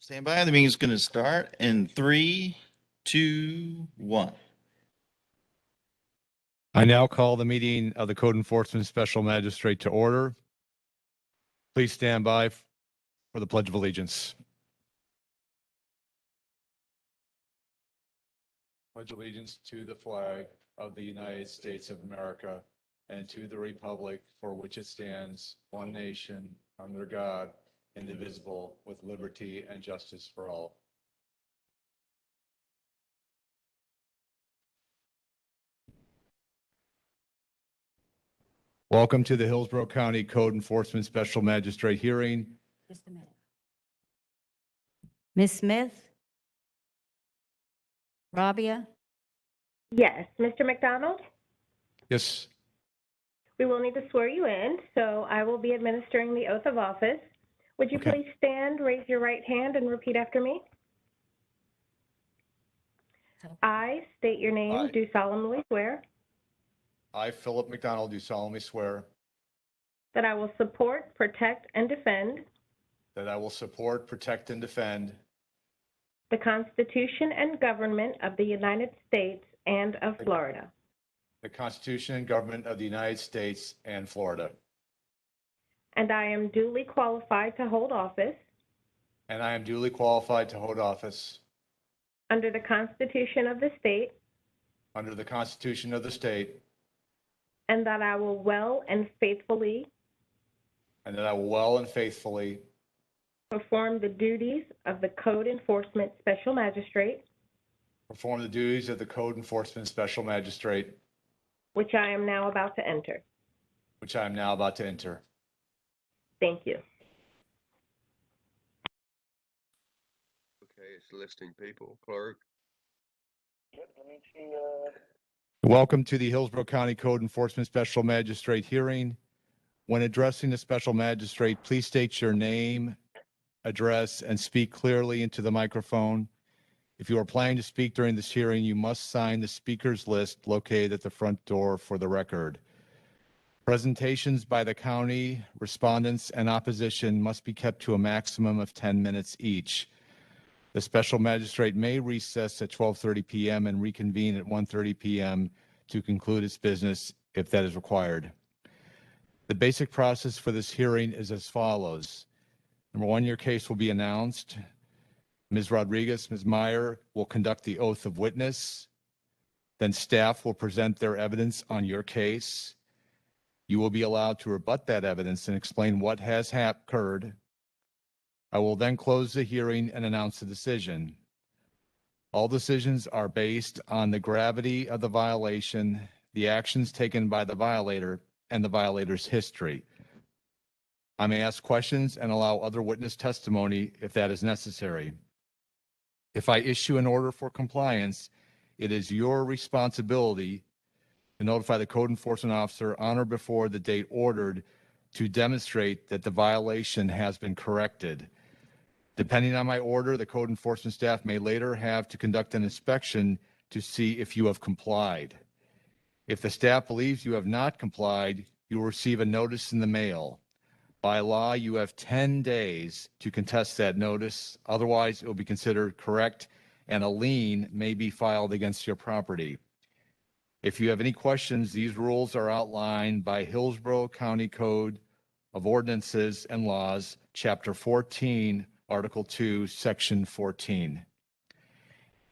Stand by. The meeting is going to start in 3, 2, 1. I now call the meeting of the Code Enforcement Special Magistrate to order. Please stand by for the Pledge of Allegiance. Pledge allegiance to the flag of the United States of America and to the republic for which it stands, one nation, under God, indivisible, with liberty and justice for all. Welcome to the Hillsborough County Code Enforcement Special Magistrate hearing. Just a minute. Ms. Smith? Rabia? Yes, Mr. McDonald, Yes. we will need to swear you in, so I will be administering the oath of office. Would you Okay. please stand, raise your right hand, and repeat after me? I state your name, I- do solemnly swear I, Philip McDonald, do solemnly swear that I will support, protect, and defend that I will support, protect, and defend the Constitution and government of the United States and of Florida, the Constitution and government of the United States and Florida. and I am duly qualified to hold office And I am duly qualified to hold office under the Constitution of the state, under the Constitution of the state, and that I will well and faithfully and that I will well and faithfully perform the duties of the Code Enforcement Special Magistrate, perform the duties of the Code Enforcement Special Magistrate, which I am now about to enter. which I am now about to enter. Thank you. Okay, it's listing people. Clerk. Welcome to the Hillsborough County Code Enforcement Special Magistrate hearing. When addressing the special magistrate, please state your name, address, and speak clearly into the microphone. If you are planning to speak during this hearing, you must sign the speakers list located at the front door for the record. Presentations by the county, respondents, and opposition must be kept to a maximum of 10 minutes each. The special magistrate may recess at 12:30 p.m. and reconvene at 1:30 p.m. to conclude its business if that is required. The basic process for this hearing is as follows. Number one, your case will be announced. Ms. Rodriguez, Ms. Meyer will conduct the oath of witness. Then staff will present their evidence on your case. You will be allowed to rebut that evidence and explain what has occurred. I will then close the hearing and announce the decision. All decisions are based on the gravity of the violation, the actions taken by the violator, and the violator's history. I may ask questions and allow other witness testimony if that is necessary. If I issue an order for compliance, it is your responsibility to notify the code enforcement officer on or before the date ordered to demonstrate that the violation has been corrected. Depending on my order, the code enforcement staff may later have to conduct an inspection to see if you have complied. If the staff believes you have not complied, you will receive a notice in the mail. By law, you have 10 days to contest that notice. Otherwise, it will be considered correct and a lien may be filed against your property. If you have any questions, these rules are outlined by Hillsborough County Code of Ordinances and Laws, Chapter 14, Article 2, Section 14.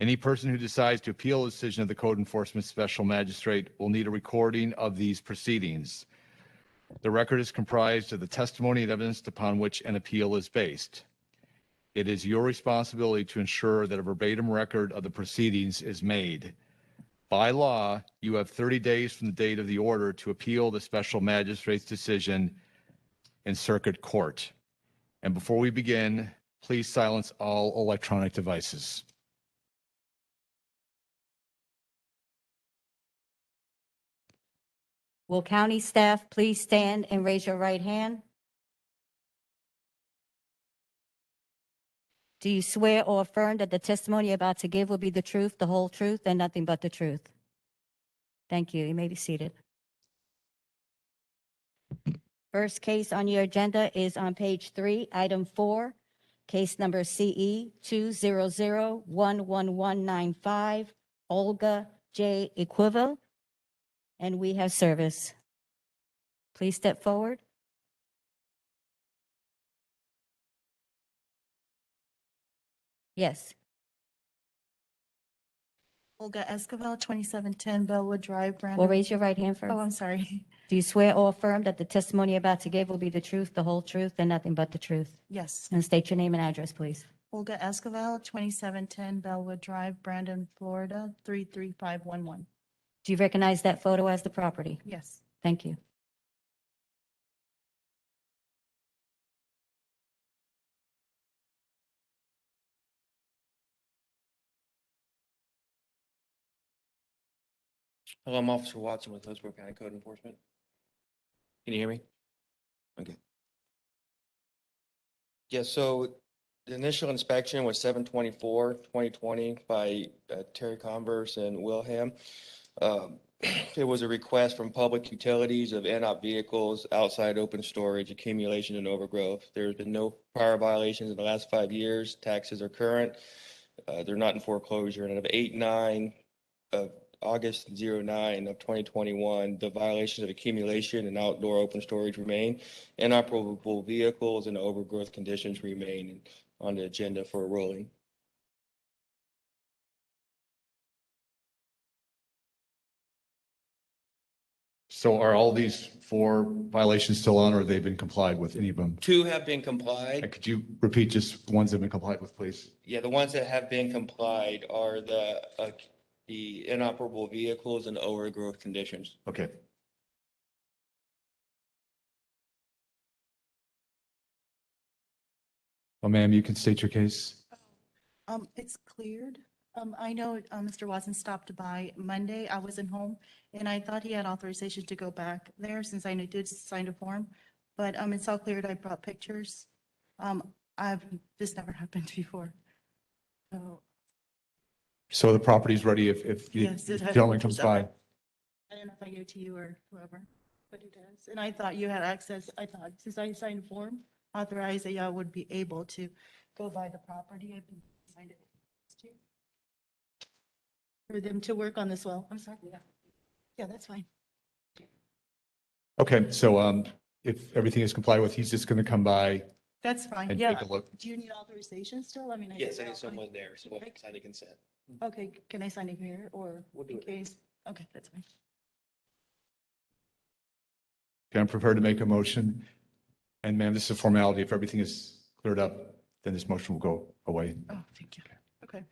Any person who decides to appeal a decision of the Code Enforcement Special Magistrate will need a recording of these proceedings. The record is comprised of the testimony and evidence upon which an appeal is based. It is your responsibility to ensure that a verbatim record of the proceedings is made. By law, you have 30 days from the date of the order to appeal the special magistrate's decision in circuit court. And before we begin, please silence all electronic devices. Will county staff please stand and raise your right hand? Do you swear or affirm that the testimony you're about to give will be the truth, the whole truth, and nothing but the truth? Thank you. You may be seated. First case on your agenda is on page 3, item 4, Case number CE 200111195, Olga J. Equivo, and we have service. Please step forward. Yes. Olga Escobar, 2710 Bellwood Drive, Well, Brandon. raise your right hand Oh, first. I'm sorry. Do you swear or affirm that the testimony you're about to give will be the truth, the whole truth, and nothing but the truth? Yes. And state your name and address, please. Olga Escobar, 2710 Bellwood Drive, Brandon, Florida, 33511. Do you recognize that photo as the property? Yes. Thank you. Hello, I'm Officer Watson with Hillsborough County Code Enforcement. Can you hear me? Okay. Yeah, so the initial inspection was 7/24/2020 by Terry Converse and Wilhelm. It was a request from public utilities of NOP vehicles, outside open storage, accumulation, and overgrowth. There's been no prior violations in the last 5 years. Taxes are current. They're not in foreclosure. And of 8/9 of August 09 of 2021, the violations of accumulation and outdoor open storage remain. Inoperable vehicles and overgrowth conditions remain on the agenda for a ruling. So are all these 4 violations still on, or have they been complied with, any of them? 2 have been And complied. could you repeat just the ones that have been complied with, please? Yeah, the ones that have been complied are the inoperable vehicles and overgrowth conditions. Okay. Well, ma'am, you can state your case. It's cleared. I know, Mr. Watson stopped by Monday. I wasn't home and I thought he had authorization to go back there since I did sign a form. But, it's all cleared. I brought pictures. This never happened before. So, So the property's ready if the yes. it has gentleman pictures comes of by. it. I don't know if I gave it to you or whoever, but it does. And I thought you had access. I thought since I signed a form, authorized that y'all would be able to go by the property. I've been signed it. For them to work on this well. I'm sorry. Yeah, that's fine. Okay, so if everything is complied with, he's just going to come by That's fine. and Yeah. take a look. Do you need authorization still? I mean. Yes, I need someone there, so we'll sign a consent. Okay, can I sign it here or We'll do in it. case? Okay, that's fine. Okay, I'm prepared to make a motion. And ma'am, this is a formality. If everything is cleared up, then this motion will go away. Oh, thank you. Okay.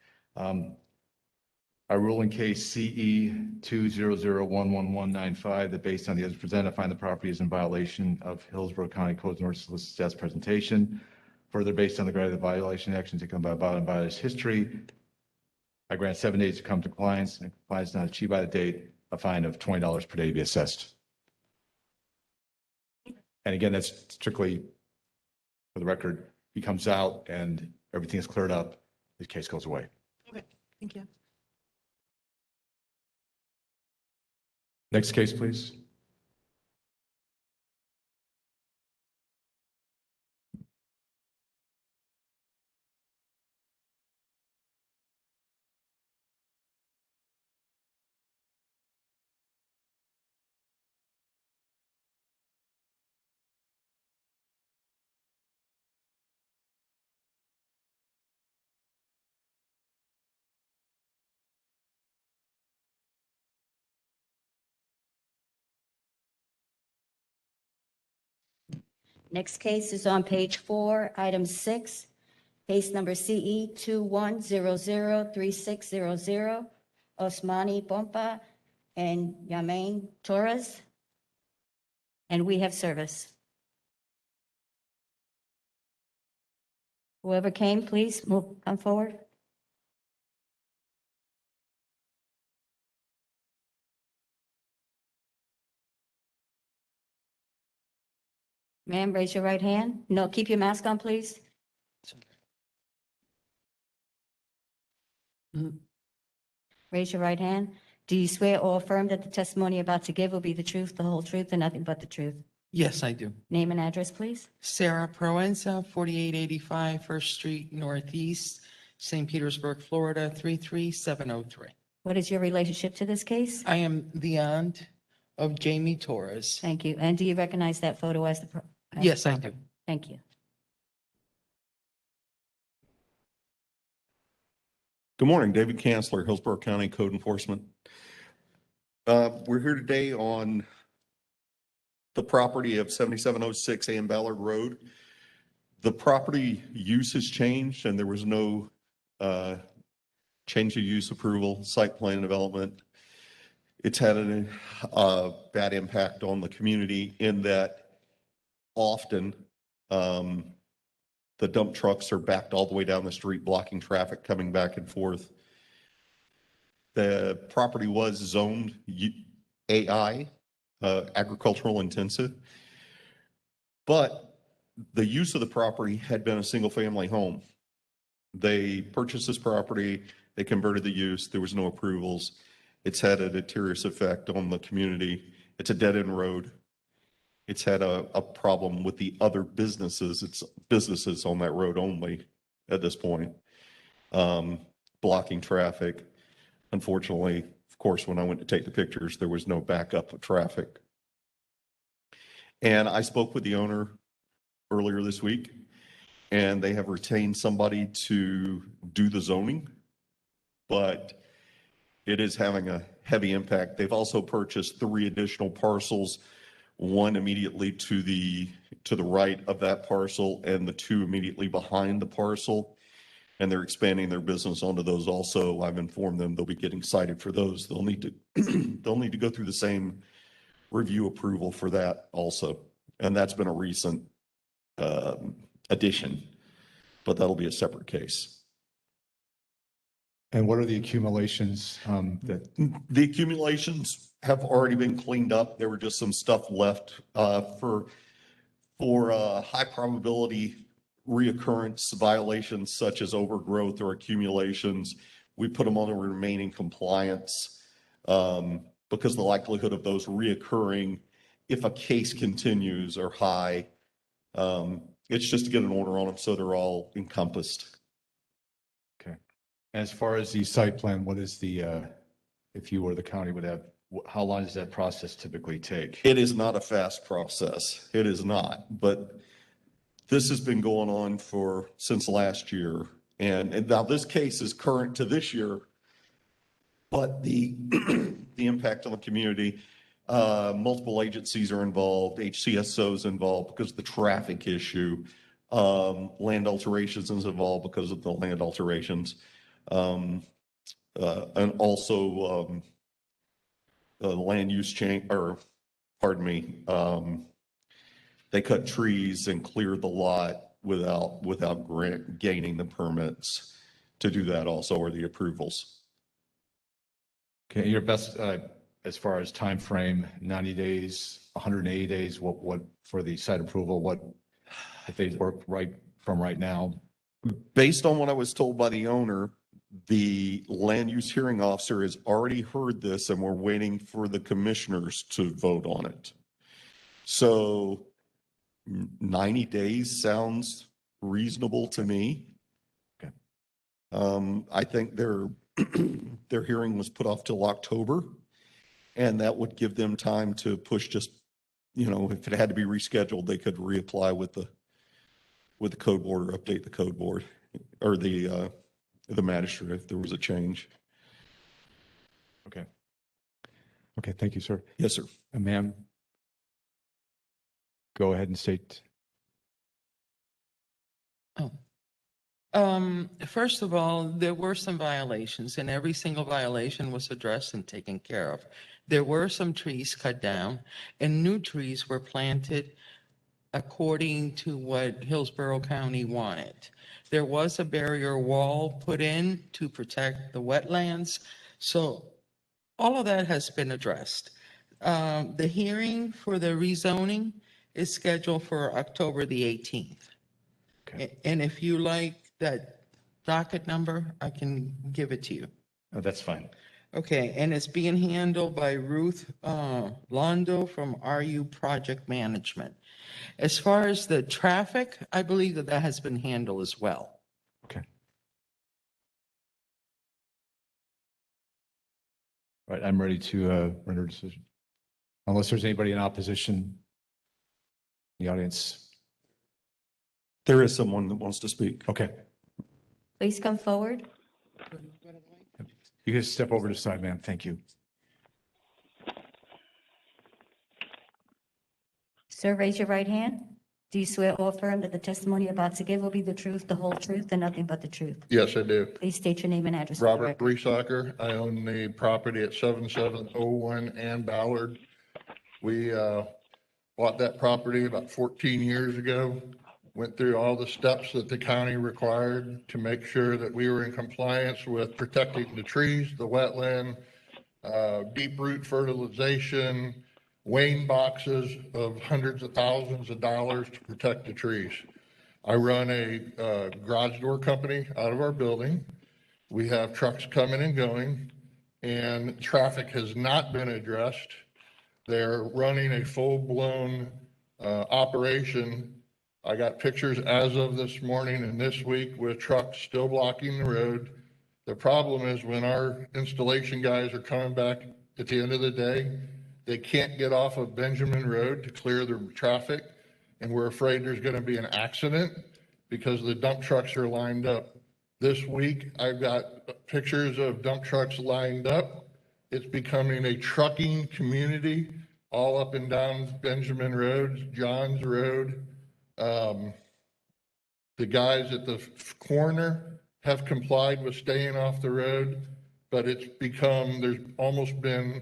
I rule in case CE 200111195 that based on the evidence presented, I find the property is in violation of Hillsborough County Code of Ordinances status presentation. Further, based on the grant of the violation actions taken by bottom by its history, I grant 7 days to come to compliance, and compliance not achieved by the date, a fine of $20 per day to be assessed. And again, that's strictly for the record. He comes out and everything is cleared up, his case goes away. Okay, thank you. Next case, please. Next case is on page 4, item 6, case number CE 21003600, Osmani Pompa and Yamain Torres. And we have service. Whoever came, please come forward. Ma'am, raise your right hand. No, keep your mask on, please. Raise your right hand. Do you swear or affirm that the testimony you're about to give will be the truth, the whole truth, and nothing but the truth? Yes, I do. Name and address, please. Sarah Proenza, 4885 First Street Northeast, St. Petersburg, Florida, 33703. What is your relationship to this case? I am the aunt of Jamie Torres. Thank you. And do you recognize that photo as as Yes, the I property? do. Thank you. Good morning, David Kanzler, Hillsborough County Code Enforcement. We're here today on the property of 7706 A.M. Ballard Road. The property use has changed and there was no change of use approval, site plan development. It's had a bad impact on the community in that often the dump trucks are backed all the way down the street, blocking traffic coming back and forth. The property was zoned AI, agricultural intensive, but the use of the property had been a single family home. They purchased this property, they converted the use, there was no approvals. It's had a deteriorous effect on the community. It's a dead end road. It's had a problem with the other businesses. It's businesses on that road only at this point, blocking traffic. Unfortunately, of course, when I went to take the pictures, there was no backup of traffic. And I spoke with the owner earlier this week, and they have retained somebody to do the zoning, but it is having a heavy impact. They've also purchased 3 additional parcels, one immediately to the right of that parcel and the 2 immediately behind the parcel. And they're expanding their business onto those also. I've informed them they'll be getting cited for those. They'll need to they'll need to go through the same review approval for that also. And that's been a recent addition, but that'll be a separate case. And what are the accumulations that, The accumulations have already been cleaned up. There were just some stuff left for high probability reoccurrence violations such as overgrowth or accumulations. We put them on a remaining compliance because the likelihood of those reoccurring if a case continues are high. It's just to get an order on them so they're all encompassed. okay. As far as the site plan, what is the, if you or the county would have, how long does that process typically take? It is not a fast process. It is not, but this has been going on since last year. And now this case is current to this year, but the impact on the community, multiple agencies are involved, HCSOs involved because of the traffic issue, land alterations is involved because of the land alterations, and also land use change, or pardon me, they cut trees and cleared the lot without gaining the permits to do that also, or the approvals. Okay, your best, as far as time frame, 90 days, 180 days, what for the site approval, what if they work right now? Based on what I was told by the owner, the land use hearing officer has already heard this and we're waiting for the commissioners to vote on it. So 90 days sounds reasonable to me. Okay. I think their hearing was put off till October, and that would give them time to push just, if it had to be rescheduled, they could reapply with the code board or update the code board or the magistrate if there was a change. Okay. Okay, thank you, sir. Yes, sir. Ma'am, go ahead and state. First of all, there were some violations and every single violation was addressed and taken care of. There were some trees cut down and new trees were planted according to what Hillsborough County wanted. There was a barrier wall put in to protect the wetlands. So all of that has been addressed. The hearing for the rezoning is scheduled for October the 18th. Okay. And if you like that docket number, I can give it to you. Oh, that's fine. Okay, and it's being handled by Ruth Londo from RU Project Management. As far as the traffic, I believe that that has been handled as well. Okay. All right, I'm ready to render a decision. Unless there's anybody in opposition in the audience. There is someone that wants to speak. Okay, Please come forward. you can step over to the side, ma'am. Thank you. Sir, raise your right hand. Do you swear or affirm that the testimony you're about to give will be the truth, the whole truth, and nothing but the truth? Yes, I do. Please state your name and address. for the Robert record. Breesacker. I own the property at 7701 and Ballard. We bought that property about 14 years ago. Went through all the steps that the county required to make sure that we were in compliance with protecting the trees, the wetland, deep root fertilization, weighing boxes of hundreds of thousands of dollars to protect the trees. I run a garage door company out of our building. We have trucks coming and going, and traffic has not been addressed. They're running a full-blown operation. I got pictures as of this morning and this week with trucks still blocking the road. The problem is when our installation guys are coming back at the end of the day, they can't get off of Benjamin Road to clear the traffic, and we're afraid there's going to be an accident because the dump trucks are lined up. This week, I've got pictures of dump trucks lined up. It's becoming a trucking community all up and down Benjamin Road, Johns Road. The guys at the corner have complied with staying off the road, but it's become, there's almost been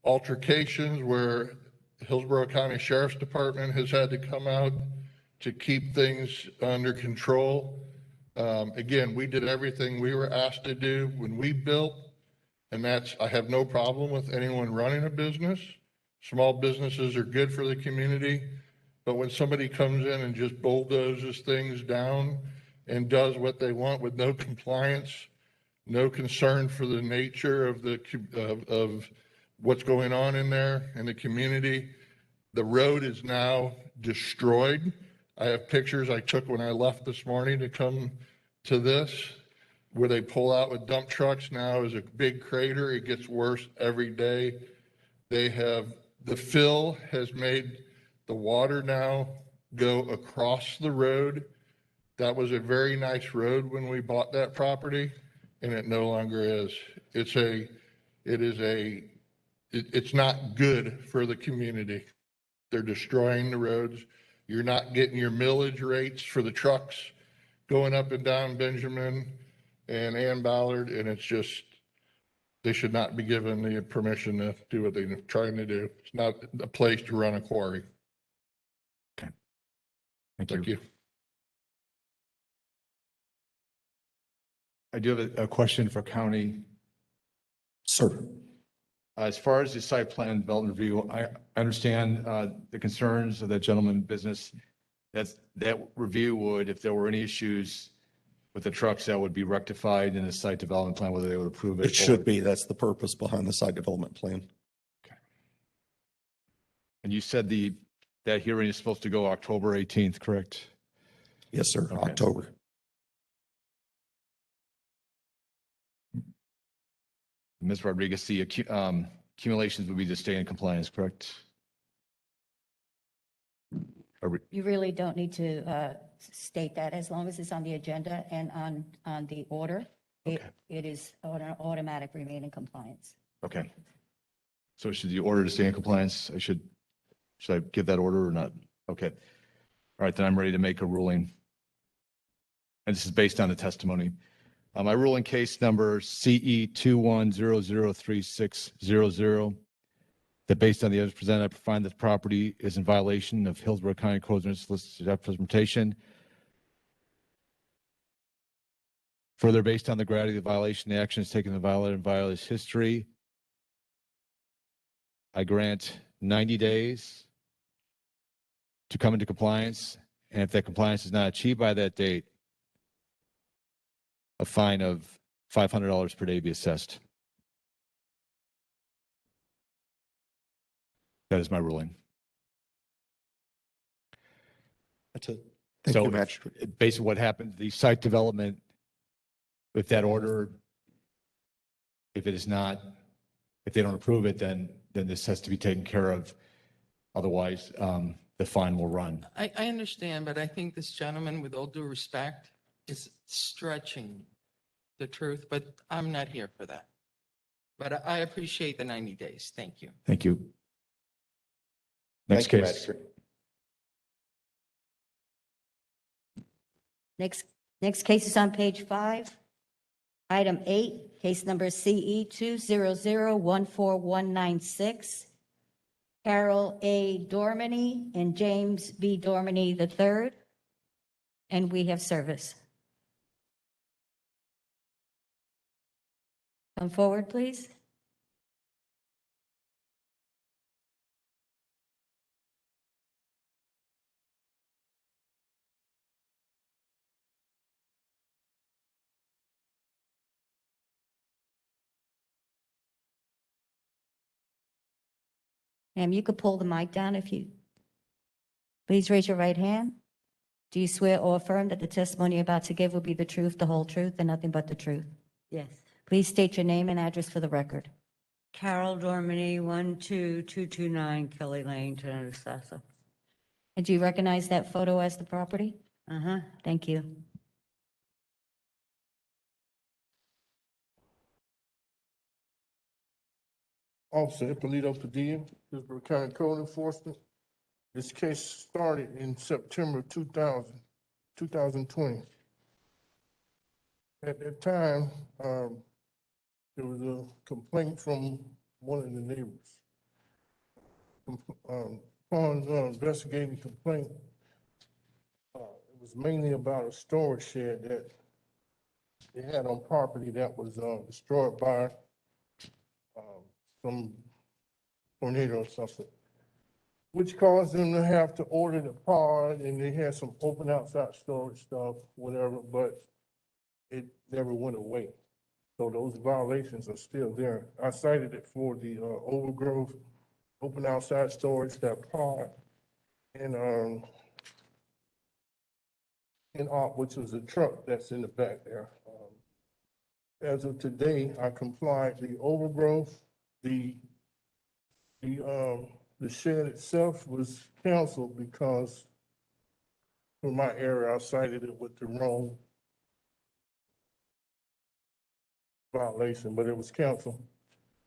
altercations where Hillsborough County Sheriff's Department has had to come out to keep things under control. Again, we did everything we were asked to do when we built, and that's, I have no problem with anyone running a business. Small businesses are good for the community, but when somebody comes in and just bulldozes things down and does what they want with no compliance, no concern for the nature of of what's going on in there in the community, the road is now destroyed. I have pictures I took when I left this morning to come to this, where they pull out with dump trucks. Now is a big crater. It gets worse every day. The fill has made the water now go across the road. That was a very nice road when we bought that property, and it no longer is. It's not good for the community. They're destroying the roads. You're not getting your millage rates for the trucks going up and down Benjamin and Ann Ballard, and it's just, they should not be given the permission to do what they're trying to do. It's not a place to run a quarry. Thank you. I do have a question for county. Sir. As far as the site plan development review, I understand the concerns of that gentleman business. That review would, if there were any issues with the trucks, that would be rectified in the site development plan, whether they would approve it. It should be. That's the purpose behind the site development plan. Okay. And you said that hearing is supposed to go October 18th, correct? Yes, sir. Okay. October. Ms. Rodriguez, the accumulations would be to stay in compliance, correct? You really don't need to state that as long as it's on the agenda and on the order. It is on an automatic remain in compliance. Okay. So should the order to stay in compliance, should I give that order or not? Okay. All right, then I'm ready to make a ruling. And this is based on the testimony. My ruling case number CE 21003600, that based on the evidence presented, I find that the property is in violation of Hillsborough County Code of Solicited Representation. Further, based on the gravity of the violation, the action is taken to violate history. I grant 90 days to come into compliance, and if that compliance is not achieved by that date, a fine of $500 per day be assessed. That is my ruling. That's it. Thank you, So Magistrate. basically what happened, the site development, if that order, if it is not, if they don't approve it, then this has to be taken care of. Otherwise, the fine will run. I understand, but I think this gentleman, with all due respect, is stretching the truth, but I'm not here for that. But I appreciate the 90 days. Thank you. Thank you. Next Thank you, case. Magistrate. Next case is on page 5. Item 8, case number CE 200-14196. Carol A. Dormany and James B. Dormany III. And we have service. Come forward, please. Ma'am, you could pull the mic down if you, please raise your right hand. Do you swear or affirm that the testimony you're about to give will be the truth, the whole truth, and nothing but the truth? Yes. Please state your name and address for the record. Carol Dormany, 12229 Kelly Lane, Tantasasa. And do you recognize that photo as the property? Uh-huh. Thank you. Officer Ippolito Padilla, Hillsborough County Code Enforcement. This case started in September 2020. At that time, there was a complaint from one of the neighbors. Upon investigating the complaint, it was mainly about a storage shed that they had on property that was destroyed by some tornado or something, which caused them to have to order the part, and they had some open outside storage stuff, whatever, but it never went away. So those violations are still there. I cited it for the overgrowth, open outside storage, that part, and which was a truck that's in the back there. As of today, I complied. The overgrowth, the shed itself was canceled because for my area, I cited it with the wrong violation, but it was canceled.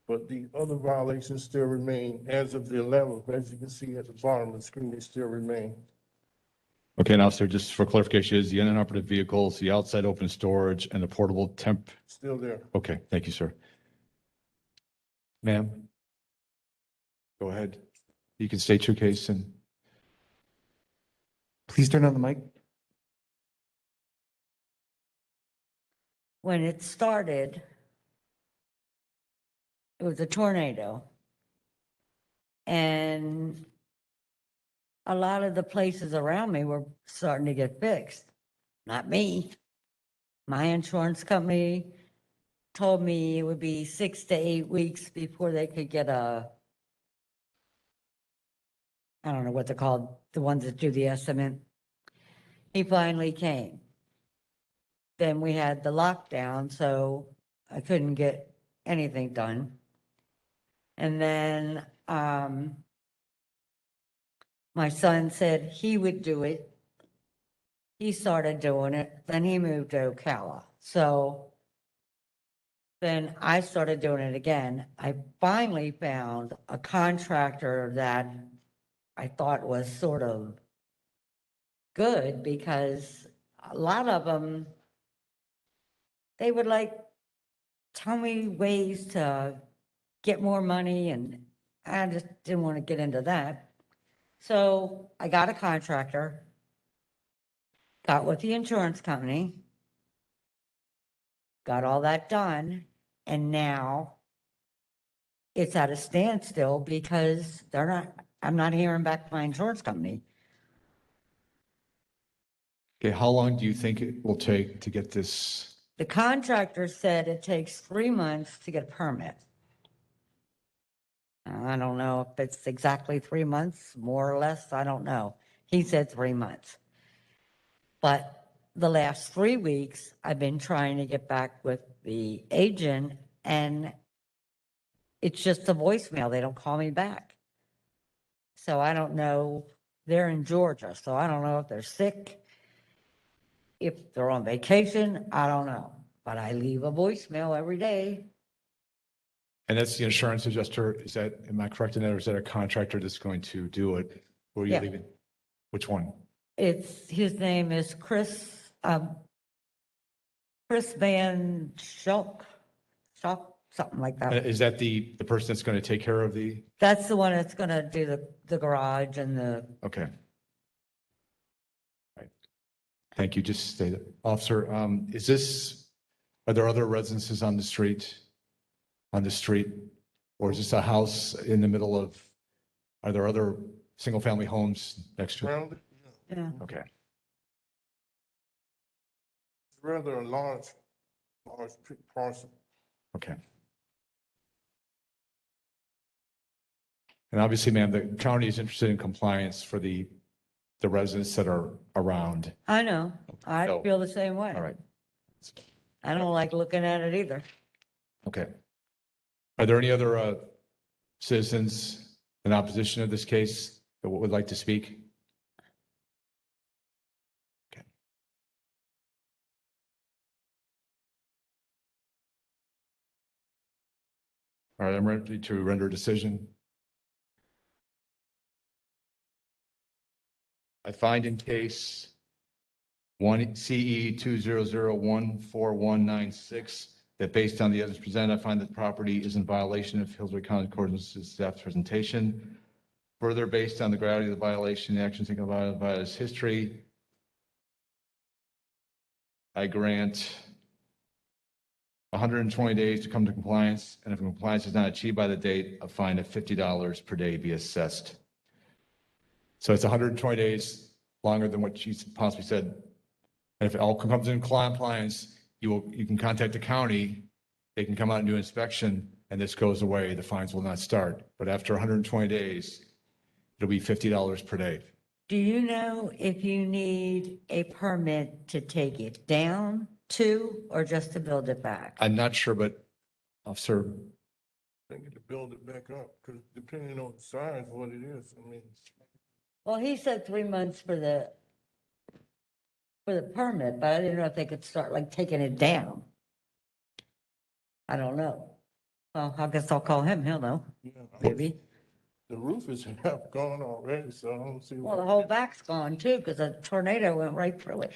But the other violations still remain as of the 11th. As you can see at the bottom of the screen, they still remain. Okay, now, sir, just for clarification, is the unoperative vehicles, the outside open storage, and the portable temp? Still there. Okay, thank you, sir. Ma'am? Go ahead. You can state your case and. Please turn on the mic. When it started, it was a tornado. And a lot of the places around me were starting to get fixed. Not me. My insurance company told me it would be 6 to 8 weeks before they could get I don't know what they're called, the ones that do the estimate. He finally came. Then we had the lockdown, so I couldn't get anything done. And then my son said he would do it. He started doing it, then he moved to Ocala. So then I started doing it again. I finally found a contractor that I thought was sort of good, because a lot of them, they would tell me ways to get more money, and I just didn't want to get into that. So I got a contractor, got with the insurance company, got all that done, and now it's at a standstill because I'm not hearing back from my insurance company. Okay, how long do you think it will take to get this? The contractor said it takes 3 months to get a permit. I don't know if it's exactly 3 months, more or less, I don't know. He said 3 months. But the last 3 weeks, I've been trying to get back with the agent, and it's just a voicemail. They don't call me back. So I don't know. They're in Georgia, so I don't know if they're sick, if they're on vacation, I don't know. But I leave a voicemail every day. And that's the insurance adjuster. Is that, am I correct in that, or is that a contractor that's going to do it? Who are you Yeah. leaving? Which one? His name is Chris Van Schulk, something like that. Is that the person that's going to take care of the, That's the one that's gonna do the garage and the, okay. Right. Thank you. Just state it. Officer, are there other residences on the street? Or is this a house in the middle of, are there other single-family homes next to it? Around it, yeah. Okay. it's rather a large parcel. Okay. And obviously, ma'am, the county is interested in compliance for the residents that are around. I know, I So- feel the same way. All right. I don't like looking at it either. Okay. Are there any other citizens in opposition to this case that would like to speak? Okay. All right, I'm ready to render a decision. I find in case one CE 200141196 that based on the evidence presented, I find that the property is in violation of Hillsborough County Ordinance staff's presentation. Further, based on the gravity of the violation, the actions taken by its history, I grant 120 days to come to compliance, and if compliance is not achieved by the date, a fine of $50 per day be assessed. So it's 120 days, longer than what she possibly said. And if it all comes in compliance, you can contact the county, they can come out and do an inspection, and this goes away, the fines will not start. But after 120 days, it'll be $50 per day. Do you know if you need a permit to take it down to, or just to build it back? I'm not sure, but Officer, They need to build it back up, because depending on the size, what it is, I mean, Well, he said 3 months for the permit, but I didn't know if they could start like taking it down. I don't know. Well, I guess I'll call him, he'll know, yeah. maybe. The roof is half gone already, so I don't see. Well, the whole back's gone too, because a tornado went right through it.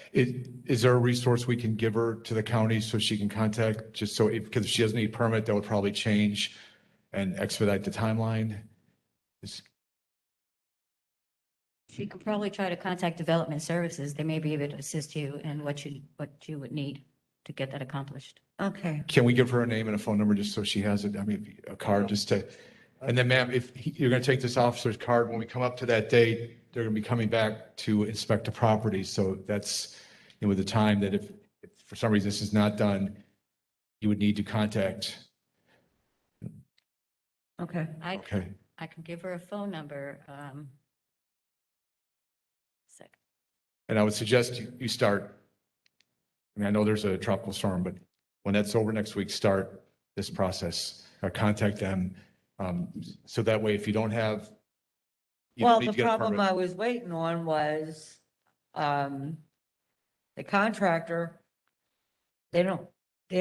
is there a resource we can give her to the county so she can contact, just so, because if she doesn't need a permit, that would probably change and expedite the timeline? You could probably try to contact Development Services. They may be able to assist you in what you would need to get that accomplished. Okay. Can we give her a name and a phone number just so she has it? I mean, a card just to, and then ma'am, you're going to take this officer's card, when we come up to that date, they're going to be coming back to inspect the property. So that's, with the time that if for some reason this is not done, you would need to contact. Okay. Okay. I can give her a phone number. Second. And I would suggest you start, I mean, I know there's a tropical storm, but when that's over next week, start this process, or contact them. So that way, if you don't have. you don't Well, need the to get a problem permit. I was waiting on was, the contractor, they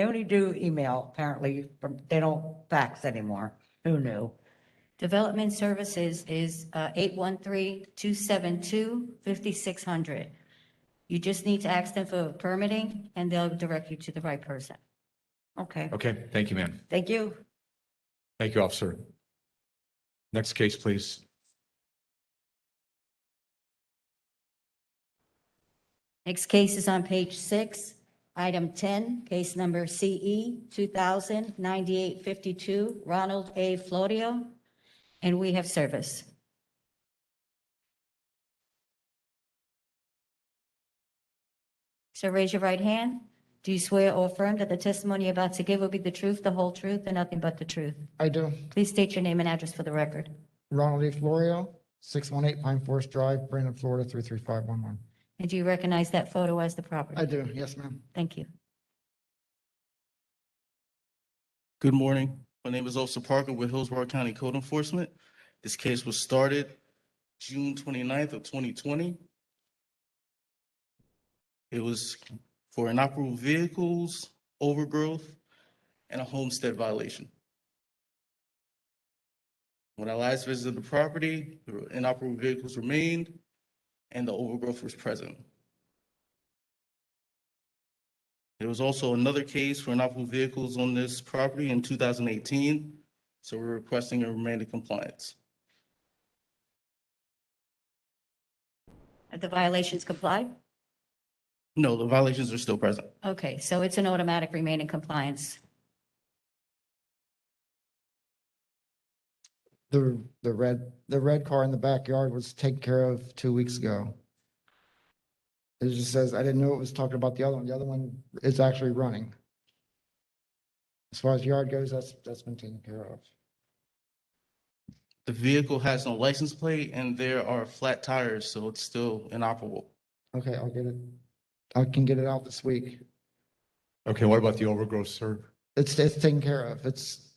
only do email apparently, they don't fax anymore. Who knew? Development Services is 813-272-5600. You just need to ask them for permitting, and they'll direct you to the right person. Okay, Okay, thank you, ma'am. thank you. Thank you, officer. Next case, please. Next case is on page 6, item 10, case number CE 2000-9852, Ronald A. Florio, and we have service. So raise your right hand. Do you swear or affirm that the testimony you're about to give will be the truth, the whole truth, and nothing but the truth? I do. Please state your name and address for the record. Ronald E. Florio, 618 Pine Forest Drive, Brandon, Florida, 33511. And do you recognize that photo as the property? I do, yes, ma'am. Thank you. Good morning. My name is Officer Parker with Hillsborough County Code Enforcement. This case was started June 29th of 2020. It was for inoperable vehicles, overgrowth, and a homestead violation. When I last visited the property, the inoperable vehicles remained and the overgrowth was present. There was also another case for inoperable vehicles on this property in 2018, so we're requesting a remain in compliance. Have the violations complied? No, the violations are still present. Okay, so it's an automatic remain in compliance. The red car in the backyard was taken care of 2 weeks ago. It just says, I didn't know it was talking about the other one. The other one is actually running. As far as yard goes, that's been taken care of. The vehicle has no license plate and there are flat tires, so it's still inoperable. Okay, I'll get it. I can get it out this week. Okay, what about the overgrowth, sir? It's taken care of. It's,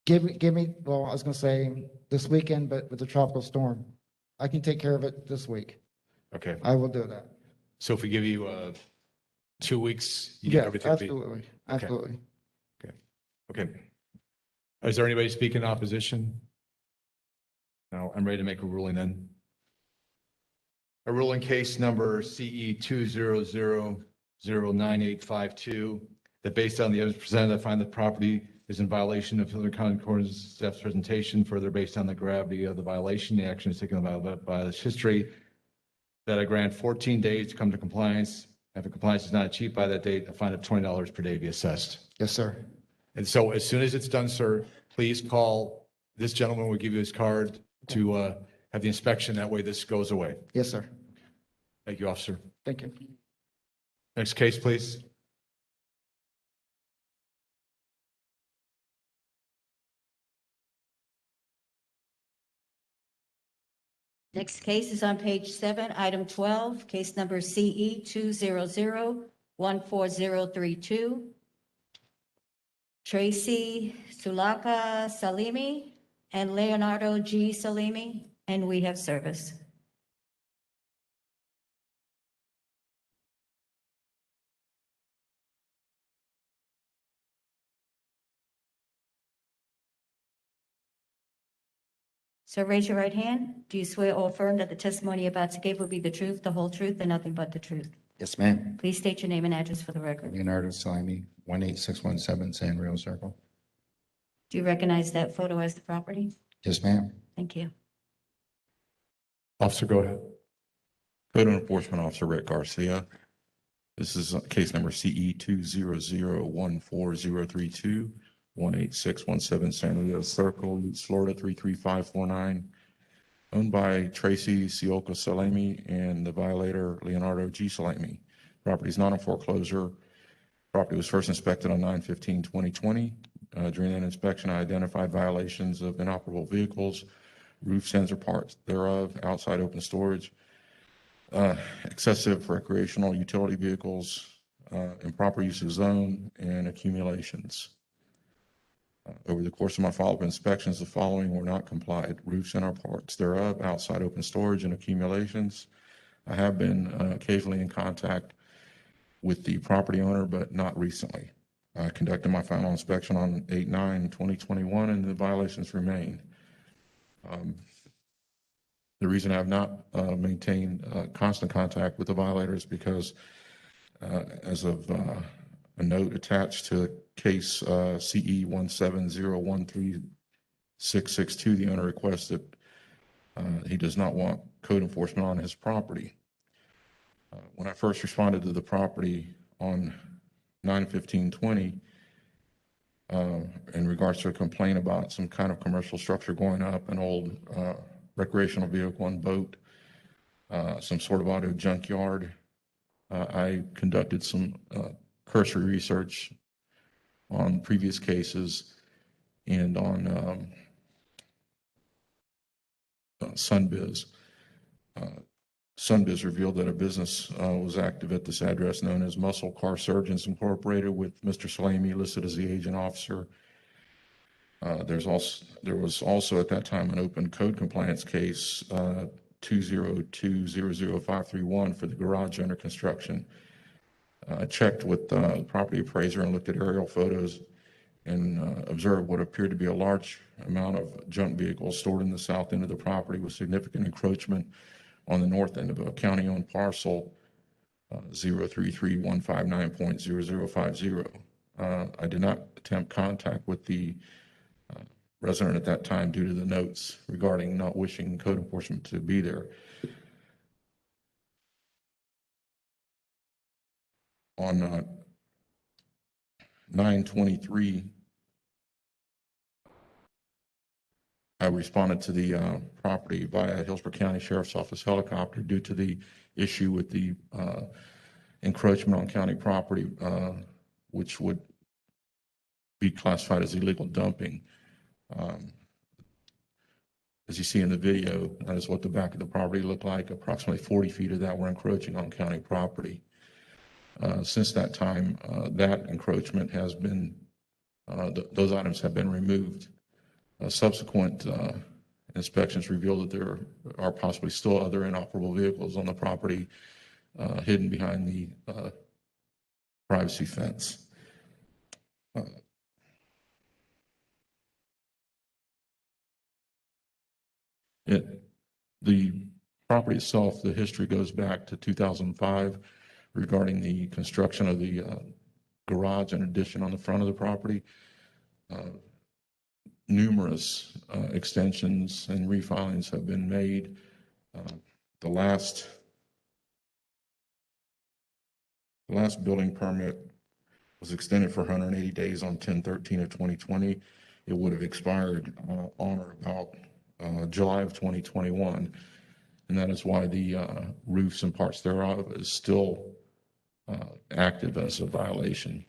give me, well, I was gonna say this weekend, but with the tropical storm, I can take care of it this week. Okay, I will do that. so if we give you 2 weeks, you get Yeah, everything. absolutely, absolutely. Okay. Is there anybody speaking in opposition? No, I'm ready to make a ruling then. A ruling case number CE 200098852, that based on the evidence presented, I find the property is in violation of Hillsborough County Court staff's presentation. Further, based on the gravity of the violation, the action is taken by this history, that I grant 14 days to come to compliance. If the compliance is not achieved by that date, a fine of $20 per day be assessed. Yes, sir. And so as soon as it's done, sir, please call this gentleman. Will give you his card to have the inspection. That way this goes away. Yes, sir. Thank you, officer. Thank you. Next case, please. Next case is on page 7, item 12, case number CE 200-14032. Tracy Sulaka Salimi and Leonardo G. Salimi, and we have service. So raise your right hand. Do you swear or affirm that the testimony you're about to give will be the truth, the whole truth, and nothing but the truth? Yes, ma'am. Please state your name and address for the record. Leonardo Salami, 18617 San Rio Circle. Do you recognize that photo as the property? Yes, ma'am. Thank you. Officer, go ahead. Code Enforcement Officer Rick Garcia. This is case number CE 200-14032, 18617 San Diego Circle, Florida 33549, owned by Tracy Sioka Salami and the violator Leonardo G. Salami. Property is not in foreclosure. Property was first inspected on 9/15/2020. During that inspection, I identified violations of inoperable vehicles, roof sensor parts thereof, outside open storage, excessive recreational utility vehicles, improper use of zone, and accumulations. Over the course of my follow-up inspections, the following were not complied: roof center parts thereof, outside open storage, and accumulations. I have been occasionally in contact with the property owner, but not recently. I conducted my final inspection on 8/9/2021, and the violations remain. The reason I have not maintained constant contact with the violators is because as of a note attached to case CE 170136662, the owner requested he does not want code enforcement on his property. When I first responded to the property on 9/15/20 in regards to a complaint about some kind of commercial structure going up, an old recreational vehicle and boat, some sort of auto junkyard, I conducted some cursory research on previous cases and on Sunbiz. Sunbiz revealed that a business was active at this address known as Muscle Car Surgeons Incorporated, with Mr. Salami listed as the agent officer. There was also at that time an open code compliance case, 202-00531 for the garage under construction. I checked with the property appraiser and looked at aerial photos and observed what appeared to be a large amount of junk vehicles stored in the south end of the property with significant encroachment on the north end of a county-owned parcel, 033-159.0050. I did not attempt contact with the resident at that time due to the notes regarding not wishing code enforcement to be there. On 9/23, I responded to the property via Hillsborough County Sheriff's Office helicopter due to the issue with the encroachment on county property, which would be classified as illegal dumping. As you see in the video, that is what the back of the property looked like. Approximately 40 feet of that were encroaching on county property. Since that time, that encroachment has been, those items have been removed. Subsequent inspections revealed that there are possibly still other inoperable vehicles on the property hidden behind the privacy fence. The property itself, the history goes back to 2005 regarding the construction of the garage and addition on the front of the property. Numerous extensions and refilings have been made. The last building permit was extended for 180 days on 10/13 of 2020. It would have expired on or about July of 2021. And that is why the roofs and parts thereof is still active as a violation.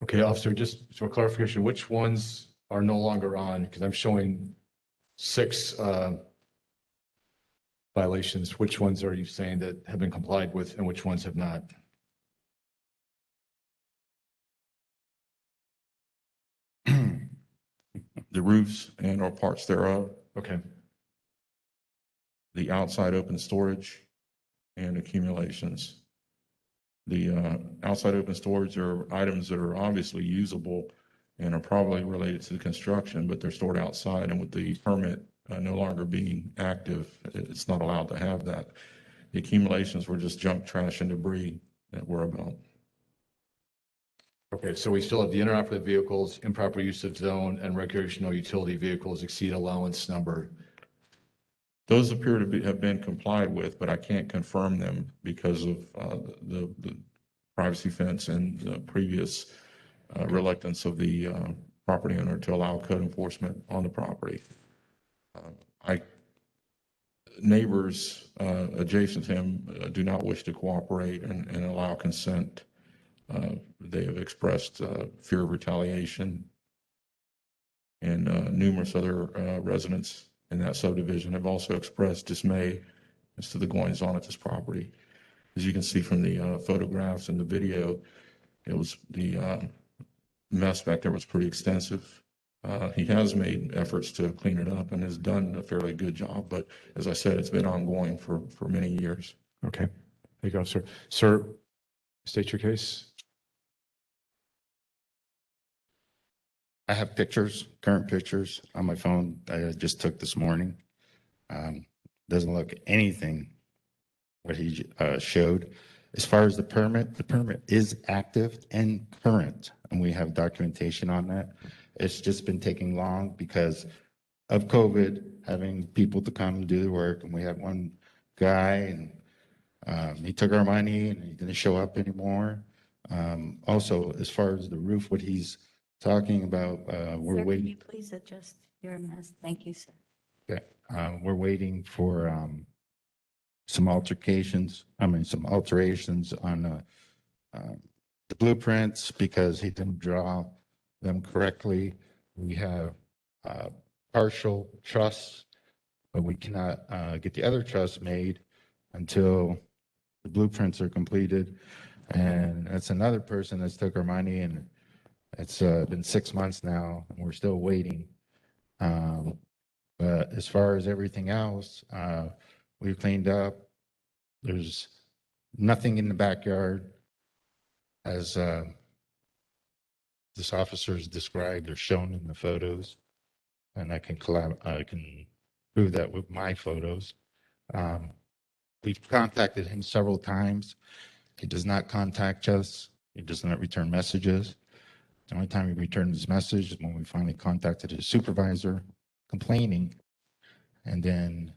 Okay, officer, just for clarification, which ones are no longer on? Because I'm showing 6 violations. Which ones are you saying that have been complied with and which ones have not? The roofs and or parts thereof. Okay. The outside open storage and accumulations. The outside open storage are items that are obviously usable and are probably related to the construction, but they're stored outside, and with the permit no longer being active, it's not allowed to have that. The accumulations were just junk, trash, and debris that were about. Okay, so we still have the inoperable vehicles, improper use of zone, and recreational utility vehicles exceed allowance number. Those appear to have been complied with, but I can't confirm them because of the privacy fence and the previous reluctance of the property owner to allow code enforcement on the property. Neighbors adjacent to him do not wish to cooperate and allow consent. They have expressed fear of retaliation, and numerous other residents in that subdivision have also expressed dismay as to the goings on at this property. As you can see from the photographs and the video, it was the mess back there was pretty extensive. He has made efforts to clean it up and has done a fairly good job, but as I said, it's been ongoing for many years. Okay, thank you, officer. Sir, state your case. I have pictures, current pictures on my phone that I just took this morning. Doesn't look anything what he showed. As far as the permit is active and current, and we have documentation on that. It's just been taking long because of COVID, having people to come and do the work. And we had one guy, and he took our money and he didn't show up anymore. Also, as far as the roof, what he's talking about, we're Sir, waiting. can you please adjust your mask? Thank you, sir. Okay, we're waiting for some alterations on the blueprints because he didn't draw them correctly. We have partial truss, but we cannot get the other truss made until the blueprints are completed. And that's another person that's took our money, and it's been 6 months now, and we're still waiting. But as far as everything else, we've cleaned up. There's nothing in the backyard as this officer has described or shown in the photos, and I can prove that with my photos. We've contacted him several times. He does not contact us. He does not return messages. The only time he returned his message is when we finally contacted his supervisor complaining, and then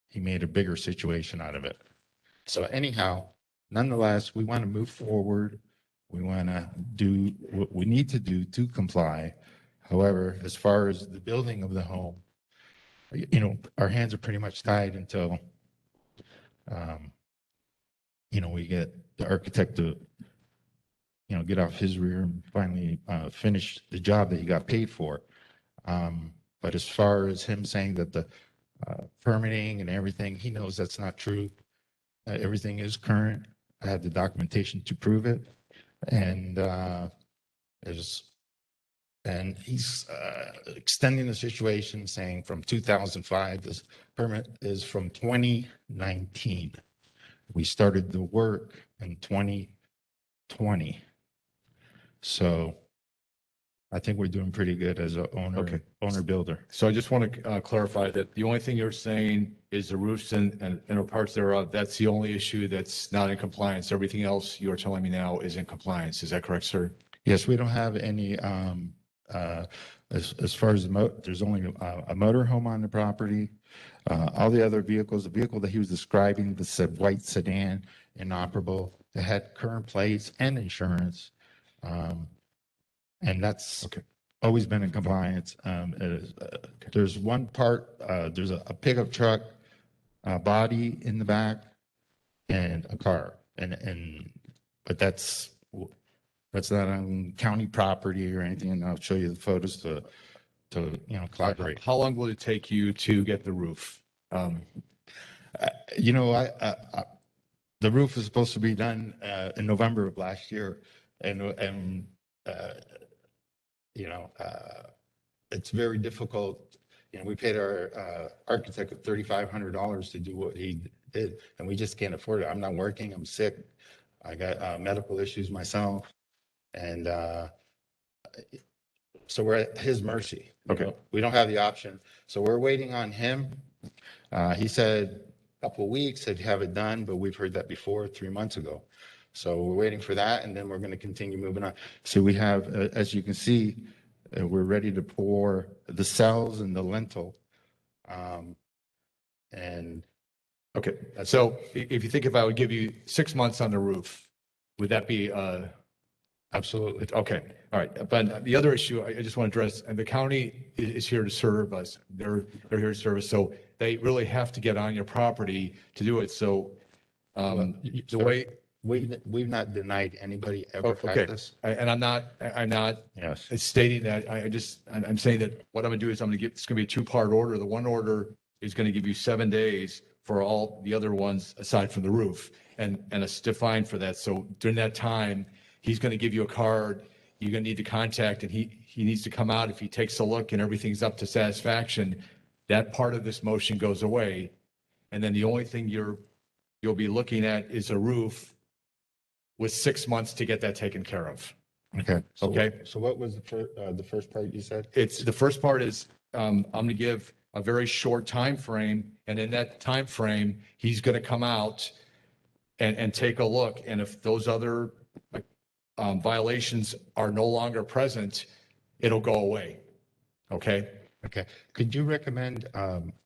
he made a bigger situation out of it. So anyhow, nonetheless, we want to move forward. We want to do what we need to do to comply. However, as far as the building of the home, our hands are pretty much tied until, we get the architect to, get off his rear and finally finish the job that he got paid for. But as far as him saying that the permitting and everything, he knows that's not true. Everything is current. I have the documentation to prove it. And he's extending the situation, saying from 2005, this permit is from 2019. We started the work in 2020. So I think we're doing pretty good as an owner builder. So I just want to clarify that the only thing you're saying is the roofs and parts thereof. That's the only issue that's not in compliance. Everything else you are telling me now is in compliance. Is that correct, sir? Yes, we don't have any, as far as there's only a motor home on the property. All the other vehicles, the vehicle that he was describing, the white sedan, inoperable, that had current plates and insurance. And that's always been in compliance. There's one part, there's a pickup truck, body in the back, and a car. But that's not on county property or anything. And I'll show you the photos to collaborate. How long will it take you to get the roof? The roof was supposed to be done in November of last year, and it's very difficult. We paid our architect $3,500 to do what he did, and we just can't afford it. I'm not working. I'm sick. I got medical issues myself, and so we're at his mercy. We don't have the option, so we're waiting on him. He said a couple of weeks he'd have it done, but we've heard that before 3 months ago. So we're waiting for that, and then we're going to continue moving on. So we have, as you can see, we're ready to pour the cells and the lintel. So if you think if I would give you 6 months on the roof, would that be? Absolutely. Okay. All right. But the other issue I just want to address, and the county is here to serve us. They're here to serve us. So they really have to get on your property to do it. So the way. We've not denied anybody ever had this. And I'm not stating that. I'm saying that what I'm gonna do is it's gonna be a two-part order. The one order is gonna give you 7 days for all the other ones aside from the roof, and it's defined for that. So during that time, he's gonna give you a card. You're gonna need to contact, and he needs to come out. If he takes a look and everything's up to satisfaction, that part of this motion goes away. And then the only thing you'll be looking at is a roof with 6 months to get that taken care of. Okay. Okay. So what was the first part you said? The first part is, I'm going to give a very short time frame, and in that time frame, he's going to come out and take a look. And if those other violations are no longer present, it'll go away. Okay. Okay. Could you recommend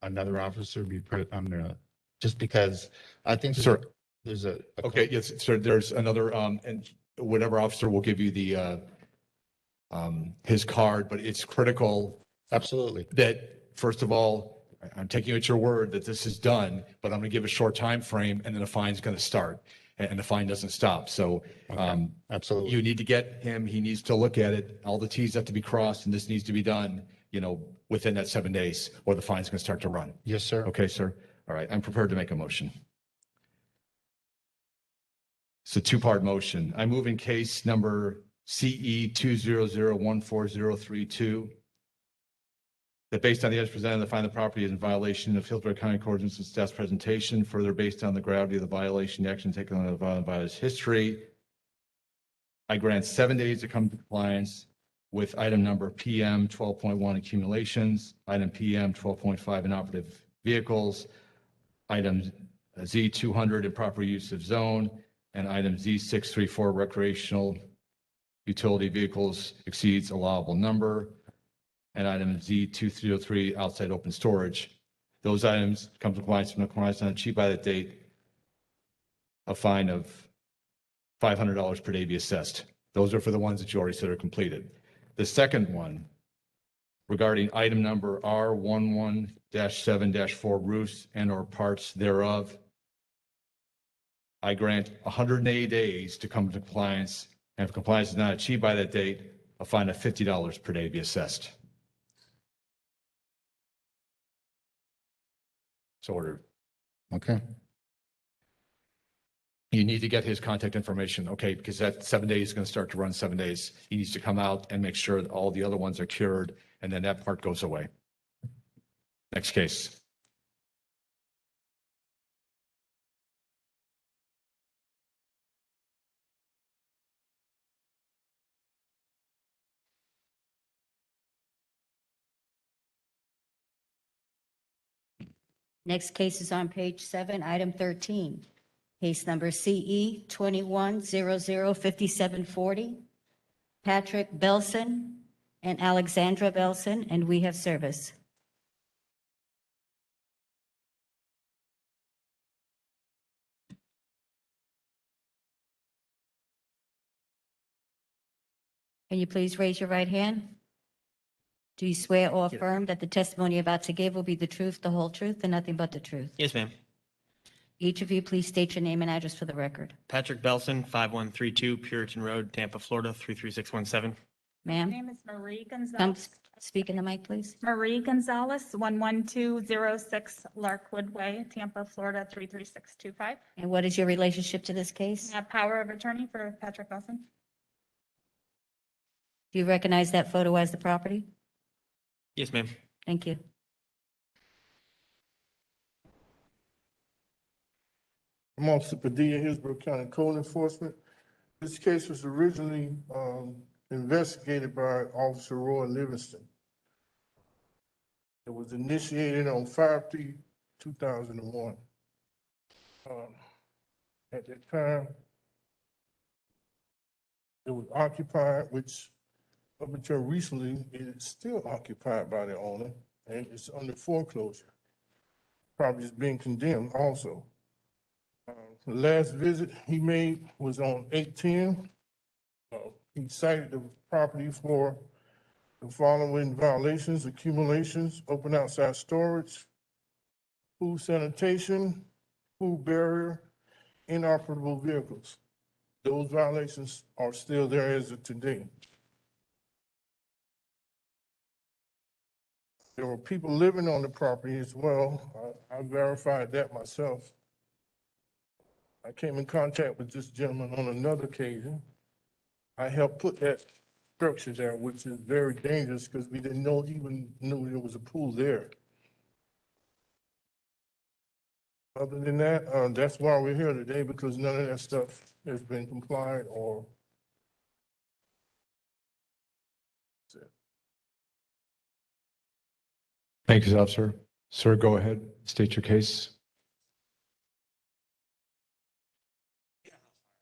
another officer be put on the, just because I think Sir. There's a Okay, yes, sir, there's another, and whatever officer will give you the, his card, but it's critical. Absolutely. That, first of all, I'm taking you at your word that this is done, but I'm going to give a short time frame, and then the fine's going to start, and the fine doesn't stop. So Absolutely. you need to get him, he needs to look at it, all the Ts have to be crossed, and this needs to be done, within that 7 days, or the fine's going to start to run. Yes, sir. Okay, sir? All right, I'm prepared to make a motion. It's a two-part motion. I move in case number CE 200140032 that based on the evidence presented, I find the property is in violation of Hillsborough County Ordinance and staff's presentation. Further, based on the gravity of the violation, the action taken on the violator's history, I grant 7 days to come to compliance with item number PM 12.1 accumulations, item PM 12.5 inoperative vehicles, item Z 200 improper use of zone, and item Z 634 recreational utility vehicles exceeds allowable number, and item Z 2303 outside open storage. Those items come to compliance when compliance not achieved by that date, a fine of $500 per day be assessed. Those are for the ones that you already said are completed. The second one, regarding item number R11-7-4 roofs and or parts thereof, I grant 180 days to come to compliance, and if compliance is not achieved by that date, a fine of $50 per day be assessed. So ordered. Okay. You need to get his contact information, okay, because that 7 days is going to start to run 7 days. He needs to come out and make sure that all the other ones are cured, and then that part goes away. Next case. Next case is on page 7, item 13. Case number CE 21005740. Patrick Belson and Alexandra Belson, and we have service. Can you please raise your right hand? Do you swear or affirm that the testimony you're about to give will be the truth, the whole truth, and nothing but the truth? Yes, ma'am. Each of you, please state your name and address for the record. Patrick Belson, 5132 Puritan Road, Tampa, Florida, 33617. Ma'am, My name is Marie come Gonzalez. speak in the mic, please. Marie Gonzalez, 11206 Larkwood Way, Tampa, Florida, 33625. And what is your relationship to this case? I have power of attorney for Patrick Belson. Do you recognize that photo as the property? Yes, ma'am. Thank you. I'm Officer Padilla, Hillsborough County Code Enforcement. This case was originally investigated by Officer Roy Livingston. It was initiated on 5/3/2001. At that time, it was occupied, which up until recently, it's still occupied by the owner, and it's under foreclosure. Property is being condemned also. The last visit he made was on 8/10. He cited the property for the following violations: accumulations, open outside storage, pool sanitation, pool barrier, inoperable vehicles. Those violations are still there as of today. There were people living on the property as well. I verified that myself. I came in contact with this gentleman on another occasion. I helped put that structure there, which is very dangerous because we didn't even know there was a pool there. Other than that, that's why we're here today, because none of that stuff has been complied or. Thank you, officer. Sir, go ahead. State your case.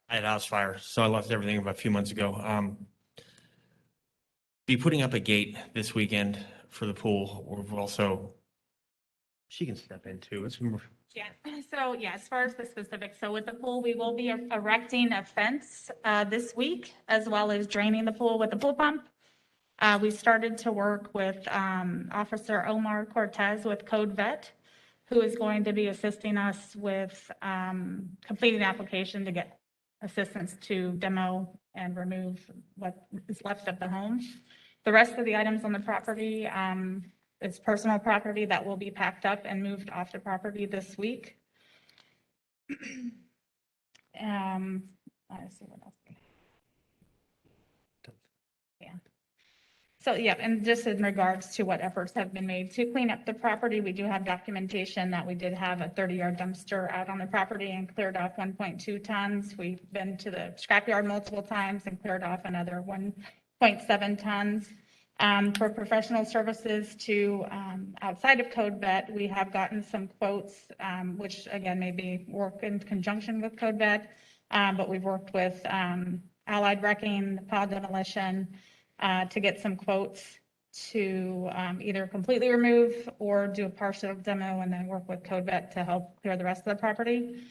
I had a house fire, so I left everything about a few months ago. Be putting up a gate this weekend for the pool. We've also, she can step in too. Yeah, so yeah, as far as the specifics, so with the pool, we will be erecting a fence this week, as well as draining the pool with the pool pump. We started to work with Officer Omar Cortez with Code Vet, who is going to be assisting us with completing the application to get assistance to demo and remove what is left of the home. The rest of the items on the property is personal property that will be packed up and moved off the property this week. Let's see what else. Yeah. So, yeah, and just in regards to what efforts have been made to clean up the property, we do have documentation that we did have a 30-yard dumpster out on the property and cleared off 1.2 tons. We've been to the scrapyard multiple times and cleared off another 1.7 tons. For professional services to outside of Code Vet, we have gotten some quotes, which again, maybe work in conjunction with Code Vet, but we've worked with Allied Wrecking, Pile Demolition, to get some quotes to either completely remove or do a partial demo and then work with Code Vet to help clear the rest of the property.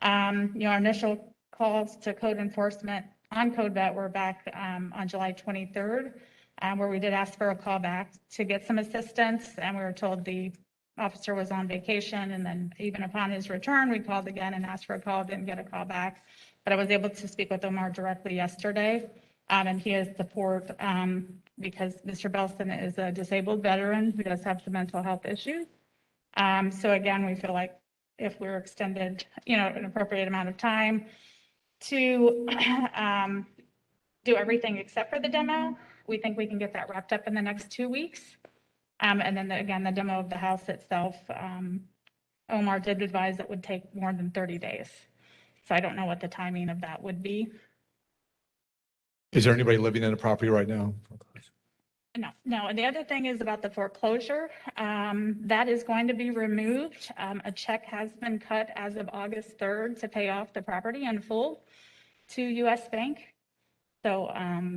Our initial calls to code enforcement on Code Vet were back on July 23rd, where we did ask for a call back to get some assistance, and we were told the officer was on vacation, and then even upon his return, we called again and asked for a call, didn't get a call back. But I was able to speak with Omar directly yesterday, and he is support because Mr. Belson is a disabled veteran who does have some mental health issues. So again, we feel like if we're extended, an appropriate amount of time to do everything except for the demo, we think we can get that wrapped up in the next 2 weeks. And then again, the demo of the house itself, Omar did advise it would take more than 30 days. So I don't know what the timing of that would be. Is there anybody living in the property right now? No. And the other thing is about the foreclosure. That is going to be removed. A check has been cut as of August 3rd to pay off the property in full to US Bank. So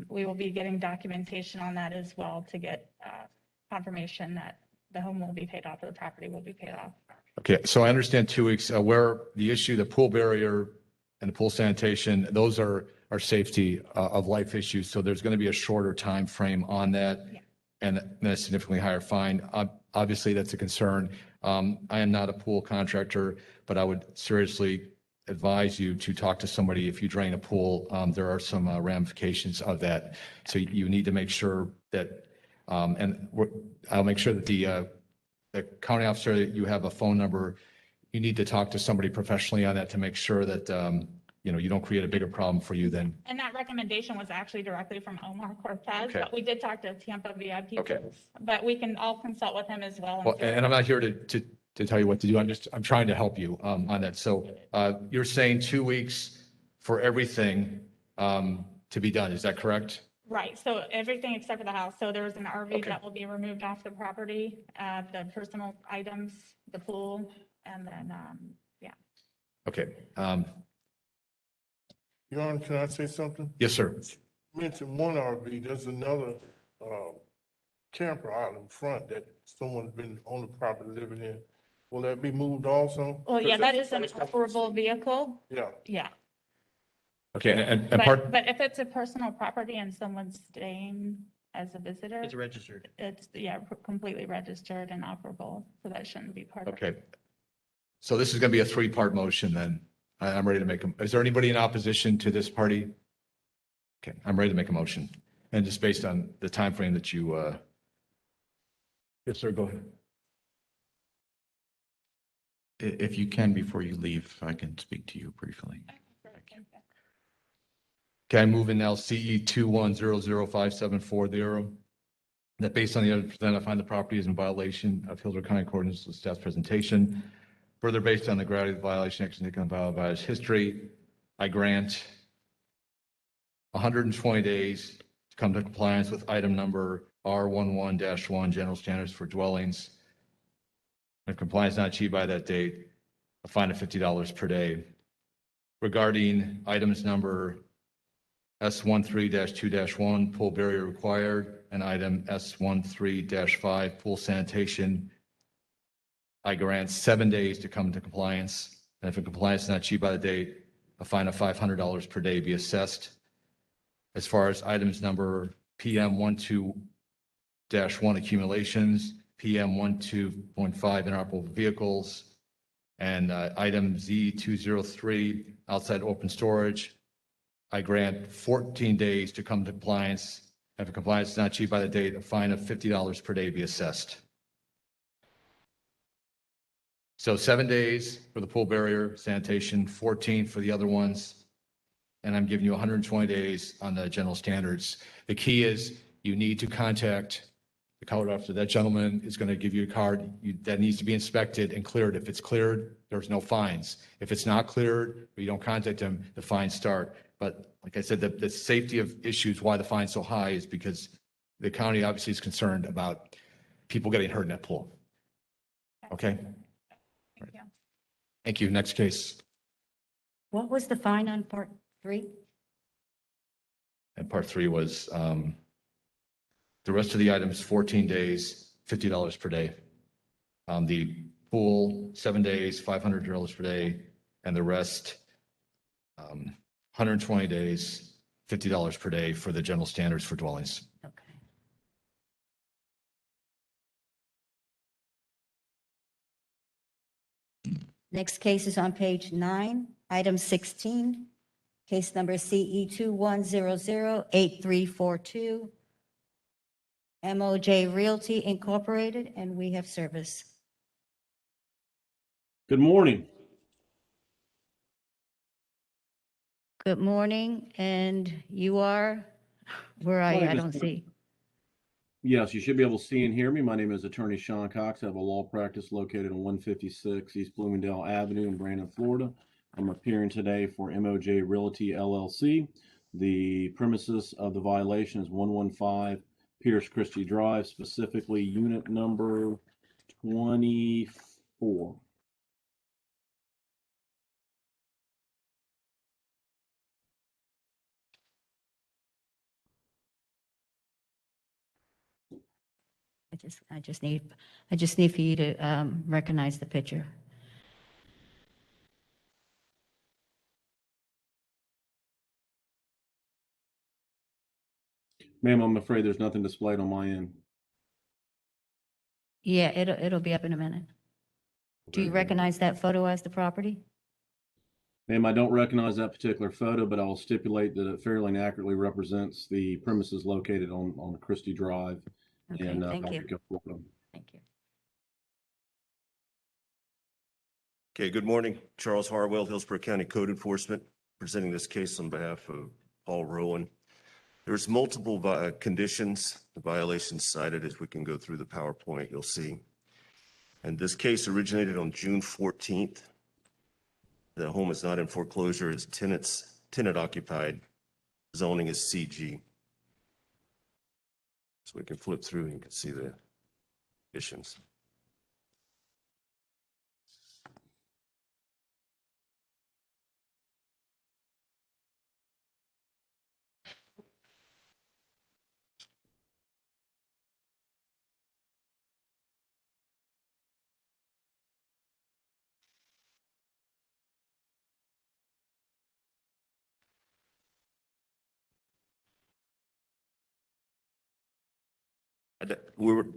we will be getting documentation on that as well to get confirmation that the home will be paid off or the property will be paid off. Okay, so I understand 2 weeks, where the issue, the pool barrier and the pool sanitation, those are safety of life issues. So there's going to be a shorter time frame on that, and then a significantly higher fine. Obviously, that's a concern. I am not a pool contractor, but I would seriously advise you to talk to somebody. If you drain a pool, there are some ramifications of that. So you need to make sure that, I'll make sure that the county officer, you have a phone number. You need to talk to somebody professionally on that to make sure that, you don't create a bigger problem for you than. And that recommendation was actually directly from Omar Cortez, Okay. but we did talk to Tampa VIP. Okay. But we can all consult with him as well. Well, and I'm not here to tell you what to do. I'm trying to help you on that. So you're saying 2 weeks for everything to be done. Is that correct? Right. So everything except for the house. So there's an RV that will be removed off the property, the personal items, the pool, and then, yeah. Okay. Your Honor, can I say something? Yes, sir. You mentioned one RV, there's another camper out in front that someone's been on the property living in. Will that be moved also? Well, yeah, that is an operable vehicle. Yeah. Yeah. Okay. And part. But if it's a personal property and someone's staying as a visitor. It's registered. It's, completely registered and operable. So that shouldn't be part of it. Okay. So this is going to be a 3-part motion then. I'm ready to make them. Is there anybody in opposition to this party? Okay, I'm ready to make a motion. And just based on the time frame that you, yes, sir, go ahead. If you can, before you leave, I can speak to you briefly. Okay, I move in now CE 21005740. That based on the evidence presented, I find the property is in violation of Hillsborough County accordance with staff's presentation. Further, based on the gravity of the violation, action taken on violation history, I grant 120 days to come to compliance with item number R11-1, general standards for dwellings. If compliance is not achieved by that date, a fine of $50 per day. Regarding items number S13-2-1, pool barrier required, and item S13-5, pool sanitation, I grant 7 days to come into compliance. And if a compliance is not achieved by the date, a fine of $500 per day be assessed. As far as items number PM 1 accumulations, PM 12.5 inoperable vehicles, and item Z203 outside open storage. I grant 14 days to come to compliance. If compliance is not achieved by the date, a fine of $50 per day be assessed. So 7 days for the pool barrier sanitation, 14 for the other ones. And I'm giving you 120 days on the general standards. The key is you need to contact the code officer. That gentleman is going to give you a card that needs to be inspected and cleared. If it's cleared, there's no fines. If it's not cleared, or you don't contact him, the fines start. But like I said, the safety of issues, why the fine's so high is because the county obviously is concerned about people getting hurt in that pool. Okay? Thank you. Thank you. Next case. What was the fine on part 3? And part 3 was the rest of the items, 14 days, $50 per day. The pool, 7 days, $500 per day, and the rest, 120 days, $50 per day for the general standards for dwellings. Okay. Next case is on page 9, item 16, case number CE 21008342, MOJ Realty Incorporated, and we have service. Good morning. Good morning, and you are, where are you? I don't see. Yes, you should be able to see and hear me. My name is Attorney Sean Cox. I have a law practice located on 156 East Bloomingdale Avenue in Brandon, Florida. I'm appearing today for MOJ Realty LLC. The premises of the violation is 115 Pierce Christie Drive, specifically unit number 24. I just need for you to recognize the picture. Ma'am, I'm afraid there's nothing displayed on my end. Yeah, it'll be up in a minute. Do you recognize that photo as the property? Ma'am, I don't recognize that particular photo, but I will stipulate that it fairly and accurately represents the premises located on Christie Drive Okay, in thank you. Patrick, Florida. Thank you. Okay, good morning. Charles Harwell, Hillsborough County Code Enforcement, presenting this case on behalf of Paul Rowan. There's multiple conditions, the violations cited. As we can go through the PowerPoint, you'll see. And this case originated on June 14th. The home is not in foreclosure, it's tenant occupied. Zoning is CG. So we can flip through and you can see the conditions.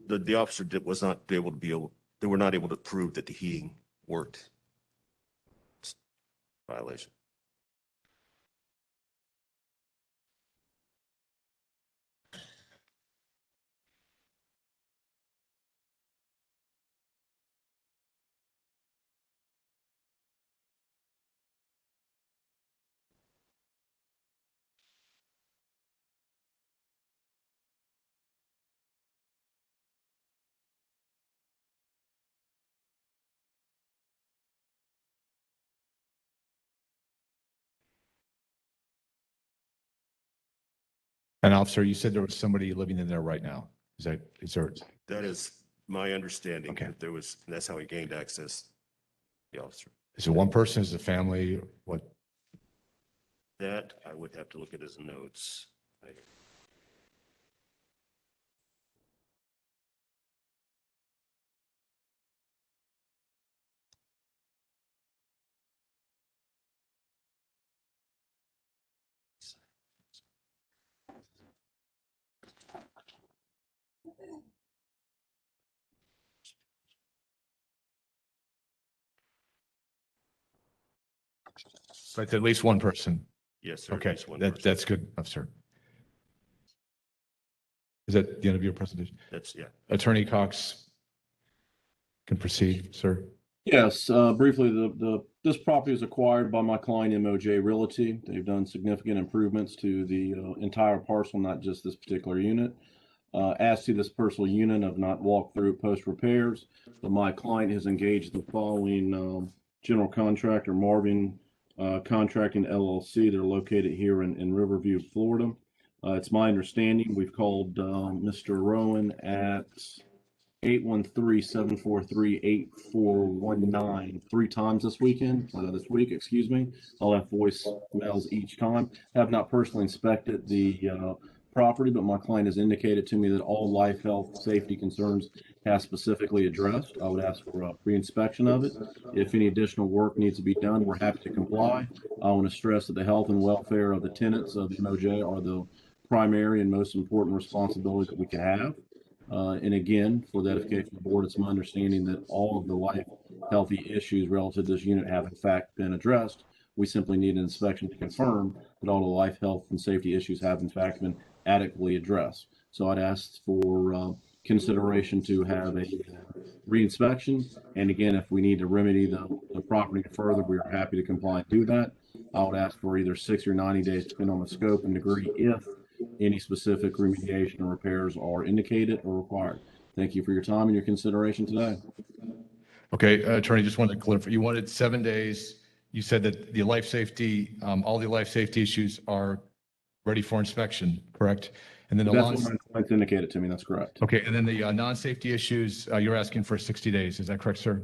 The officer was not able to they were not able to prove that the heating worked. It's a violation. And officer, you said there was somebody living in there right now. Is there? That is my understanding. Okay. That that's how he gained access, the officer. Is it one person? Is it a family? What? That I would have to look at his notes. But at least one person. Yes, sir. At Okay, least one person. that's good, officer. Is that the end of your presentation? That's, yeah. Attorney Cox can proceed, sir. Yes, briefly, this property was acquired by my client MOJ Realty. They've done significant improvements to the entire parcel, not just this particular unit. As to this personal unit, I've not walked through post repairs, but my client has engaged the following general contractor, Marvin Contracting LLC. They're located here in Riverview, Florida. It's my understanding we've called Mr. Rowan at 813-743-8419 three times this week, excuse me. I'll have voicemails each time. Have not personally inspected the property, but my client has indicated to me that all life, health, safety concerns has specifically addressed. I would ask for a re-inspection of it. If any additional work needs to be done, we're happy to comply. I want to stress that the health and welfare of the tenants of the MOJ are the primary and most important responsibility that we can have. And again, for the edification of the board, it's my understanding that all of the life healthy issues relative to this unit have in fact been addressed. We simply need an inspection to confirm that all the life, health, and safety issues have in fact been adequately addressed. So I'd ask for consideration to have a re-inspection. And again, if we need to remedy the property further, we are happy to comply and do that. I would ask for either 60 or 90 days, depending on the scope and degree, if any specific remediation or repairs are indicated or required. Thank you for your time and your consideration today. Okay, attorney, just wanted to clarify, you wanted 7 days. You said that the life safety, all the life safety issues are ready for inspection, correct? And then That's what my client's indicated to me. That's correct. Okay, and then the non-safety issues, you're asking for 60 days. Is that correct, sir?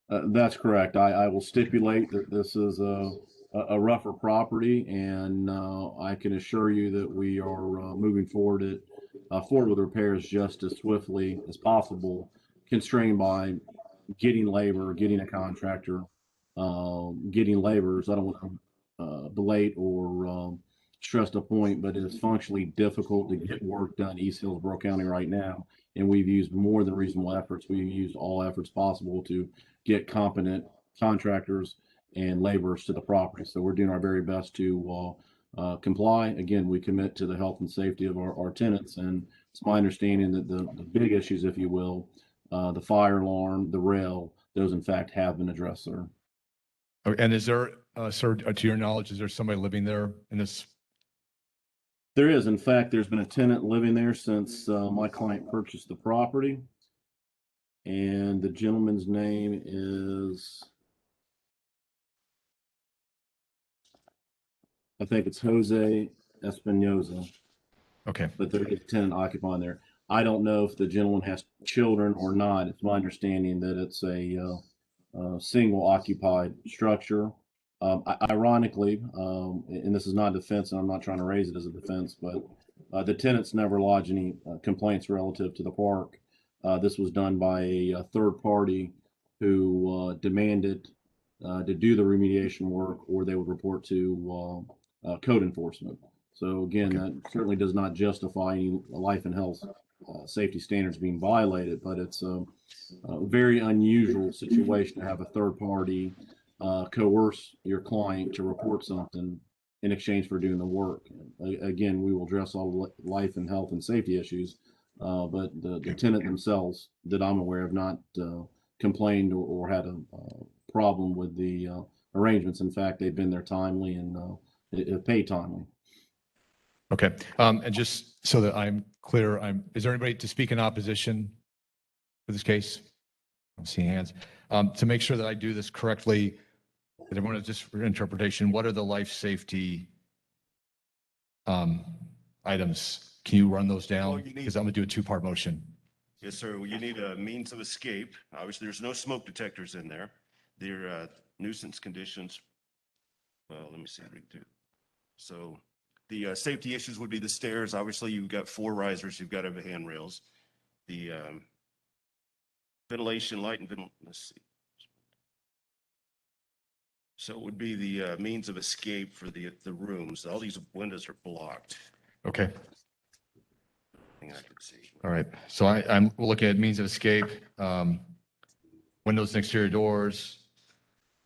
That's correct. I will stipulate that this is a rougher property, and I can assure you that we are moving forward with repairs just as swiftly as possible, constrained by getting labor, getting a contractor, getting laborers. I don't want to belate or stress the point, but it is functionally difficult to get work done in East Hillsborough County right now. And we've used more than reasonable efforts. We've used all efforts possible to get competent contractors and laborers to the property. So we're doing our very best to comply. Again, we commit to the health and safety of our tenants. And it's my understanding that the big issues, if you will, the fire alarm, the rail, those in fact have been addressed, sir. Okay, and is there, sir, to your knowledge, is there somebody living there in this? There is. In fact, there's been a tenant living there since my client purchased the property. And the gentleman's name is, I think it's Jose Espinoza. Okay. But there is a tenant occupying there. I don't know if the gentleman has children or not. It's my understanding that it's a single occupied structure. Ironically, and this is not a defense, and I'm not trying to raise it as a defense, but the tenants never lodged any complaints relative to the park. This was done by a third party who demanded to do the remediation work, or they would report to code enforcement. So again, that certainly does not justify any life and health safety standards being violated, but it's a very unusual situation to have a third party coerce your client to report something in exchange for doing the work. Again, we will address all life and health and safety issues, but the tenant themselves that I'm aware of not complained or had a problem with the arrangements. In fact, they've been there timely and paid timely. Okay, and just so that I'm clear, is there anybody to speak in opposition for this case? I'm seeing hands. To make sure that I do this correctly, that everyone has just for interpretation, what are the life safety items? Can you run those down? Because I'm gonna do a two-part motion. Yes, sir. Well, you need a means of escape. Obviously, there's no smoke detectors in there. They're nuisance conditions. Well, let me see. So the safety issues would be the stairs. Obviously, you've got 4 risers. You've got to have handrails. The ventilation, light, and let's see. So it would be the means of escape for the rooms. All these windows are blocked. Okay. thing I could see. All right, so I'm looking at means of escape, windows and exterior doors,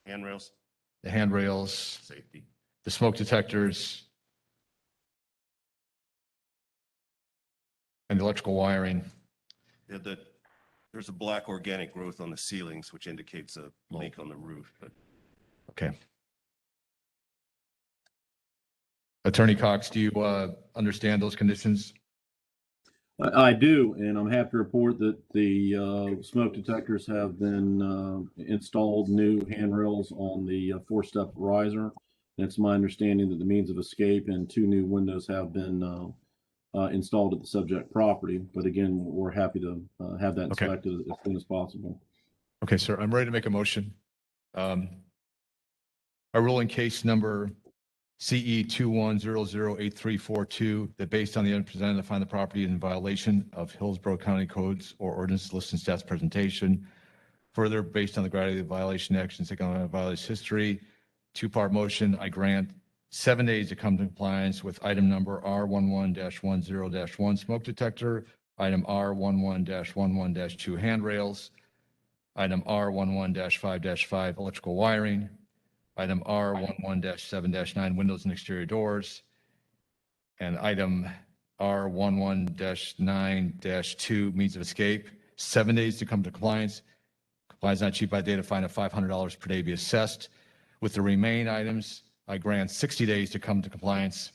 Handrails, the handrails, safety. the smoke detectors, and the electrical wiring. Yeah, there's a black organic growth on the ceilings, which indicates a leak on the roof, but Okay. Attorney Cox, do you understand those conditions? I do, and I'm happy to report that the smoke detectors have been installed, new handrails on the four-step riser. It's my understanding that the means of escape and 2 new windows have been installed at the subject property. But again, we're happy to have that Okay. inspected as soon as possible. Okay, sir, I'm ready to make a motion. I rule in case number CE 21008342 that based on the evidence presented, I find the property in violation of Hillsborough County codes or ordinance listed in staff's presentation. Further, based on the gravity of the violation actions taken on the violation history, 2-part motion, I grant 7 days to come to compliance with item number R11-10-1 smoke detector, item R11-11-2 handrails, item R11-5-5 electrical wiring, item R11-7-9 windows and exterior doors, and item R11-9-2 means of escape. 7 days to come to compliance. Compliance not achieved by date of fine of $500 per day be assessed. With the remaining items, I grant 60 days to come to compliance.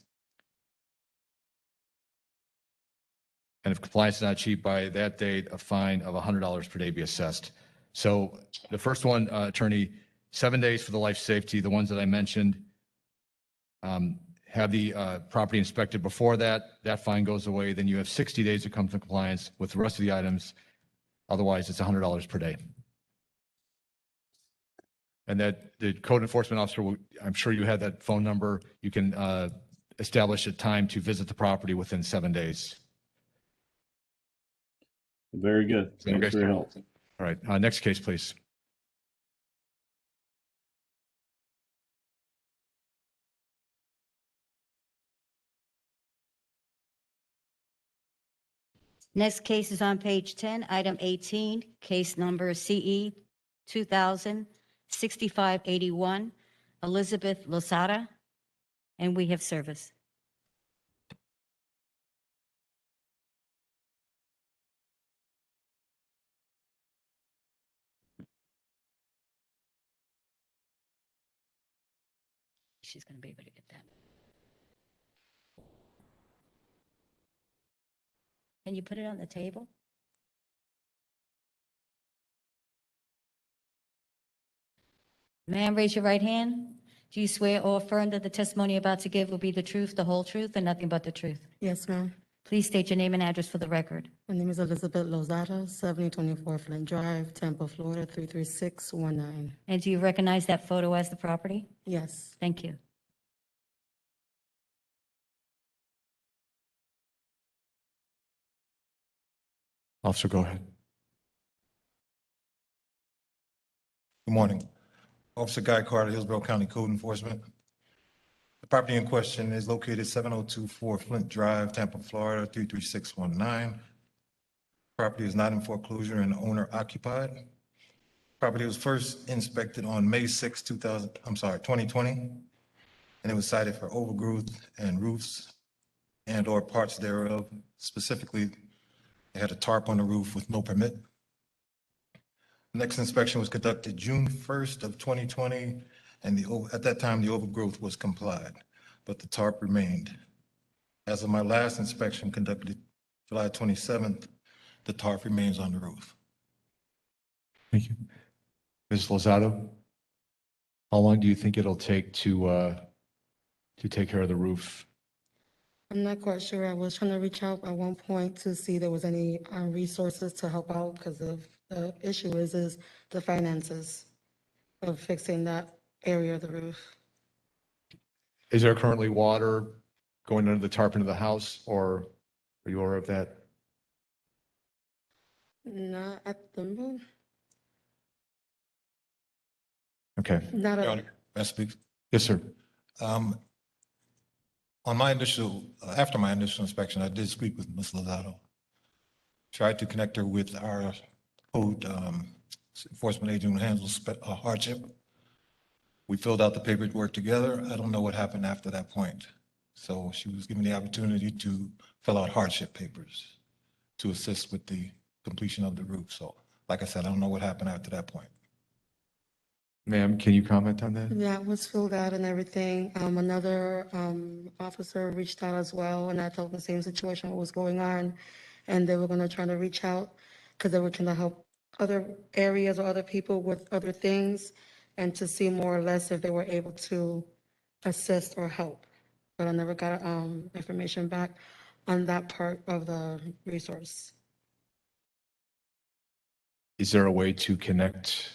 And if compliance is not achieved by that date, a fine of $100 per day be assessed. So the first one, Attorney, 7 days for the life safety, the ones that I mentioned. Have the property inspected before that. That fine goes away. Then you have 60 days to come to compliance with the rest of the items. Otherwise, it's $100 per day. And that the code enforcement officer, I'm sure you had that phone number. You can establish a time to visit the property within 7 days. Very good. Thanks for your help. All right, next case, please. Next case is on page 10, item 18, case number CE 2000-6581, Elizabeth Lozada, and we have service. She's going to be able to get that. Can you put it on the table? Ma'am, raise your right hand. Do you swear or affirm that the testimony you're about to give will be the truth, the whole truth, and nothing but the truth? Yes, ma'am. Please state your name and address for the record. My name is Elizabeth Lozada, 7024 Flint Drive, Tampa, Florida, 33619. And do you recognize that photo as the property? Yes. Thank you. Officer, go ahead. Good morning. Officer Guy Carter, Hillsborough County Code Enforcement. The property in question is located 7024 Flint Drive, Tampa, Florida, 33619. Property is not in foreclosure and owner occupied. Property was first inspected on May 6, 2020, and it was cited for overgrowth and roofs and/or parts thereof. Specifically, they had a tarp on the roof with no permit. Next inspection was conducted June 1st of 2020, and at that time, the overgrowth was complied, but the tarp remained. As of my last inspection conducted July 27th, the tarp remains on the roof. Thank you. Ms. Lozado, how long do you think it'll take to take care of the roof? I'm not quite sure. I was trying to reach out at one point to see if there was any resources to help out because of the issue is the finances of fixing that area of the roof. Is there currently water going under the tarp into the house, or are you aware of that? Not at the moment. Okay. Not Your at, Honor, may I speak? Yes, sir. On my initial, after my initial inspection, I did speak with Ms. Lozado, tried to connect her with our code enforcement agent who handles hardship. We filled out the paperwork together. I don't know what happened after that point. So she was given the opportunity to fill out hardship papers to assist with the completion of the roof. So like I said, I don't know what happened after that point. Ma'am, can you comment on that? Yeah, it was filled out and everything. Another officer reached out as well, and I told them the same situation, what was going on. And they were gonna try to reach out because they were trying to help other areas or other people with other things and to see more or less if they were able to assist or help. But I never got information back on that part of the resource. Is there a way to connect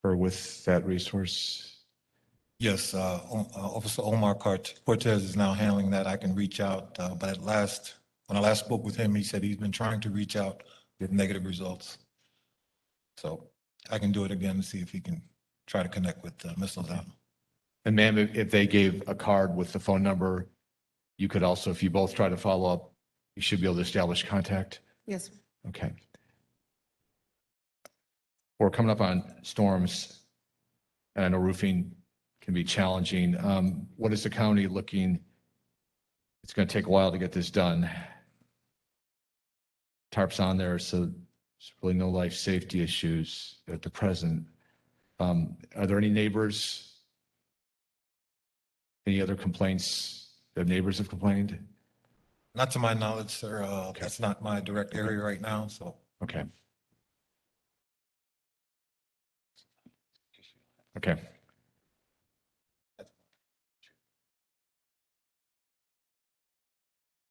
her with that resource? Yes, Officer Omar Cortez is now handling that. I can reach out, but when I last spoke with him, he said he's been trying to reach out with negative results. So I can do it again and see if he can try to connect with Ms. Lozano. And ma'am, if they gave a card with the phone number, you could also, if you both try to follow up, you should be able to establish contact. Yes, sir. Okay. We're coming up on storms, and I know roofing can be challenging. What is the county looking? It's going to take a while to get this done. Tarps on there, so there's really no life safety issues at the present. Are there any neighbors? Any other complaints that neighbors have complained? Not to my knowledge, sir. That's not my direct area right now, so. Okay. Okay.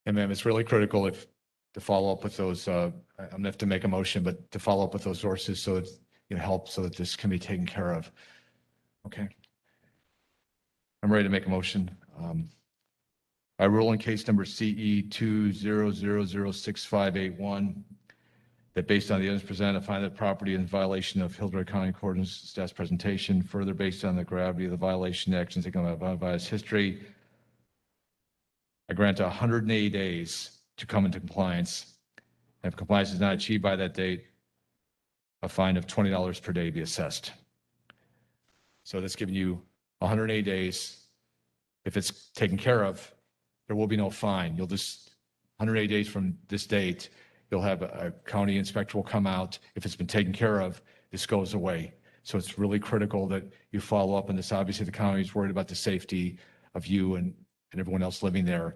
And ma'am, it's really critical to follow up with those, I'm gonna have to make a motion, but to follow up with those sources so it help so that this can be taken care of. Okay. I'm ready to make a motion. I rule in case number CE 200006581 that based on the evidence presented, I find that property in violation of Hillsborough County Accordance staff's presentation. Further, based on the gravity of the violation, actions taken by biased history, I grant 180 days to come into compliance. And if compliance is not achieved by that date, a fine of $20 per day be assessed. So that's giving you 180 days. If it's taken care of, there will be no fine. You'll just, 180 days from this date, you'll have a county inspector will come out. If it's been taken care of, this goes away. So it's really critical that you follow up on this. Obviously, the county is worried about the safety of you and everyone else living there.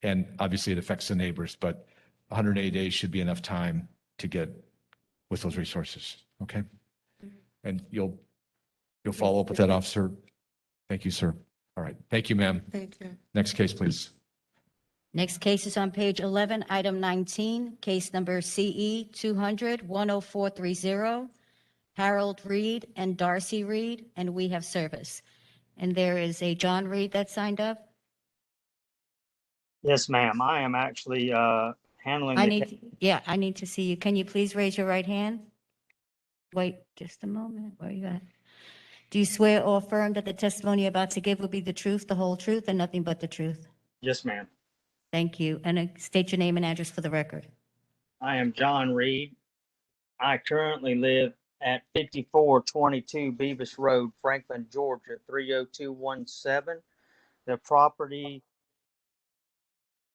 And obviously it affects the neighbors, but 180 days should be enough time to get with those resources. Okay. And you'll follow up with that, officer. Thank you, sir. All right. Thank you, ma'am. Thank you. Next case, please. Next case is on page 11, item 19, case number CE 200-10430, Harold Reed and Darcy Reed, and we have service. And there is a John Reed that signed up. Yes, ma'am. I am actually handling I the case. need to see you. Can you please raise your right hand? Wait just a moment. Where are you at? Do you swear or affirm that the testimony you're about to give will be the truth, the whole truth, and nothing but the truth? Yes, ma'am. Thank you. And state your name and address for the record. I am John Reed. I currently live at 5422 Beavis Road, Franklin, Georgia, 30217. The property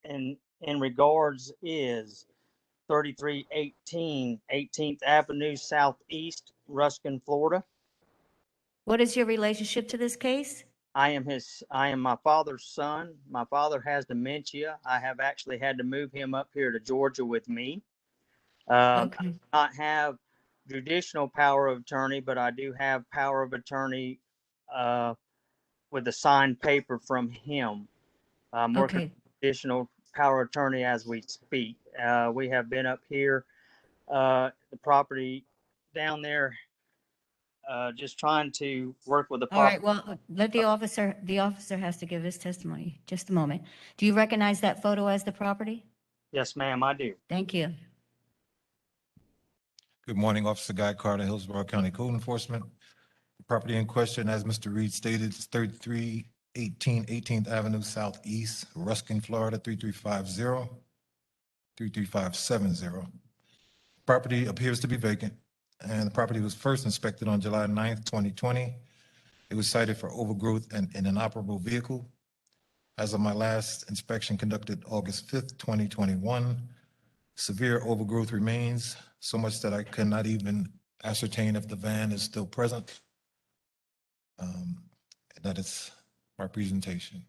in regards is 3318 18th Avenue Southeast, Ruskin, Florida. What is your relationship to this case? I am my father's son. My father has dementia. I have actually had to move him up here to Georgia with me. Okay. I do not have judicial power of attorney, but I do have power of attorney with a signed paper from him. I'm working Okay. additional power of attorney as we speak. We have been up here, the property down there, just trying to work with the All right, property. well, let the officer has to give his testimony. Just a moment. Do you recognize that photo as the property? Yes, ma'am, I do. Thank you. Good morning, Officer Guy Carter, Hillsborough County Code Enforcement. The property in question, as Mr. Reed stated, is 3318 18th Avenue Southeast, Ruskin, Florida, 3350. 33570. Property appears to be vacant, and the property was first inspected on July 9th, 2020. It was cited for overgrowth and an inoperable vehicle. As of my last inspection conducted August 5th, 2021, severe overgrowth remains, so much that I cannot even ascertain if the van is still present. That is my presentation.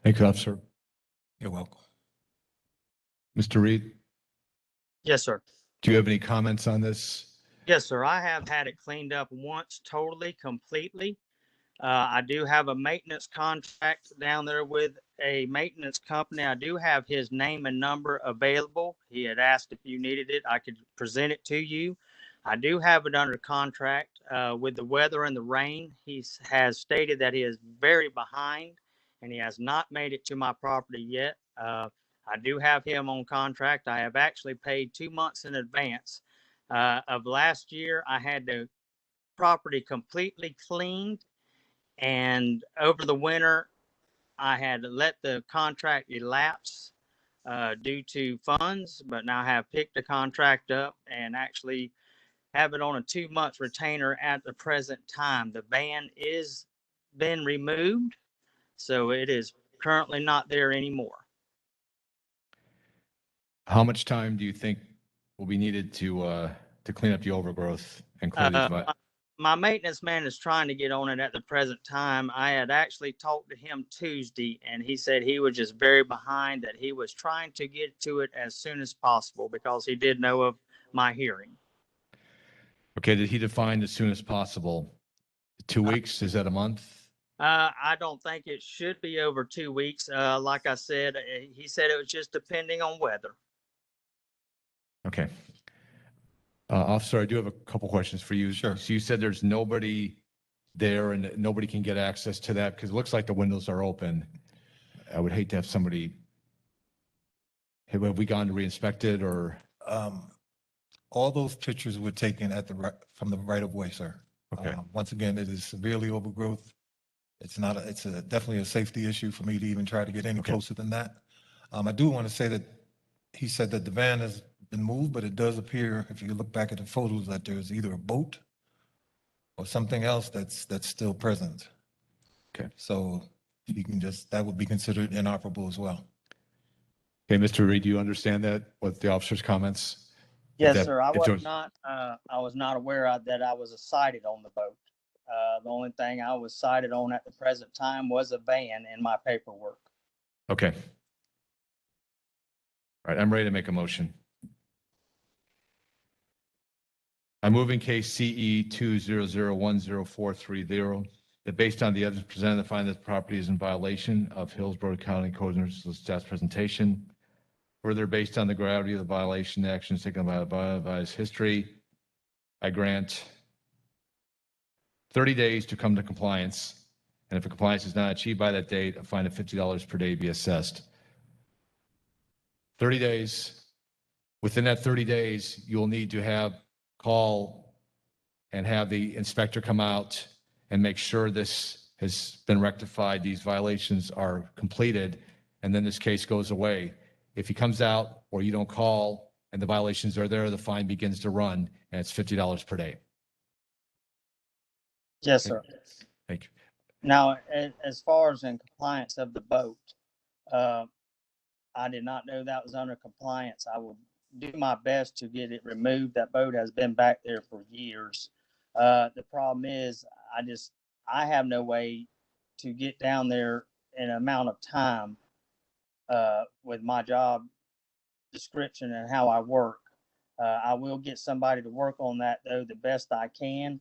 Thank you, officer. You're welcome. Mr. Reed, Yes, sir. do you have any comments on this? Yes, sir. I have had it cleaned up once totally, completely. I do have a maintenance contract down there with a maintenance company. I do have his name and number available. He had asked if you needed it. I could present it to you. I do have it under contract. With the weather and the rain, he has stated that he is very behind and he has not made it to my property yet. I do have him on contract. I have actually paid 2 months in advance. Of last year, I had the property completely cleaned, and over the winter, I had let the contract elapse due to funds, but now I have picked the contract up and actually have it on a 2 month retainer at the present time. The van is been removed, so it is currently not there anymore. How much time do you think will be needed to clean up the overgrowth and clear these? My maintenance man is trying to get on it at the present time. I had actually talked to him Tuesday, and he said he was just very behind, that he was trying to get to it as soon as possible because he did know of my hearing. Okay, did he define as soon as possible? 2 weeks? Is that a month? I don't think it should be over 2 weeks. Like I said, he said it was just depending on weather. Okay. Officer, I do have a couple questions for you. Sure. So you said there's nobody there and that nobody can get access to that because it looks like the windows are open. I would hate to have somebody. Have we gone to reinspect it or? All those pictures were taken from the right of way, sir. Okay. Once again, it is severely overgrowth. It's not, definitely a safety issue for me to even try to get any closer than that. I do want to say that he said that the van has been moved, but it does appear, if you look back at the photos, that there's either a boat or something else that's still present. Okay. So you can that would be considered inoperable as well. Okay, Mr. Reed, do you understand that, what the officer's comments? Yes, sir. I was not aware that I was cited on the boat. The only thing I was cited on at the present time was a van in my paperwork. Okay. All right, I'm ready to make a motion. I move in case CE 200104330 that based on the evidence presented, I find that the property is in violation of Hillsborough County Code of staff's presentation. Further, based on the gravity of the violation, the actions taken by the advised history, I grant 30 days to come to compliance. And if a compliance is not achieved by that date, a fine of $50 per day be assessed. 30 days. Within that 30 days, you'll need to call and have the inspector come out and make sure this has been rectified, these violations are completed, and then this case goes away. If he comes out or you don't call and the violations are there, the fine begins to run, and it's $50 per day. Yes, sir. Thank you. Now, as far as in compliance of the boat, I did not know that was under compliance. I will do my best to get it removed. That boat has been back there for years. The problem is I have no way to get down there in an amount of time with my job description and how I work. I will get somebody to work on that, though, the best I can.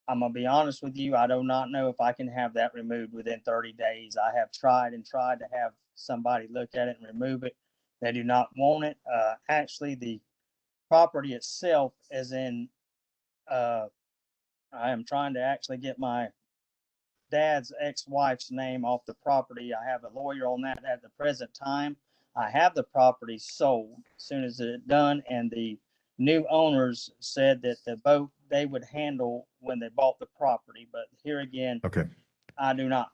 I'm going to be honest with you. I do not know if I can have that removed within 30 days. I have tried to have somebody look at it and remove it. They do not want it. Actually, the property itself is in, I am trying to actually get my dad's ex-wife's name off the property. I have a lawyer on that at the present time. I have the property sold as soon as it's done, and the new owners said that the boat they would handle when they bought the property. But here again, okay, I do not.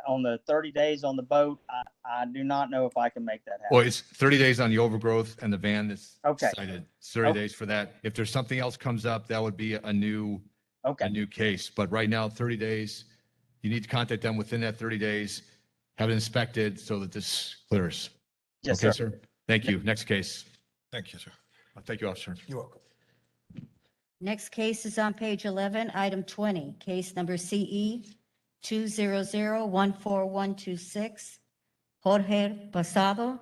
On the 30 days on the boat, I do not know if I can make that happen. Well, it's 30 days on the overgrowth and the van that's Okay. cited. It's 30 Okay. days for that. If there's something else comes up, that would be a new case. But right now, 30 days, you need to contact them within that 30 days, have it inspected so that this clears. Yes, Okay, sir. sir? Thank you. Next case. Thank you, sir. Thank you, officer. You're welcome. Next case is on page 11, item 20, case number CE 200-14126, Jorge Pasado,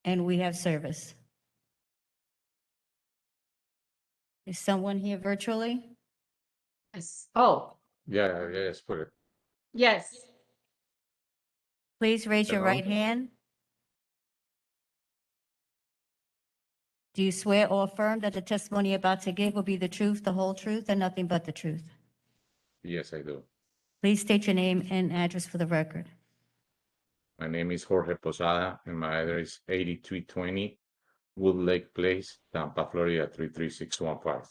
and we have service. Is someone here virtually? Yes. Oh, Yeah, yes, put it. yes. Please raise your Hello? right hand. Do you swear or affirm that the testimony you're about to give will be the truth, the whole truth, and nothing but the truth? Yes, I do. Please state your name and address for the record. My name is Jorge Posada, and my address is 8320 Wood Lake Place, Tampa, Florida, 33615.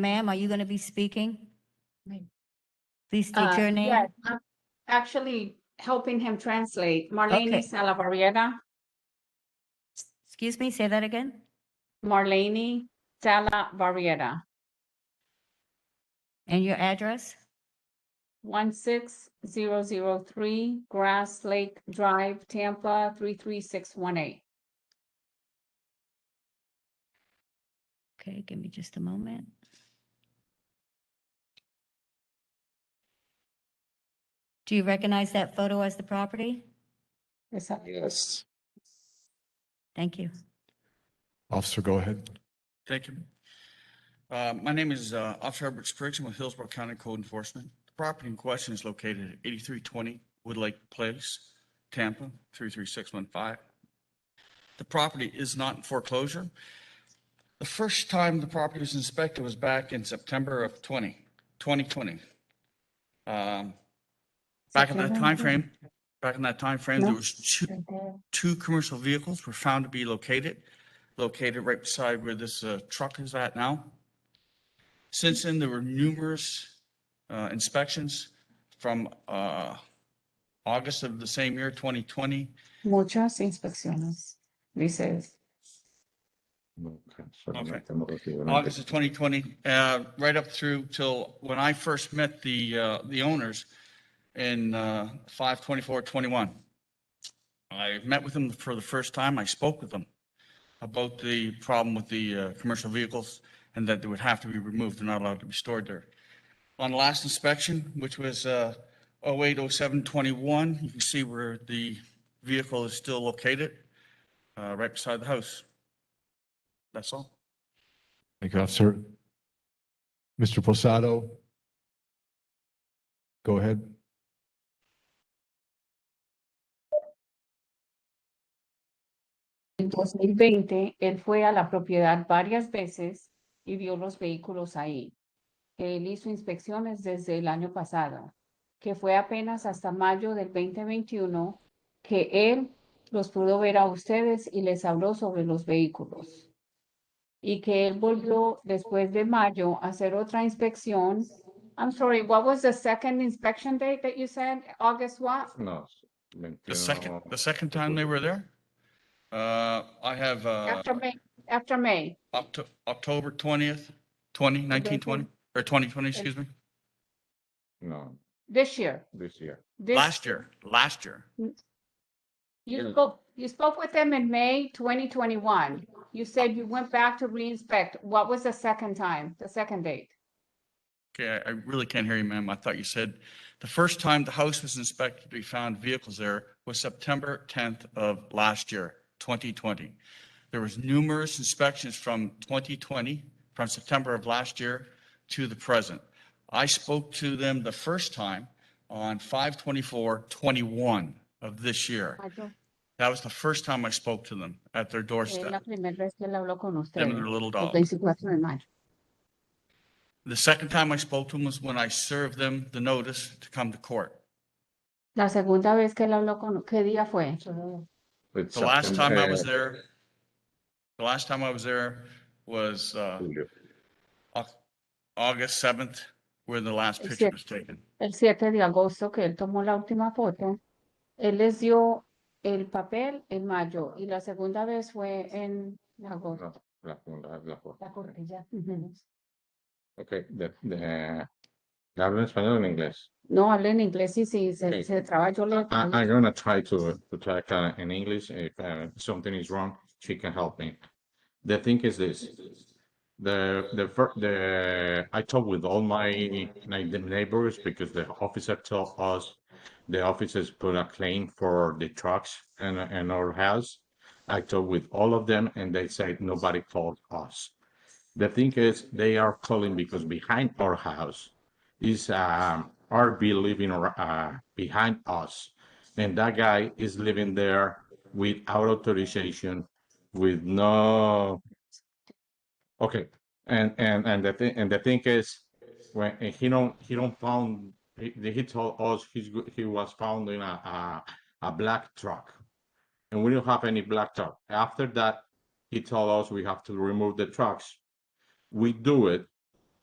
Ma'am, are you going to be speaking? Please state your name. Yes, I'm actually helping him translate. Marlene Okay. Salavarrieta. Excuse me, say that again. Marlene Salavarrieta. And your address? 16003 Grass Lake Drive, Tampa, 33618. Okay, give me just a moment. Do you recognize that photo as the property? Yes. Thank you. Officer, go ahead. Thank you. My name is Officer Herbert Spriggs. I'm with Hillsborough County Code Enforcement. The property in question is located at 8320 Wood Lake Place, Tampa, 33615. The property is not in foreclosure. The first time the property was inspected was back in September of 2020. Back in that time frame, there was two commercial vehicles were found to be located right beside where this truck is at now. Since then, there were numerous inspections from August of the same year, 2020. Muchas inspecciones, dices. Okay. August of 2020, right up through till when I first met the owners in 5/24/21. I met with them for the first time. I spoke with them about the problem with the commercial vehicles and that they would have to be removed. They're not allowed to be stored there. On the last inspection, which was 08/07/21, you can see where the vehicle is still located, right beside the house. That's all. Thank you, officer. Mr. Posado, go ahead. En 2020, él fue a la propiedad varias veces y vio los vehículos ahí. Él hizo inspecciones desde el año pasado, que fue apenas hasta mayo del 2021 que él los pudo ver a ustedes y les habló sobre los vehículos. Y que él volvió después de mayo a hacer otra inspección. I'm sorry, what was the second inspection date that you said? August what? No, The second time they were there? I have After May. October 20th, 2020, or 2020, excuse me. No, This year. this year. Last year. You spoke with them in May 2021. You said you went back to re-inspect. What was the second time, the second date? Okay, I really can't hear you, ma'am. I thought you said the first time the house was inspected, we found vehicles there was September 10th of last year, 2020. There was numerous inspections from 2020, from September of last year to the present. I spoke to them the first time on 5/24/21 of this year. That was the first time I spoke to them at their La doorstep. primera vez que él habló con Them ustedes. and their little El dog. 24 de mayo. The second time I spoke to them was when I served them the notice to come to court. La segunda vez que él habló con, ¿qué día fue? The last time I was there was August 7th, where the last El picture 7, was taken. el 7 de agosto que él tomó la última foto, él les dio el papel en mayo y la segunda vez fue en agosto. La cortilla. Ujú. Okay, ¿le hablo en español o en inglés? No, habla en inglés y si Okay. se traba yo le... I'm gonna try to talk in English. If something is wrong, she can help me. The thing is this: I talked with all my the neighbors because the officer told us the officers put a claim for the trucks and our house. I talked with all of them, and they said nobody called us. The thing is, they are calling because behind our house is RV living behind us, and that guy is living there without authorization, with no. Okay, and the thing is, when he don't found he told us he was found in a black truck, and we don't have any black truck. After that, he told us we have to remove the trucks. We do it,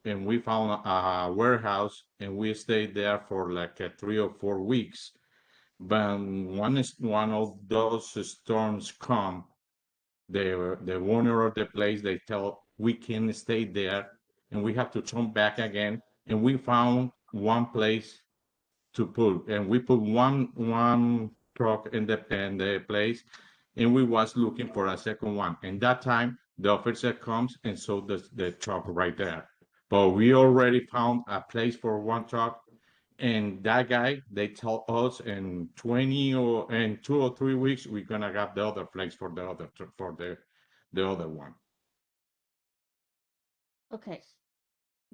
and we found a warehouse, and we stayed there for like 3 or 4 weeks. But one of those storms come, the owner of the place, they tell we can stay there, and we have to turn back again. And we found one place to put, and we put one truck in the place, and we was looking for a second one. And that time the officer comes and saw the truck right there. But we already found a place for one truck, and that guy, they tell us in 2 or 3 weeks we're gonna have the other place for the other one. Okay.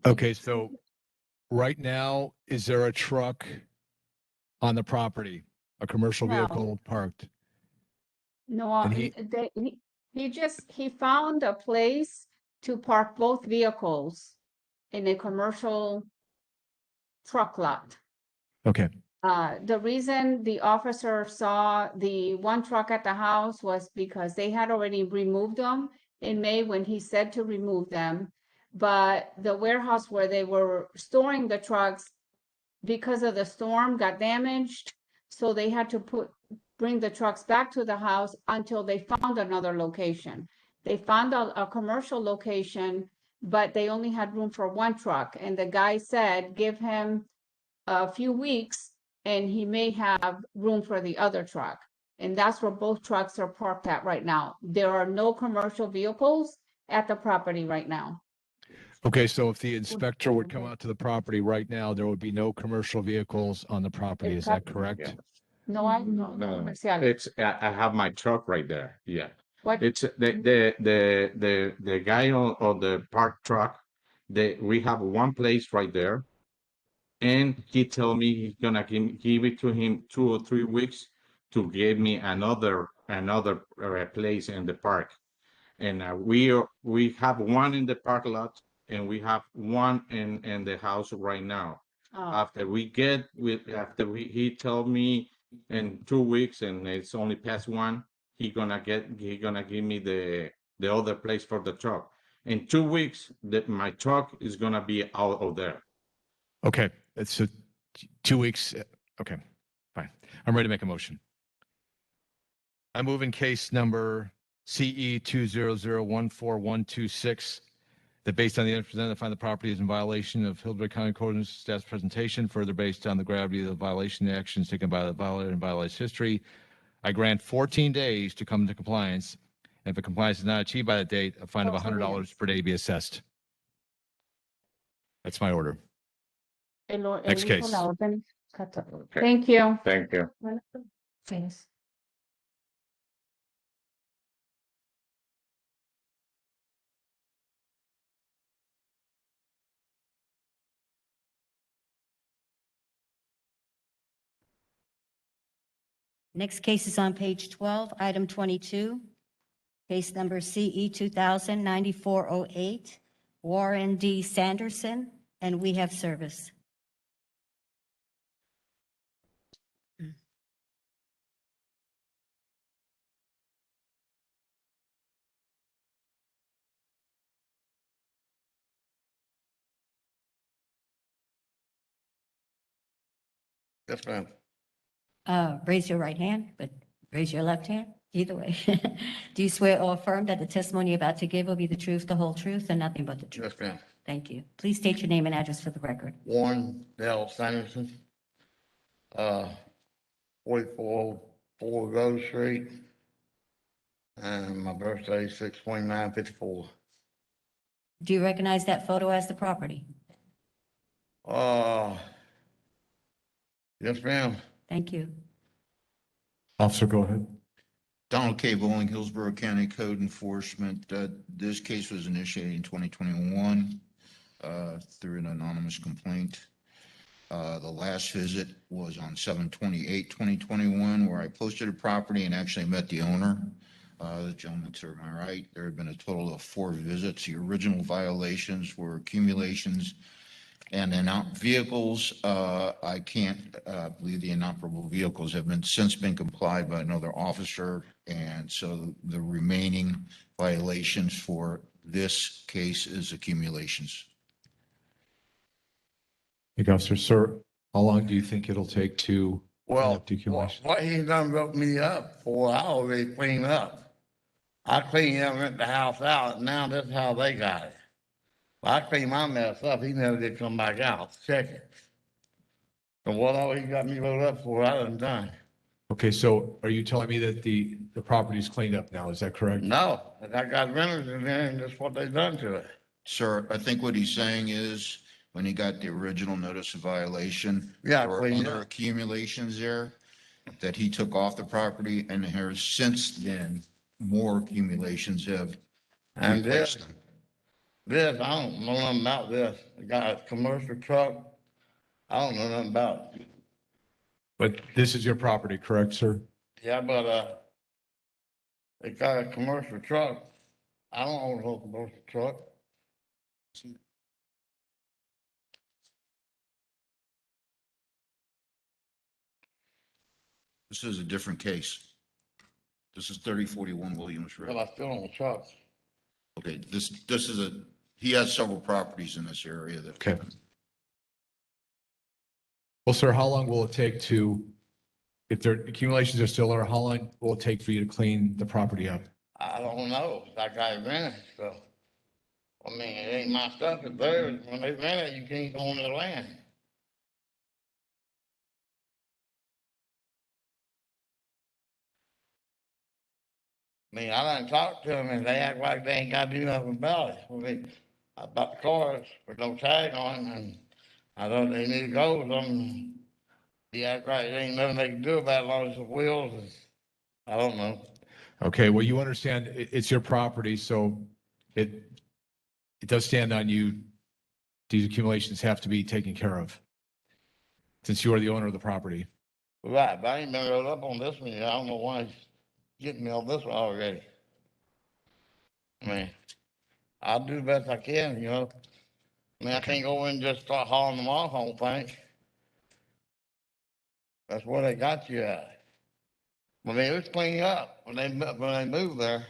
Okay, so right now, is there a truck on the property, a commercial No. vehicle parked? No, And he found a place to park both vehicles in a commercial truck lot. Okay, The reason the officer saw the one truck at the house was because they had already removed them in May when he said to remove them. But the warehouse where they were storing the trucks, because of the storm, got damaged. So they had to bring the trucks back to the house until they found another location. They found a commercial location, but they only had room for one truck. And the guy said, give him a few weeks and he may have room for the other truck. And that's where both trucks are parked at right now. There are no commercial vehicles at the property right now. okay, so if the inspector would come out to the property right now, there would be no commercial vehicles on the property, is that correct? No hay, No, comercial. it's I have my truck right there. Yeah. What? It's the guy on the park truck. We have one place right there, and he told me he's gonna give it to him 2 or 3 weeks to give me another place in the park. And we have one in the park lot, and we have one in the house right now. Oh. He told me in 2 weeks, and it's only past one, he gonna give me the other place for the truck. In 2 weeks, my truck is gonna be out of there. Okay, it's 2 weeks, okay, fine. I'm ready to make a motion. I move in case number CE 200141126, that based on the evidence presented, find the property is in violation of Hillsborough County Code staff's presentation, further based on the gravity of the violation, the actions taken by the violator and violator's history, I grant 14 days to come into compliance. And if a compliance is not achieved by that date, a fine of $100 per day be assessed. That's my order. Next case. Thank you. Thank you. Thanks. Next case is on page 12, item 22, case number CE 2000-9408, Warren D. Sanderson, and we have service. Yes, ma'am. Raise your right hand, but raise your left hand, either way. Do you swear or affirm that the testimony you're about to give will be the truth, the whole truth, and nothing but the truth? Yes, ma'am. Thank you. Please state your name and address for the record. Warren Dale Sanderson, 4404 Grove Street, and my birthday is 6/29/54. Do you recognize that photo as the property? Yes, ma'am. Thank you. Officer, go ahead. Donald K. Bowling, Hillsborough County Code Enforcement. This case was initiated in 2021 through an anonymous complaint. The last visit was on 7/28/2021, where I posted a property and actually met the owner. The gentleman to my right. There had been a total of 4 visits. The original violations were accumulations and vehicles. I can't believe the inoperable vehicles have since been complied by another officer. And so the remaining violations for this case is accumulations. Thank you, officer. Sir, how long do you think it'll take to clean Well, up the accumulation? what he done broke me up for, I already cleaned up. I cleaned up, rent the house out, and now this is how they got it. Well, I cleaned my mess up, he never did come back out, to check it. So what all he got me wrote up for, I done. Okay, so are you telling me that the property is cleaned up now? Is that correct? No, I got renters in there, and that's what they done to it. Sir, I think what he's saying is when he got the original notice of violation, Yeah, there were cleaned other up. accumulations there that he took off the property, and there has since then more accumulations have And replaced them. this, I don't know nothing about this. I got a commercial truck. I don't know nothing about it. But this is your property, correct, sir? Yeah, but, they got a commercial truck. I don't own no commercial truck. This is a different case. This is 3041 Williams But Road. I still own a truck. Okay, this is he has several properties in this area that. Okay. Well, sir, how long will it take if their accumulations are still there, how long will it take for you to clean the property up? I don't know. That guy rented, so. I mean, it ain't my stuff, it's theirs. When they rent it, you can't own the land. I mean, I done talked to them and they act like they ain't gotta do nothing about it. I mean, about the cars with no tag on, and I thought they need to go with them. He act like there ain't nothing they can do about it as long as the wheels is, I don't know. Okay, well, you understand it's your property, so it does stand on you. These accumulations have to be taken care of since you are the owner of the property. Right, but I ain't been wrote up on this one yet. I don't know why he's getting me on this one already. I mean, I'll do the best I can, you know. I mean, I can't go in and just start hauling them off, I don't think. That's where they got you at. I mean, it was cleaned up when they moved there.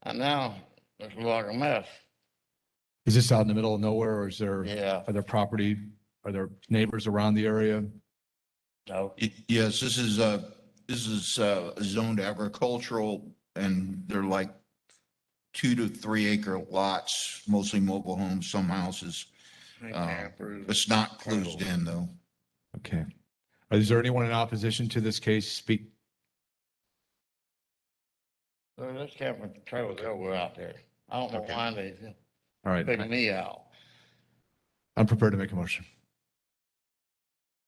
And now it's like a mess. Is this out in the middle of nowhere or are there neighbors around the area? No. Yes, this is zoned agricultural, and they're like 2 to 3 acre lots, mostly mobile homes, some houses. It's not closed in though. Okay. Is there anyone in opposition to this case speak? So this camper trailers everywhere out there. I don't know why they All right. picking me out. I'm prepared to make a motion.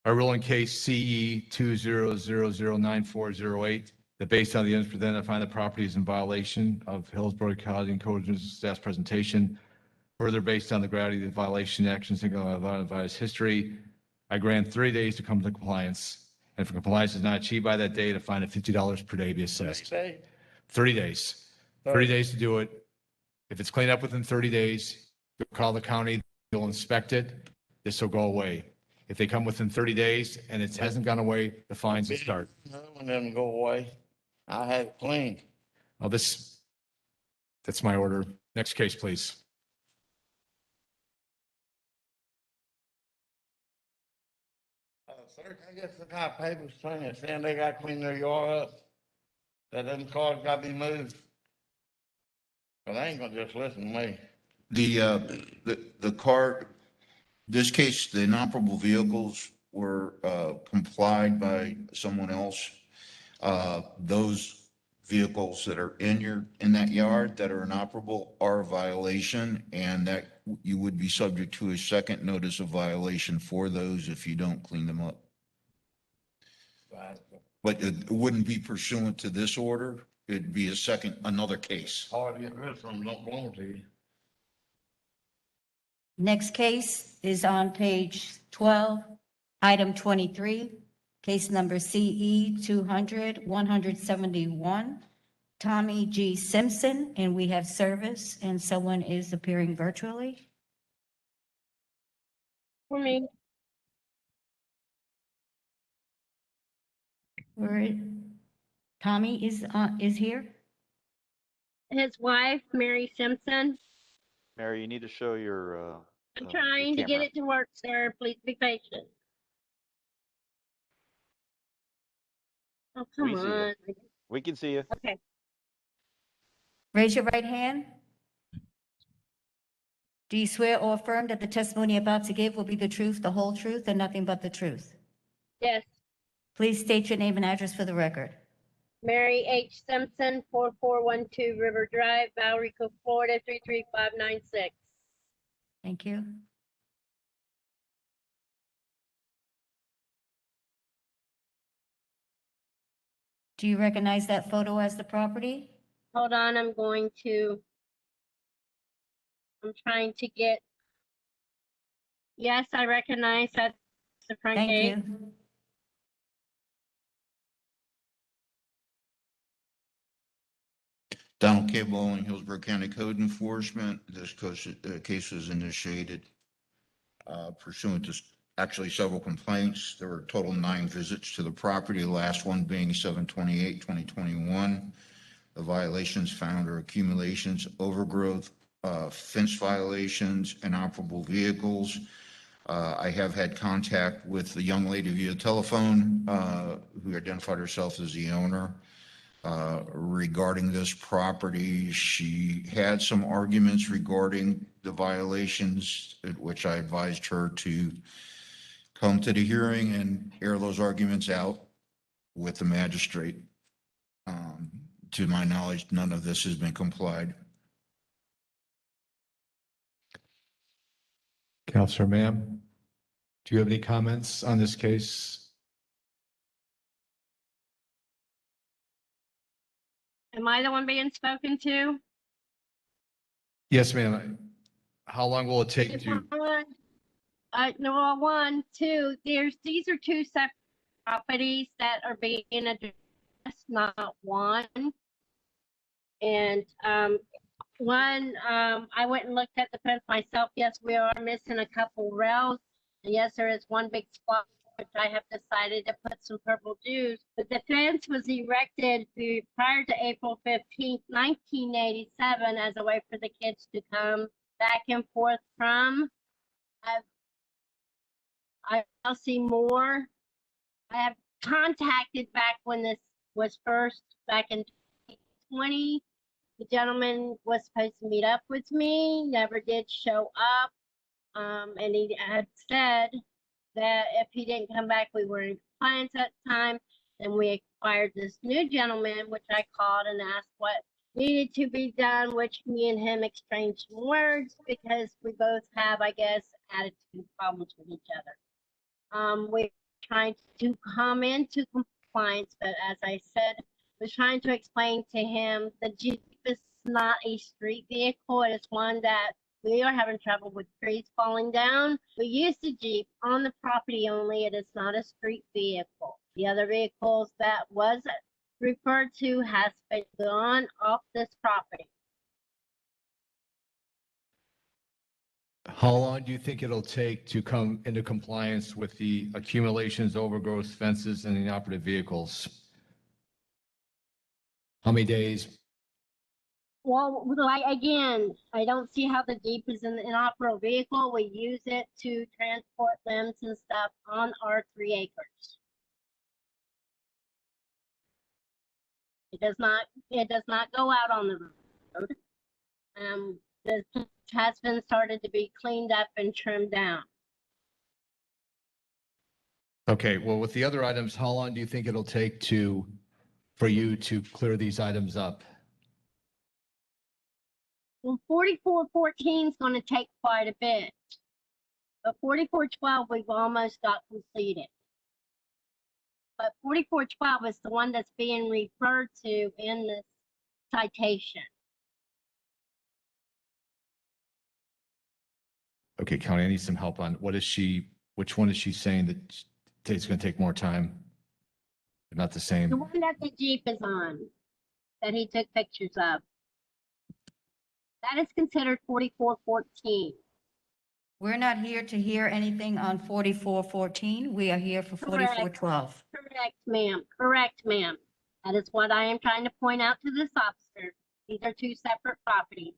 I rule in case CE 200009408 that based on the evidence presented, I find the property is in violation of Hillsborough County Code of staff's presentation. Further, based on the gravity of the violation actions and advised history, I grant 30 days to come to compliance. And if compliance is not achieved by that date, I find a $50 per day be assessed. 30 days. 30 days to do it. If it's cleaned up within 30 days, you'll call the county, they'll inspect it. This will go away. If they come within 30 days and it hasn't gone away, the fines will start. No one doesn't go away. I had it cleaned. Oh, that's my order. Next case, please. Sir, I guess the guy papers saying they got to clean their yard up, that them cars got to be moved. But they ain't gonna just listen to me. The car, this case, the inoperable vehicles were complied by someone else. Those vehicles that are in that yard that are inoperable are a violation, and that you would be subject to a second notice of violation for those if you don't clean them up. Right. But it wouldn't be pursuant to this order. It'd be another case. Hard to get rid of them, don't belong to you. Next case is on page 12, item 23, case number CE 200-171, Tommy G. Simpson, and we have service, and someone is appearing virtually. For me, Tommy is here. his wife, Mary Simpson. Mary, you need to show your I'm trying to get camera. it to work, sir. Please be patient. Oh, come We see you. on. We can see you. Okay. Raise your right hand. Do you swear or affirm that the testimony you're about to give will be the truth, the whole truth, and nothing but the truth? Yes. Please state your name and address for the record. Mary H. Simpson, 4412 River Drive, Valrico, Florida, 33596. Thank you. Do you recognize that photo as the property? Hold on, I'm trying to get, yes, I recognize that's the front Thank gate. you. Donald K. Bowling, Hillsborough County Code Enforcement. This case was initiated pursuant to actually several complaints. There were a total 9 visits to the property, the last one being 7/28/2021. The violations found are accumulations, overgrowth, fence violations, inoperable vehicles. I have had contact with the young lady via telephone who identified herself as the owner. Regarding this property, she had some arguments regarding the violations, at which I advised her to come to the hearing and air those arguments out with the magistrate. To my knowledge, none of this has been complied. Counselor, ma'am, do you have any comments on this case? Am I the one being spoken to? Yes, ma'am. How long will it take to? No, 1, 2, these are 2 separate properties that are being addressed, not one. And, one, I went and looked at the fence myself. Yes, we are missing a couple rails. And yes, there is one big spot which I have decided to put some purple juice. But the fence was erected prior to April 15th, 1987 as a way for the kids to come back and forth from. I'll see more. I have contacted back when this was first, back in 2020. The gentleman was supposed to meet up with me, never did show up. And he had said that if he didn't come back, we were in compliance at the time. Then we acquired this new gentleman, which I called and asked what needed to be done, which me and him exchanged some words because we both have, I guess, attitude problems with each other. We're trying to come into compliance, but as I said, we're trying to explain to him the Jeep is not a street vehicle. It is one that we are having trouble with trees falling down. We use the Jeep on the property only. It is not a street vehicle. The other vehicles that was referred to has been gone off this property. How long do you think it'll take to come into compliance with the accumulations, overgrowth, fences, and inoperative vehicles? How many days? Well, like, again, I don't see how the Jeep is an inoperable vehicle. We use it to transport limbs and stuff on our 3 acres. It does not go out on the road. The ditch has been started to be cleaned up and trimmed down. Okay, well, with the other items, how long do you think it'll take for you to clear these items up? Well, 4414 is going to take quite a bit, but 4412 we've almost got completed. But 4412 is the one that's being referred to in this citation. Okay, County, I need some help on which one is she saying that it's going to take more time? They're not the same. The one that the Jeep is on, that he took pictures of. That is considered 4414. We're not here to hear anything on 4414. We are here for 4412. Correct, ma'am. Correct, ma'am. That is what I am trying to point out to this officer. These are 2 separate properties.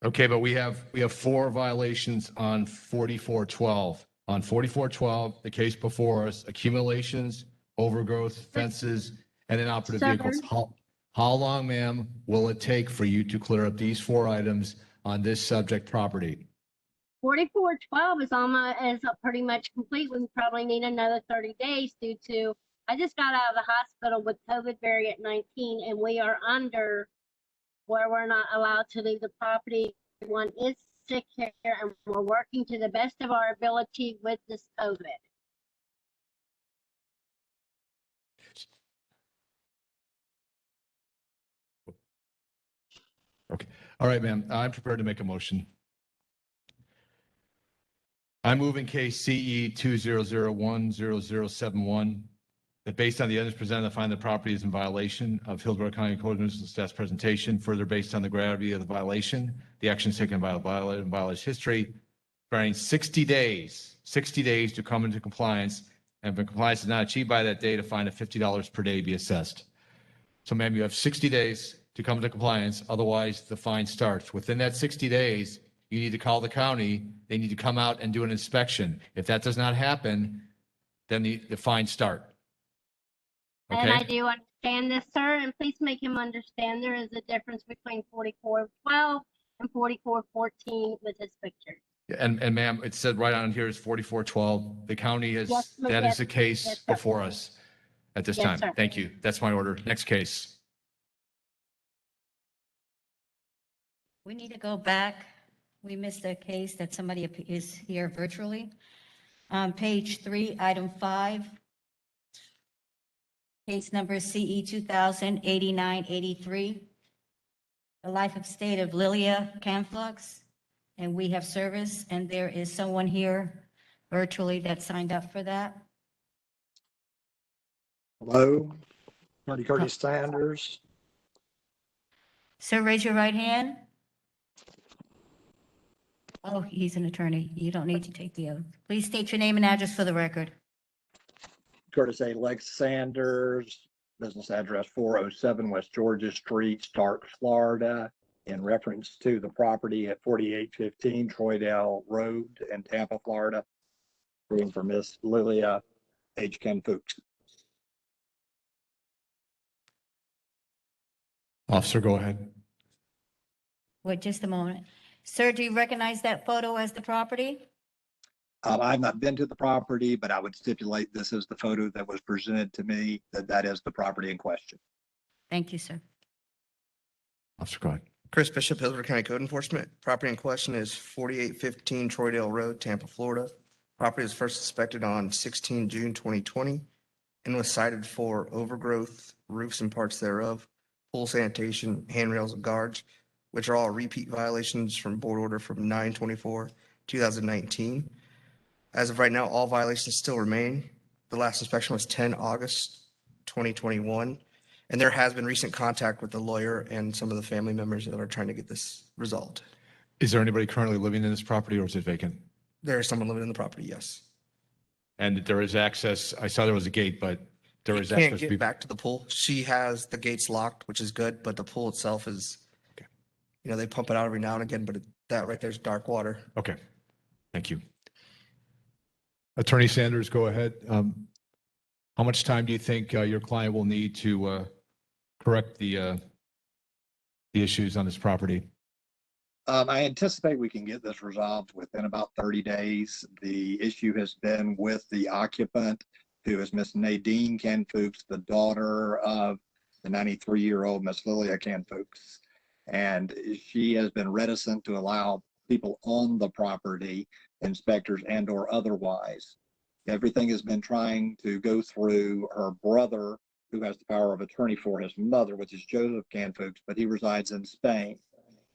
Okay, but we have 4 violations on 4412. On 4412, the case before us, accumulations, overgrowth, fences, and inoperative vehicles. How long, ma'am, will it take for you to clear up these 4 items on this subject property? 4412 is pretty much complete. We probably need another 30 days due to, I just got out of the hospital with COVID variant 19, and we are under where we're not allowed to leave the property. Everyone is sick here, and we're working to the best of our ability with this COVID. Okay. All right, ma'am. I'm prepared to make a motion. I move in case CE 20010071 that based on the evidence presented, I find the property is in violation of Hillsborough County Code of staff's presentation. Further, based on the gravity of the violation, the actions taken by the violator and violator's history, granting 60 days to come into compliance, and if compliance is not achieved by that date, a fine of $50 per day be assessed. So, ma'am, you have 60 days to come into compliance. Otherwise, the fine starts. Within that 60 days, you need to call the county. They need to come out and do an inspection. If that does not happen, then the fines start. Okay? And I do understand this, sir, and please make him understand there is a difference between 4412 and 4414 with his picture. And ma'am, it said right on here is 4412. The county is, that is the case before us at this time. Sir. Thank you. That's my order. Next case. We need to go back. We missed a case that somebody is here virtually. On page 3, item 5. Case number CE 2000-8983. The life of state of Lilia Camflux. And we have service, and there is someone here virtually that signed up for that. Hello, Marty Curtis Sanders. Sir, raise your right hand. Oh, he's an attorney. You don't need to take the oath. Please state your name and address for the record. Curtis A. Lex Sanders, business address 407 West Georgia Street, Stark, Florida, in reference to the property at 4815 Troydale Road in Tampa, Florida. Room for Miss Lilia H. Fuchs. Officer, go ahead. Wait just a moment. Sir, do you recognize that photo as the property? I've not been to the property, but I would stipulate this is the photo that was presented to me, that is the property in question. Thank you, sir. Officer, go ahead. Chris Bishop, Hillsborough County Code Enforcement. Property in question is 4815 Troydale Road, Tampa, Florida. Property was first inspected on 16 June 2020 and was cited for overgrowth, roofs and parts thereof, pool sanitation, handrails and guards, which are all repeat violations from board order from 9/24/2019. As of right now, all violations still remain. The last inspection was 10 August 2021. And there has been recent contact with the lawyer and some of the family members that are trying to get this resolved. Is there anybody currently living in this property or is it vacant? There is someone living in the property, yes. And there is access. I saw there was a gate, but There You is can't supposed to be. get back to the pool. She has the gates locked, which is good, but the pool itself is, they pump it out every now and again, but that right there's dark water. Okay, thank you. Attorney Sanders, go ahead. How much time do you think your client will need to correct the issues on this property? I anticipate we can get this resolved within about 30 days. The issue has been with the occupant, who is Miss Nadine Canfuchs, the daughter of the 93-year-old Miss Lilia Canfuchs. And she has been reticent to allow people on the property, inspectors and or otherwise. Everything has been trying to go through her brother, who has the power of attorney for his mother, which is Joseph Canfuchs, but he resides in Spain.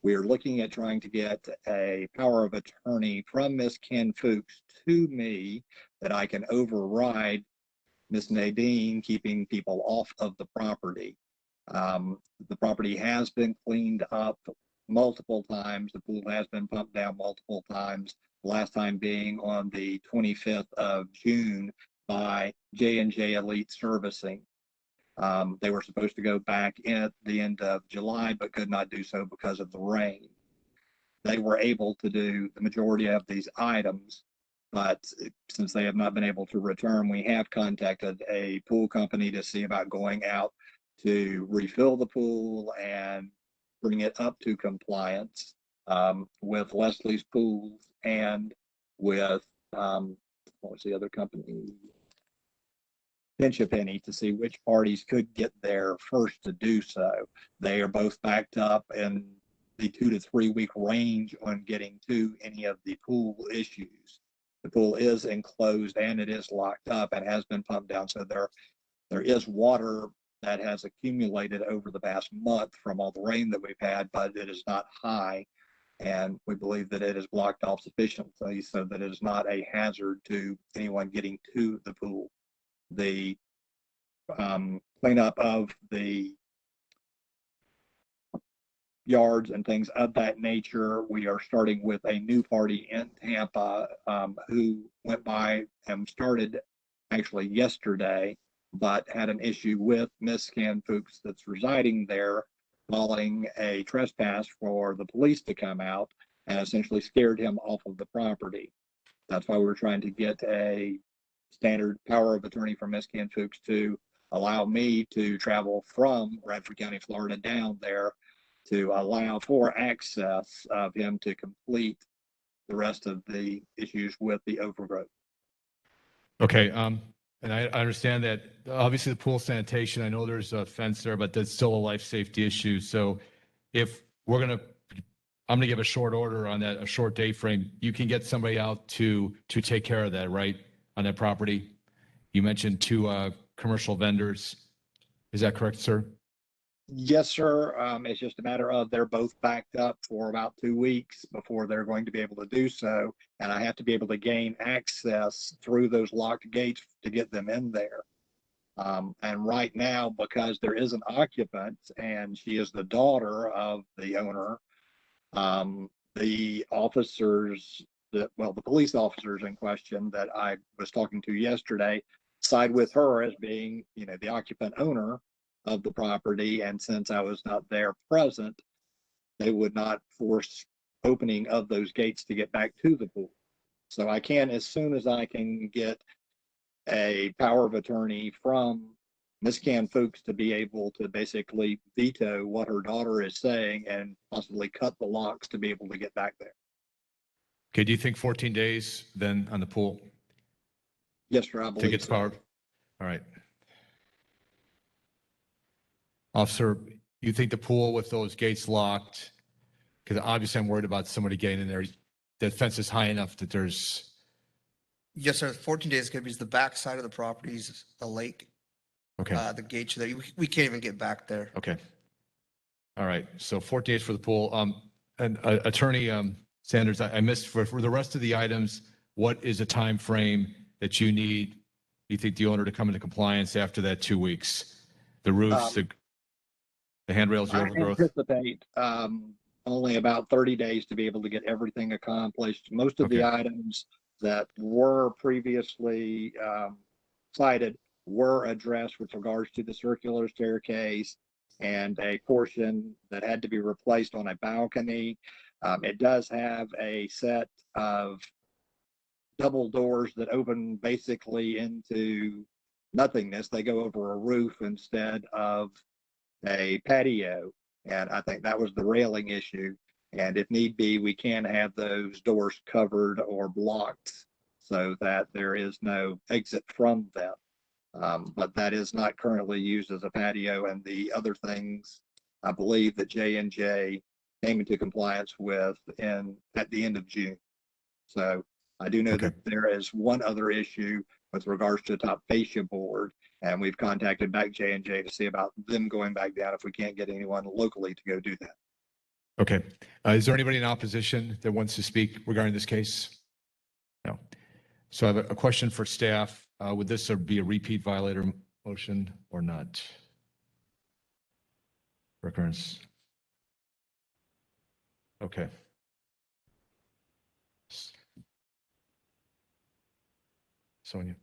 We are looking at trying to get a power of attorney from Miss Canfuchs to me that I can override Miss Nadine keeping people off of the property. The property has been cleaned up multiple times. The pool has been pumped down multiple times. Last time being on the 25th of June by J&J Elite Servicing. They were supposed to go back at the end of July, but could not do so because of the rain. They were able to do the majority of these items, but since they have not been able to return, we have contacted a pool company to see about going out to refill the pool and bring it up to compliance with Leslie's Pools and with, what was the other company? Pinch a penny, to see which parties could get there first to do so. They are both backed up in the 2 to 3 week range on getting to any of the pool issues. The pool is enclosed and it is locked up and has been pumped down. So there is water that has accumulated over the past month from all the rain that we've had, but it is not high. And we believe that it is blocked off sufficiently so that it is not a hazard to anyone getting to the pool. The cleanup of the yards and things of that nature. We are starting with a new party in Tampa who went by and started actually yesterday, but had an issue with Miss Canfuchs that's residing there, following a trespass for the police to come out and essentially scared him off of the property. That's why we're trying to get a standard power of attorney from Miss Canfuchs to allow me to travel from Bradford County, Florida down there to allow for access of him to complete the rest of the issues with the overgrowth. Okay, and I understand that obviously the pool sanitation, I know there's a fence there, but that's still a life safety issue. So if I'm gonna give a short order on that, a short day frame, you can get somebody out to take care of that, right? On that property? You mentioned 2 commercial vendors. Is that correct, sir? Yes, sir. It's just a matter of they're both backed up for about 2 weeks before they're going to be able to do so. And I have to be able to gain access through those locked gates to get them in there. And right now, because there is an occupant and she is the daughter of the owner, the officers the police officers in question that I was talking to yesterday side with her as being, the occupant owner of the property. And since I was not there present, they would not force opening of those gates to get back to the pool. So I can, as soon as I can get a power of attorney from Ms. Canfuchs to be able to basically veto what her daughter is saying and possibly cut the locks to be able to get back there. Okay, do you think 14 days then on the pool? Yes, sir, I believe to get so. powered? All right. Officer, you think the pool with those gates locked, because obviously I'm worried about somebody getting in there, that fence is high enough that there's... Yes, sir. 14 days could be the back side of the property is a lake. Okay. The gates there, we can't even get back there. Okay. All right. So 14 days for the pool. And Attorney Sanders, I missed for the rest of the items, what is a time frame that you need, you think the owner to come into compliance after that 2 weeks? The roofs, the handrails, the overgrowth? I anticipate only about 30 days to be able to get everything accomplished. Most of the items that were previously cited were addressed with regards to the circular staircase and a portion that had to be replaced on a balcony. It does have a set of double doors that open basically into nothingness. They go over a roof instead of a patio. And I think that was the railing issue. And if need be, we can have those doors covered or blocked so that there is no exit from them. But that is not currently used as a patio. And the other things, I believe that J&J came into compliance with at the end of June. So I do know that there is one other issue with regards to top fascia board, and we've contacted back J&J to see about them going back down if we can't get anyone locally to go do that. Okay. Is there anybody in opposition that wants to speak regarding this case? No. So I have a question for staff. Would this be a repeat violator motion or not? Recurrence. Okay. Sonia.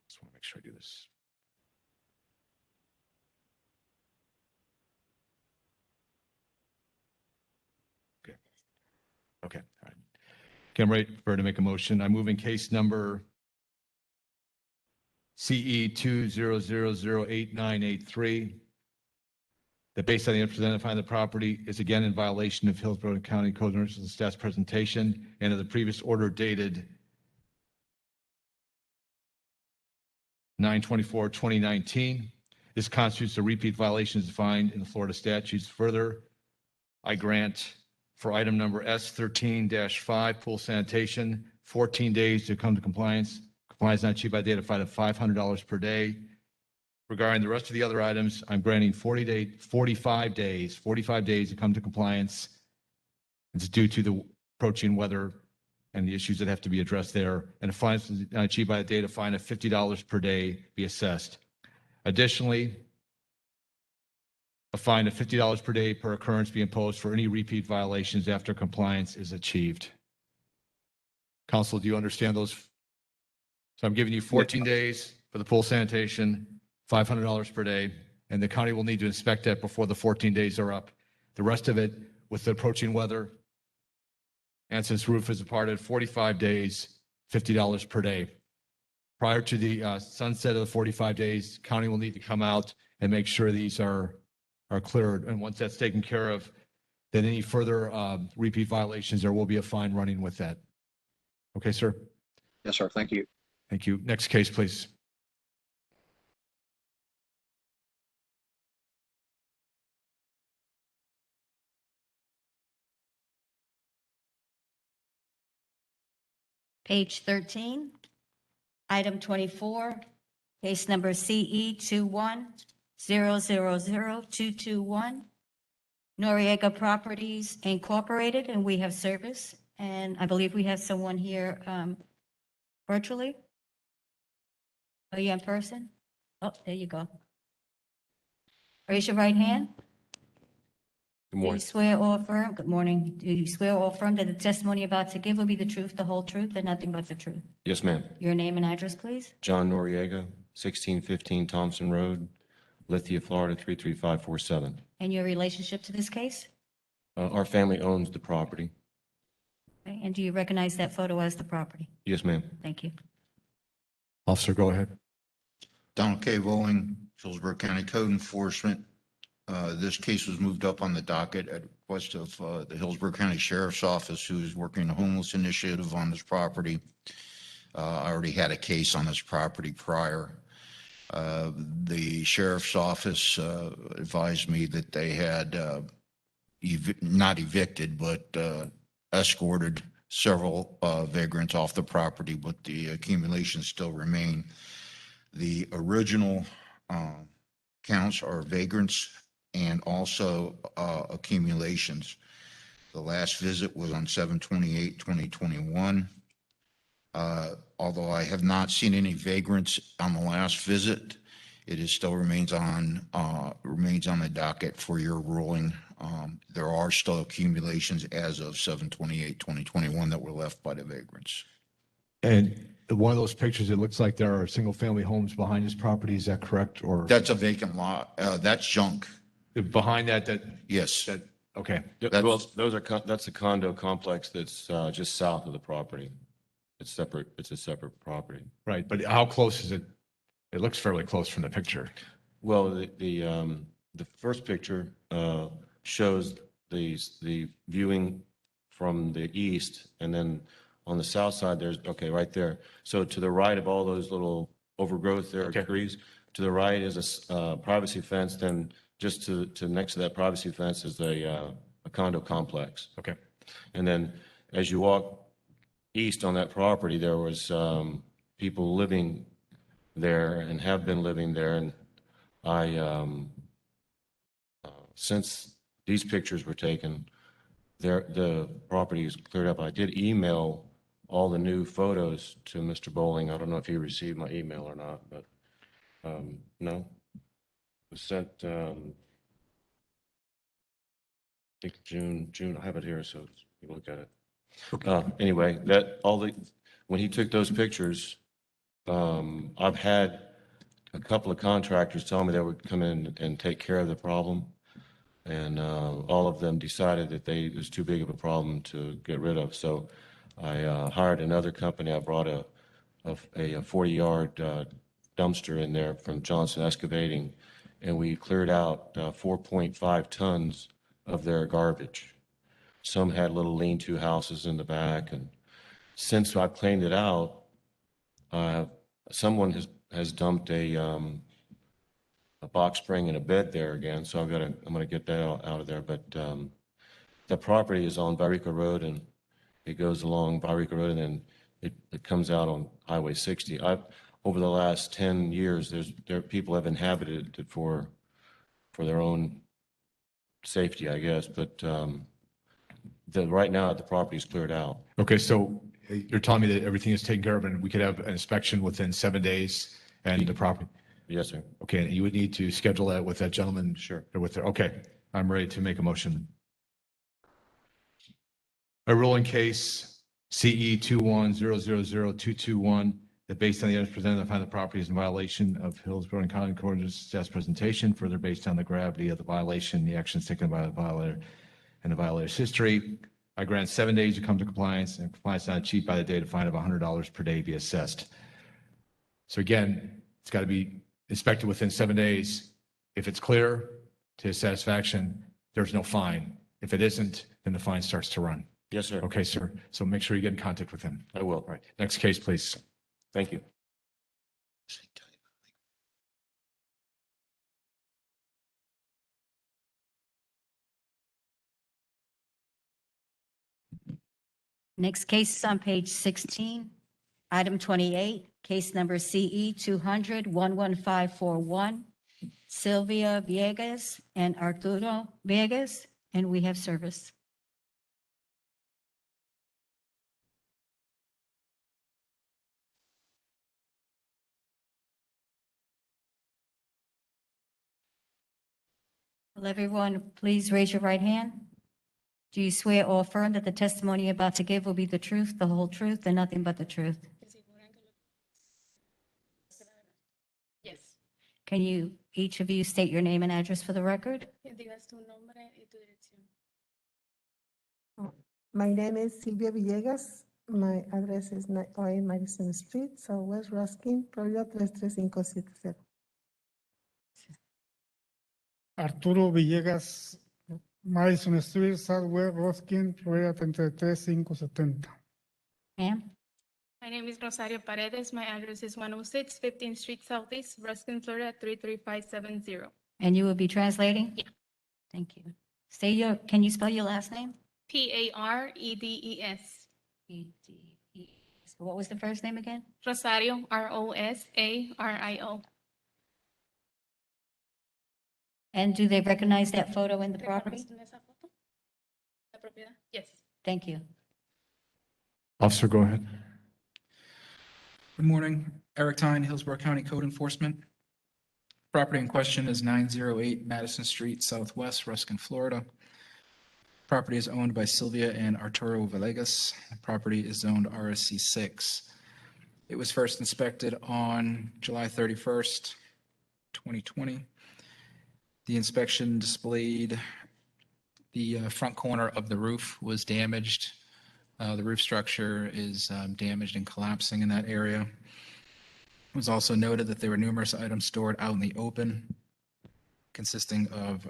Just want to make sure I do this. Okay. Okay. All right. Okay, I'm ready to make a motion. I'm moving case number CE 200088983. That based on the evidence identifying the property is again in violation of Hillsborough County Code of Ordinances and staff's presentation and of the previous order dated 9/24/2019. This constitutes a repeat violation as defined in the Florida statutes. Further, I grant for item number S13-5, pool sanitation, 14 days to come to compliance. Compliance not achieved by date of fine of $500 per day. Regarding the rest of the other items, I'm granting 45 days to come to compliance. It's due to the approaching weather and the issues that have to be addressed there. And if fines not achieved by the date, a fine of $50 per day be assessed. Additionally, a fine of $50 per day per occurrence be imposed for any repeat violations after compliance is achieved. Council, do you understand those? So I'm giving you 14 days for the pool sanitation, $500 per day, and the county will need to inspect that before the 14 days are up. The rest of it, with the approaching weather, and since roof is departed, 45 days, $50 per day. Prior to the sunset of the 45 days, county will need to come out and make sure these are cleared. And once that's taken care of, then any further repeat violations, there will be a fine running with that. Okay, sir? Yes, sir. Thank you. Thank you. Next case, please. Page 13, item 24, case number CE 210000221, Noriega Properties Incorporated, and we have service. And I believe we have someone here virtually. Are you in person? Oh, there you go. Raise your right hand. Good Do you morning. swear or affirm, good morning, do you swear or affirm that the testimony you're about to give will be the truth, the whole truth, and nothing but the truth? Yes, ma'am. Your name and address, please? John Noriega, 1615 Thompson Road, Lithia, Florida, 33547. And your relationship to this case? Our family owns the property. Okay, and do you recognize that photo as the property? Yes, ma'am. Thank you. Officer, go ahead. Donald K. Bowling, Hillsborough County Code Enforcement. This case was moved up on the docket at request of the Hillsborough County Sheriff's Office, who is working a homeless initiative on this property. I already had a case on this property prior. The Sheriff's Office advised me that they had not evicted, but escorted several vagrants off the property, but the accumulations still remain. The original counts are vagrants and also accumulations. The last visit was on 7/28/2021. Although I have not seen any vagrants on the last visit, it still remains on the docket for your ruling. There are still accumulations as of 7/28/2021 that were left by the vagrants. And one of those pictures, it looks like there are single-family homes behind this property. Is that correct? Or That's a vacant lot. That's junk. behind that, Yes. okay. Well, that's a condo complex that's just south of the property. It's separate, it's a separate property. Right, but how close is it? It looks fairly close from the picture. Well, the first picture shows the viewing from the east, and then on the south side, there's, okay, right there. So to the right of all those little overgrowth there, trees, to the right is a privacy fence, then just to next to that privacy fence is a condo complex. Okay. And then as you walk east on that property, there was people living there and have been living there. And I, since these pictures were taken, the property is cleared up. I did email all the new photos to Mr. Bowling. I don't know if he received my email or not, but no. It was sent, I think June, I have it here, so you can look at it. Anyway, when he took those pictures, I've had a couple of contractors tell me they would come in and take care of the problem. And all of them decided that it was too big of a problem to get rid of. So I hired another company. I brought a 40-yard dumpster in there from Johnson Excavating, and we cleared out 4.5 tons of their garbage. Some had little lean-to houses in the back, and since I cleaned it out, someone has dumped a box spring and a bed there again, so I'm gonna get that out of there. But the property is on Barica Road, and it goes along Barica Road, and then it comes out on Highway 60. Over the last 10 years, people have inhabited it for their own safety, I guess. But right now, the property is cleared out. Okay, so you're telling me that everything is taken care of and we could have an inspection within 7 days and the property? Yes, sir. Okay, and you would need to schedule that with that gentleman? Sure. Okay, I'm ready to make a motion. A ruling case CE 21000221 that based on the evidence presented, I find the property is in violation of Hillsborough and County Court's staff's presentation. Further, based on the gravity of the violation, the actions taken by the violator and the violator's history, I grant 7 days to come to compliance, and compliance not achieved by the date, a fine of $100 per day be assessed. So again, it's got to be inspected within 7 days. If it's clear to his satisfaction, there's no fine. If it isn't, then the fine starts to run. Yes, sir. Okay, sir. So make sure you get in contact with him. I will. All right. Next case, please. Thank you. Next case is on page 16, item 28, case number CE 200-11541, Sylvia Villegas and Arturo Villegas, and we have service. Will everyone please raise your right hand? Do you swear or affirm that the testimony you're about to give will be the truth, the whole truth, and nothing but the truth? Yes. Can you, each of you, state your name and address for the record? My name is Sylvia Villegas. My address is 908 Madison Street, Southwest Ruskin, Florida 33570. Arturo Villegas, Madison Street, Southwest Ruskin, Florida 33570. Ma'am? My name is Rosario Paredes. My address is 106 15th Street Southeast, Ruskin, Florida 33570. And you will be translating? Yeah. Thank you. Can you spell your last name? Paredes. What was the first name again? Rosario, Rosario. And do they recognize that photo in the property? Yes. Thank you. Officer, go ahead. Good morning, Eric Tyne, Hillsborough County Code Enforcement. Property in question is 908 Madison Street, Southwest, Ruskin, Florida. Property is owned by Sylvia and Arturo Villegas. The property is zoned RSC 6. It was first inspected on July 31st, 2020. The inspection displayed the front corner of the roof was damaged. The roof structure is damaged and collapsing in that area. It was also noted that there were numerous items stored out in the open, consisting of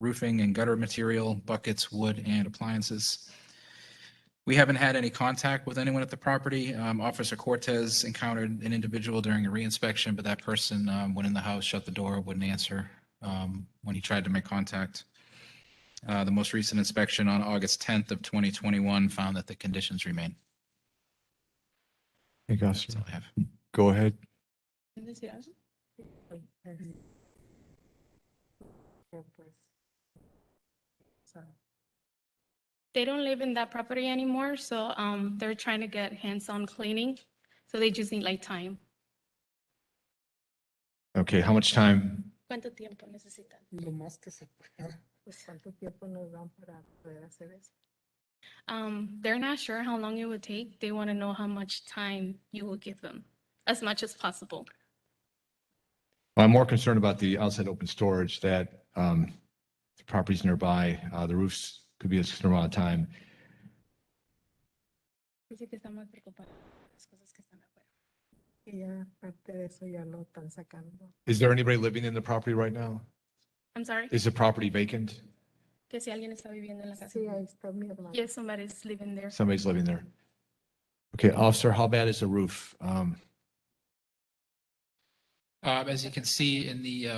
roofing and gutter material, buckets, wood, and appliances. We haven't had any contact with anyone at the property. Officer Cortez encountered an individual during a reinspection, but that person went in the house, shut the door, wouldn't answer when he tried to make contact. The most recent inspection on August 10th of 2021 found that the conditions remain. Hey, Gus, That's all I have. go ahead. They don't live in that property anymore, so they're trying to get hands-on cleaning. So they just need like time. Okay, how much time? ¿Cuánto tiempo necesitan? Lo más que se pueda. Pues cuánto tiempo nos dan para poder hacer eso. They're not sure how long it would take. They want to know how much time you will give them, as much as possible. I'm more concerned about the outside open storage that the properties nearby, the roofs could be a certain amount of time. Dice que está más preocupada por las cosas que están afuera. Y ya parte de eso ya lo están sacando. Is there anybody living in the property right now? I'm sorry. Is the property vacant? Que si alguien está viviendo en la casa. Sí, ahí está mi hermano. Yes, somebody's living there. Somebody's living there. Okay, officer, how bad is the roof? As you can see in the,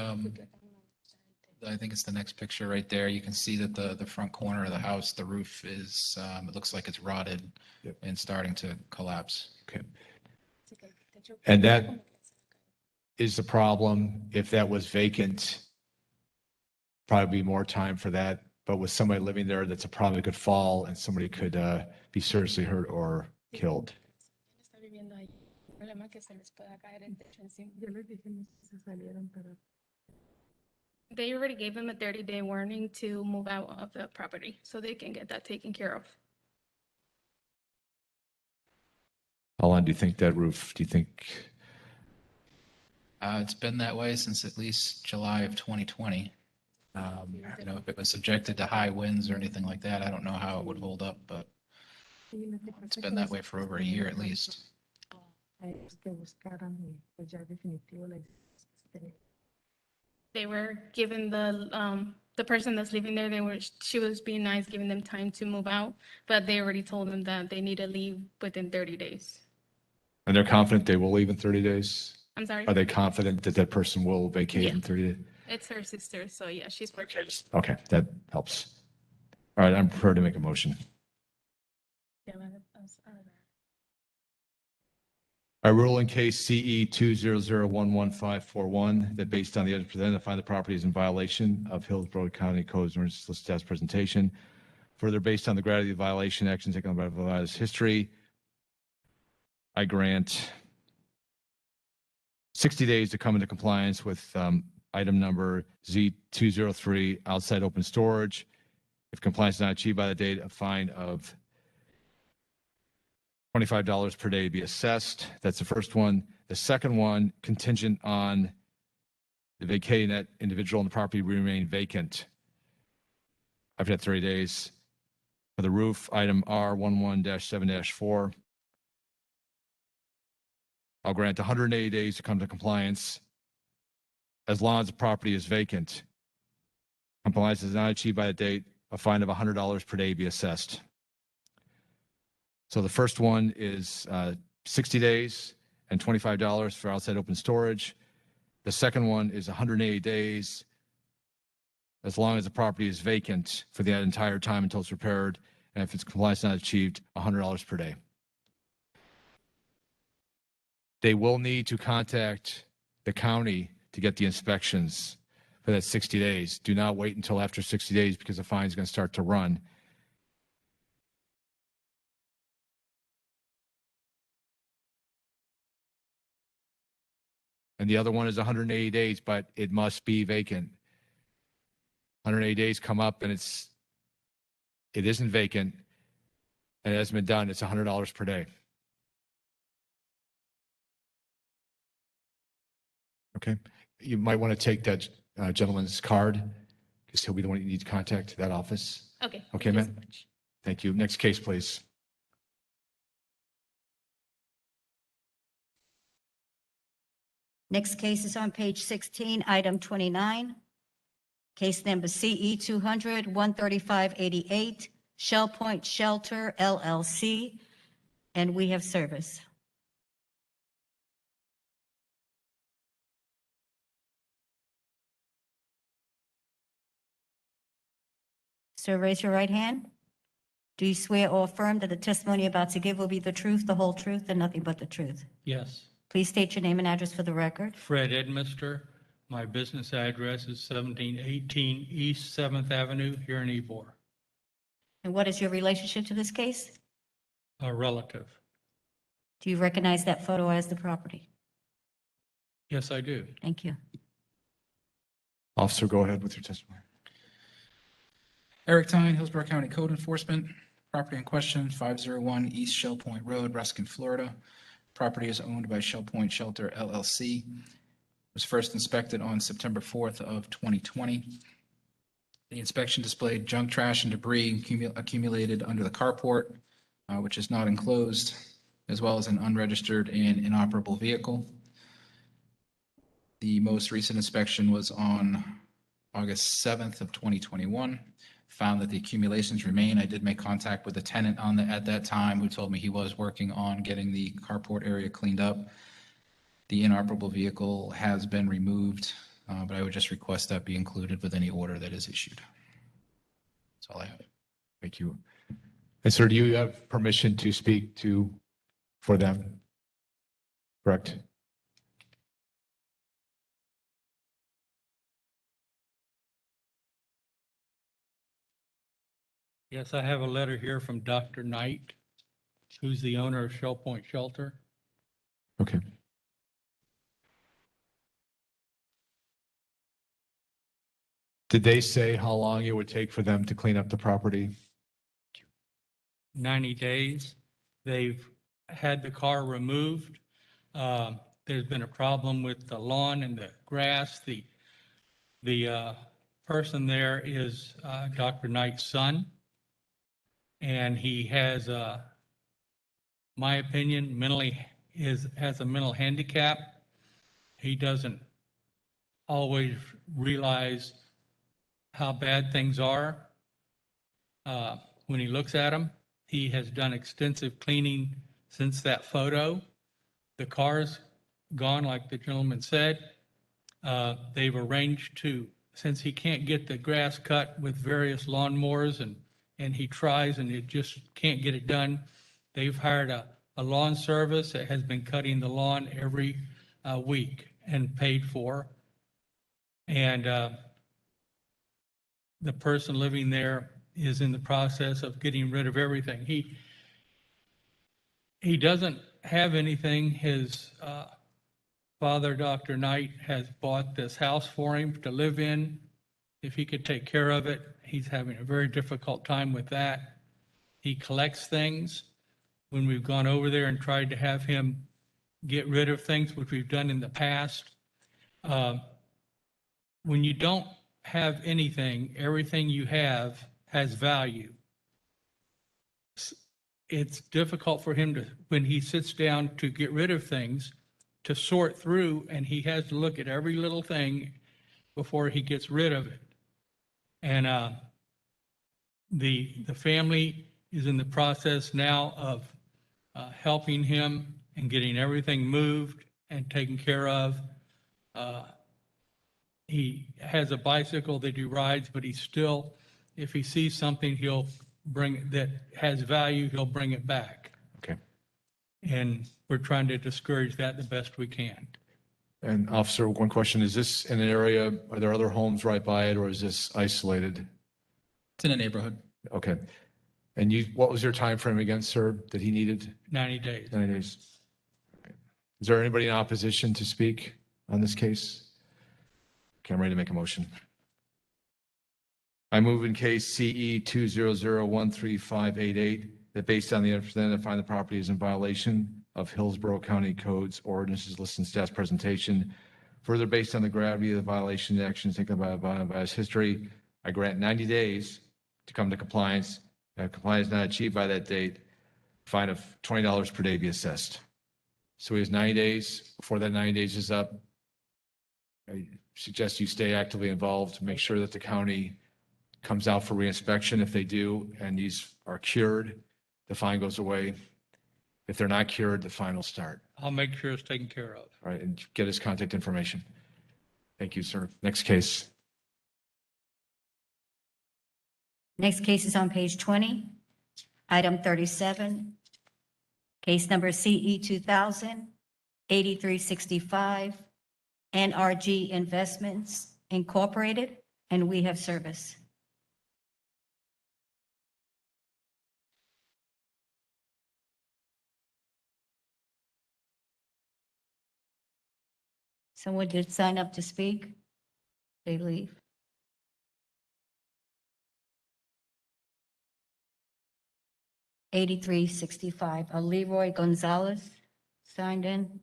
I think it's the next picture right there, you can see that the front corner of the house, the roof is, it looks like it's rotted and starting to collapse. Okay. And that is the problem. If that was vacant, probably be more time for that. But with somebody living there, that's a problem that could fall and somebody could be seriously hurt or killed. Está viviendo ahí. El problema es que se les pueda caer el techo encima. Yo les dije que se salieran, pero They already gave them a 30-day warning to move out of the property, so they can get that taken care of. How long do you think that roof, do you think? It's been that way since at least July of 2020. You know, if it was subjected to high winds or anything like that, I don't know how it would hold up, but it's been that way for over a year at least. a ellos que buscaran y pues ya definitivo la hiciste. They were given the person that's living there, she was being nice, giving them time to move out, but they already told them that they need to leave within 30 days. And they're confident they will leave in 30 days? I'm sorry? Are they confident that that person will vacate in 30 days? It's her sister, so yeah, she's working. Okay, that helps. All right, I'm prepared to make a motion. I rule in case CE 200111541 that based on the evidence presented, I find the property is in violation of Hillsborough County Codes and Ordinances listed as presentation. Further, based on the gravity of the violation, actions taken by the violator's history, I grant 60 days to come into compliance with item number Z203, outside open storage. If compliance is not achieved by the date, a fine of $25 per day be assessed. That's the first one. The second one, contingent on the vacating that individual and the property remain vacant after that 30 days. For the roof, item R11-7-4, I'll grant 180 days to come to compliance as long as the property is vacant. Compliance is not achieved by the date, a fine of $100 per day be assessed. So the first one is 60 days and $25 for outside open storage. The second one is 180 days as long as the property is vacant for the entire time until it's repaired. And if its compliance not achieved, $100 per day. They will need to contact the county to get the inspections for that 60 days. Do not wait until after 60 days because the fine is going to start to run. And the other one is 180 days, but it must be vacant. 180 days come up and it isn't vacant and it hasn't been done. It's $100 per day. Okay. You might want to take that gentleman's card because he'll be the one you need to contact that office. Okay. Okay, thank you so ma'am? much. Thank you. Next case, please. Next case is on page 16, item 29. Case number CE 200-13588, Shell Point Shelter LLC, and we have service. Sir, raise your right hand. Do you swear or affirm that the testimony you're about to give will be the truth, the whole truth, and nothing but the truth? Yes. Please state your name and address for the record. Fred Edmister. My business address is 1718 East 7th Avenue here in Ybor. And what is your relationship to this case? A relative. Do you recognize that photo as the property? Yes, I do. Thank you. Officer, go ahead with your testimony. Eric Tyne, Hillsborough County Code Enforcement. Property in question, 501 East Shell Point Road, Ruskin, Florida. Property is owned by Shell Point Shelter LLC. Was first inspected on September 4th of 2020. The inspection displayed junk, trash, and debris accumulated under the carport, which is not enclosed, as well as an unregistered and inoperable vehicle. The most recent inspection was on August 7th of 2021. Found that the accumulations remain. I did make contact with the tenant at that time, who told me he was working on getting the carport area cleaned up. The inoperable vehicle has been removed, but I would just request that be included with any order that is issued. That's all I have. Thank you. And sir, do you have permission to speak for them? Correct? Yes, I have a letter here from Dr. Knight, who's the owner of Shell Point Shelter. Okay. Did they say how long it would take for them to clean up the property? 90 days. They've had the car removed. There's been a problem with the lawn and the grass. The person there is Dr. Knight's son. And he has, my opinion, has a mental handicap. He doesn't always realize how bad things are when he looks at them. He has done extensive cleaning since that photo. The car's gone, like the gentleman said. They've arranged since he can't get the grass cut with various lawnmowers and he tries and it just can't get it done. They've hired a lawn service that has been cutting the lawn every week and paid for. And the person living there is in the process of getting rid of everything. He doesn't have anything. His father, Dr. Knight, has bought this house for him to live in. If he could take care of it, he's having a very difficult time with that. He collects things. When we've gone over there and tried to have him get rid of things, which we've done in the past, when you don't have anything, everything you have has value. It's difficult for him to, when he sits down to get rid of things, to sort through, and he has to look at every little thing before he gets rid of it. And the family is in the process now of helping him and getting everything moved and taken care of. He has a bicycle that he rides, but he still, if he sees something, he'll bring that has value, he'll bring it back. Okay. And we're trying to discourage that the best we can. And officer, one question, is this in an area, are there other homes right by it or is this isolated? It's in a neighborhood. Okay. And what was your time frame again, sir, that he needed? 90 days. 90 days. Okay. Is there anybody in opposition to speak on this case? Okay, I'm ready to make a motion. I move in case CE 200-13588 that based on the evidence, I find the property is in violation of Hillsborough County Codes ordinances listed in staff's presentation. Further, based on the gravity of the violation actions taken by his history, I grant 90 days to come to compliance. If compliance is not achieved by that date, fine of $20 per day be assessed. So he has 90 days. Before that 90 days is up, I suggest you stay actively involved to make sure that the county comes out for reinspection. If they do, and these are cured, the fine goes away. If they're not cured, the fine will start. I'll make sure it's taken care of. All right, and get his contact information. Thank you, sir. Next case. Next case is on page 20, item 37, case number CE 2000-8365, NRG Investments Incorporated, and We Have Service. Someone did sign up to speak. They leave. $83.65. Leroy Gonzalez signed in.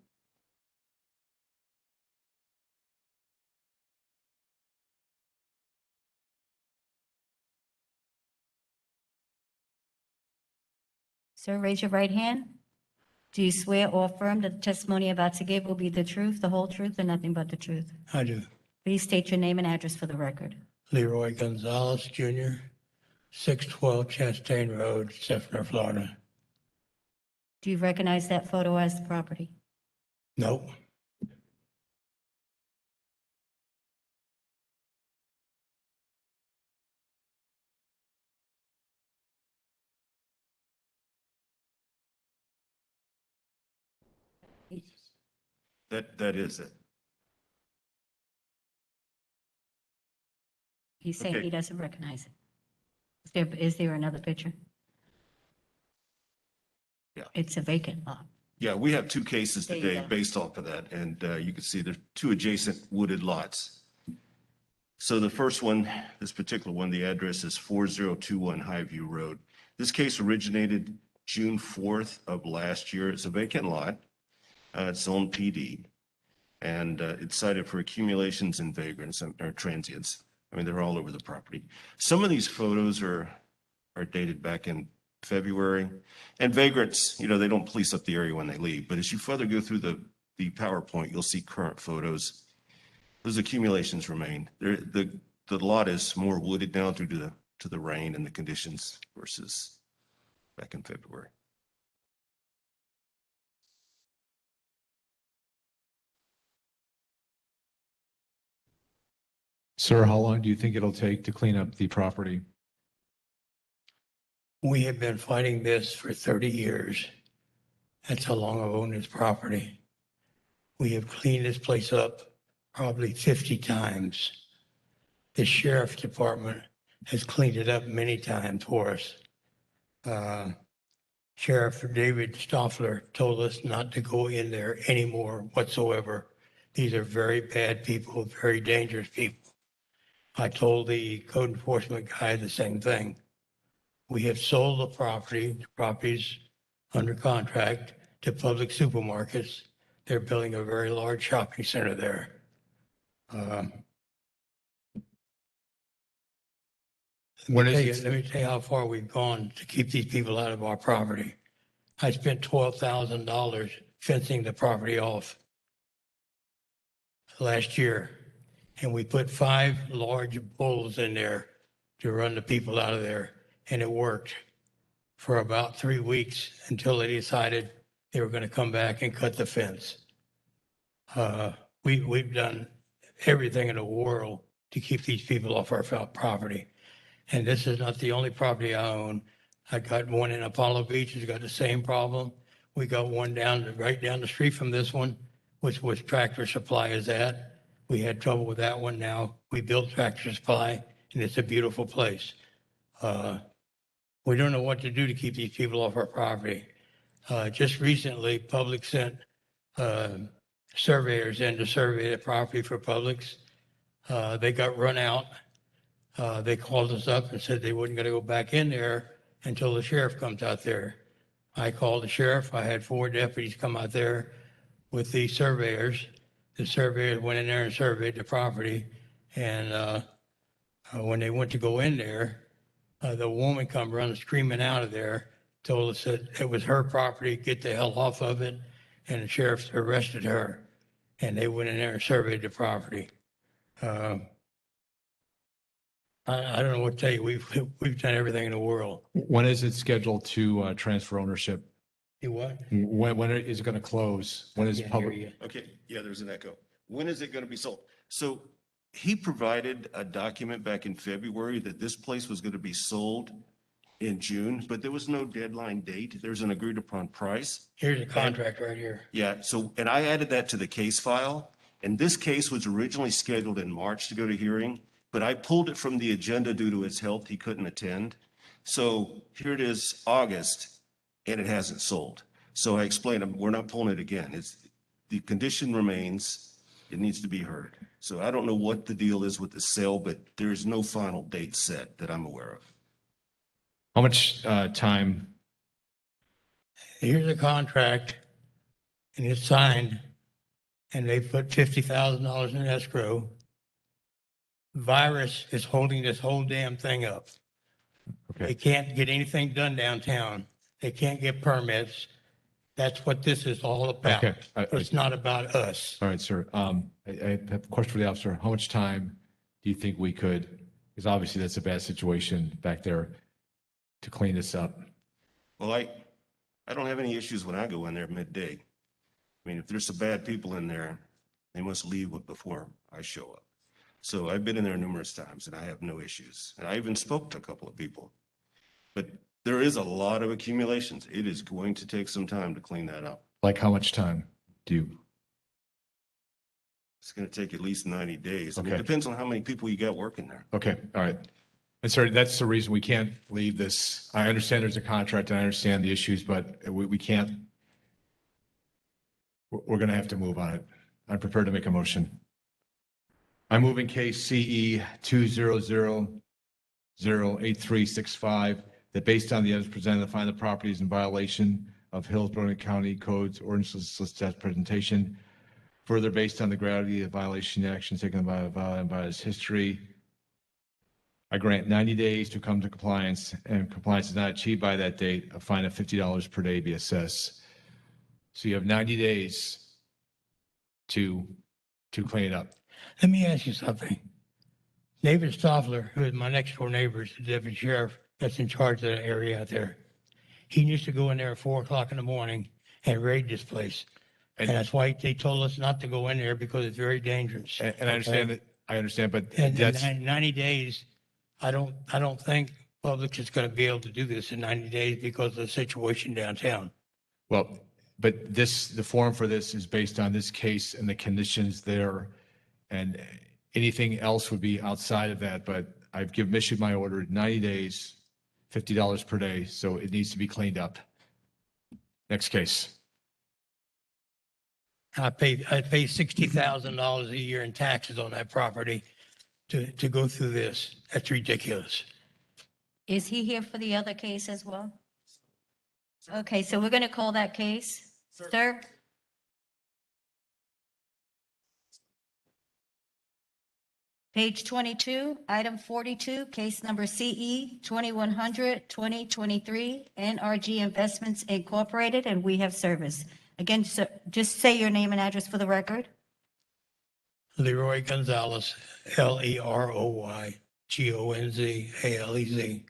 Sir, raise your right hand. Do you swear or affirm that the testimony you're about to give will be the truth, the whole truth, and nothing but the truth? I do. Please state your name and address for the record. Leroy Gonzalez, Jr., 612 Chastain Road, Sefner, Florida. Do you recognize that photo as the property? Nope. That is it. He's saying Okay. he doesn't recognize it. Is there another picture? Yeah. It's a vacant lot. Yeah, we have two cases There you today go. based off of that, and you can see there's two adjacent wooded lots. So the first one, this particular one, the address is 4021 Highview Road. This case originated June 4th of last year. It's a vacant lot. It's on PD, and it's cited for accumulations and vagrants or transients. I mean, they're all over the property. Some of these photos are dated back in February. And vagrants, they don't police up the area when they leave. But as you further go through the PowerPoint, you'll see current photos. Those accumulations remain. The lot is more wooded now due to the rain and the conditions versus back in February. Sir, how long do you think it'll take to clean up the property? We have been fighting this for 30 years. That's how long I've owned this property. We have cleaned this place up probably 50 times. The sheriff's department has cleaned it up many times for us. Sheriff David Stoffler told us not to go in there anymore whatsoever. These are very bad people, very dangerous people. I told the code enforcement guy the same thing. We have sold the property's under contract to public supermarkets. They're building a very large shopping center there. Let me tell you how far we've gone to keep these people out of our property. I spent $12,000 fencing the property off last year, and we put 5 large bulls in there to run the people out of there, and it worked for about 3 weeks until they decided they were going to come back and cut the fence. We've done everything in the world to keep these people off our property. And this is not the only property I own. I got one in Apollo Beach that's got the same problem. We got one right down the street from this one, which was Tractor Supply is at. We had trouble with that one now. We built Tractor Supply, and it's a beautiful place. We don't know what to do to keep these people off our property. Just recently, Publix sent surveyors in to survey the property for Publix. They got run out. They called us up and said they weren't going to go back in there until the sheriff comes out there. I called the sheriff. I had 4 deputies come out there with the surveyors. the surveyors went in there and surveyed the property. And when they went to go in there, the woman come running screaming out of there, told us that it was her property, get the hell off of it. And the sheriff arrested her. And they went in there and surveyed the property. I don't know what to tell you. We've done everything in the world. When is it scheduled to transfer ownership? You what? When is it going to close? When is Can't hear public? you. Okay, yeah, there's an echo. When is it going to be sold? So he provided a document back in February that this place was going to be sold in June, but there was no deadline date. There's an agreed upon price. Here's the contract right here. Yeah, so, and I added that to the case file, and this case was originally scheduled in March to go to hearing, but I pulled it from the agenda due to his health. He couldn't attend. So here it is, August, and it hasn't sold. So I explained, we're not pulling it again. The condition remains, it needs to be heard. So I don't know what the deal is with the sale, but there is no final date set that I'm aware of. How much time? Here's a contract, and it's signed, and they put $50,000 in escrow. Virus is holding this whole damn thing up. Okay. They can't get anything done downtown. They can't get permits. That's what this is all about. Okay. It's not about us. All right, sir. I have a question for the officer. How much time do you think we could, because obviously that's a bad situation back there, to clean this up? Well, I don't have any issues when I go in there midday. I mean, if there's some bad people in there, they must leave before I show up. So I've been in there numerous times and I have no issues. And I even spoke to a couple of people. But there is a lot of accumulations. It is going to take some time to clean that up. Like how much time do you? It's going to take at least 90 days. I mean, Okay. it depends on how many people you got working there. Okay, all right. And sir, that's the reason we can't leave this. I understand there's a contract and I understand the issues, but we can't. We're going to have to move on it. I'm prepared to make a motion. I move in case CE 200-08365 that based on the evidence presented, I find the property is in violation of Hillsborough County Codes ordinances listed as presentation. Further, based on the gravity of the violation, the action taken by his history, I grant 90 days to come to compliance, and compliance is not achieved by that date, a fine of $50 per day be assessed. So you have 90 days to clean it up. Let me ask you something. David Stoffler, who is my next door neighbor, is the deputy sheriff that's in charge of that area out there. He used to go in there at 4 o'clock in the morning and raid this place. And that's why they told us not to go in there because it's very dangerous. And I understand that, I understand, but And that's, 90 days, I don't think public is going to be able to do this in 90 days because of the situation downtown. well, but this, the forum for this is based on this case and the conditions there. And anything else would be outside of that, but I've issued my order, 90 days, $50 per day, so it needs to be cleaned up. Next case. I pay $60,000 a year in taxes on that property to go through this. That's ridiculous. Is he here for the other case as well? Okay, so we're going to call that case. Sir? Page 22, item 42, case number CE 2100-2023, NRG Investments Incorporated, and we have service. Again, so just say your name and address for the record. Leroy Gonzalez, Leroy Gonzalez.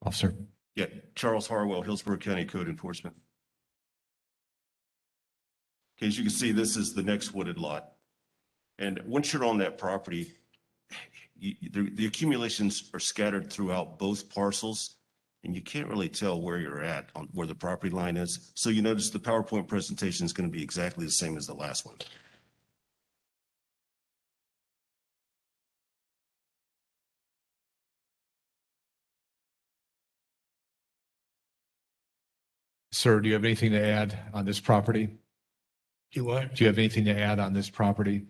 Officer. Yeah, Charles Harwell, Hillsborough County Code Enforcement. Okay, as you can see, this is the next wooded lot. And once you're on that property, the accumulations are scattered throughout both parcels, and you can't really tell where you're at on where the property line is. So you notice the PowerPoint presentation is going to be exactly the same as the last one. Sir, do you have anything to add on this property? You what? Do you have anything to add on this property?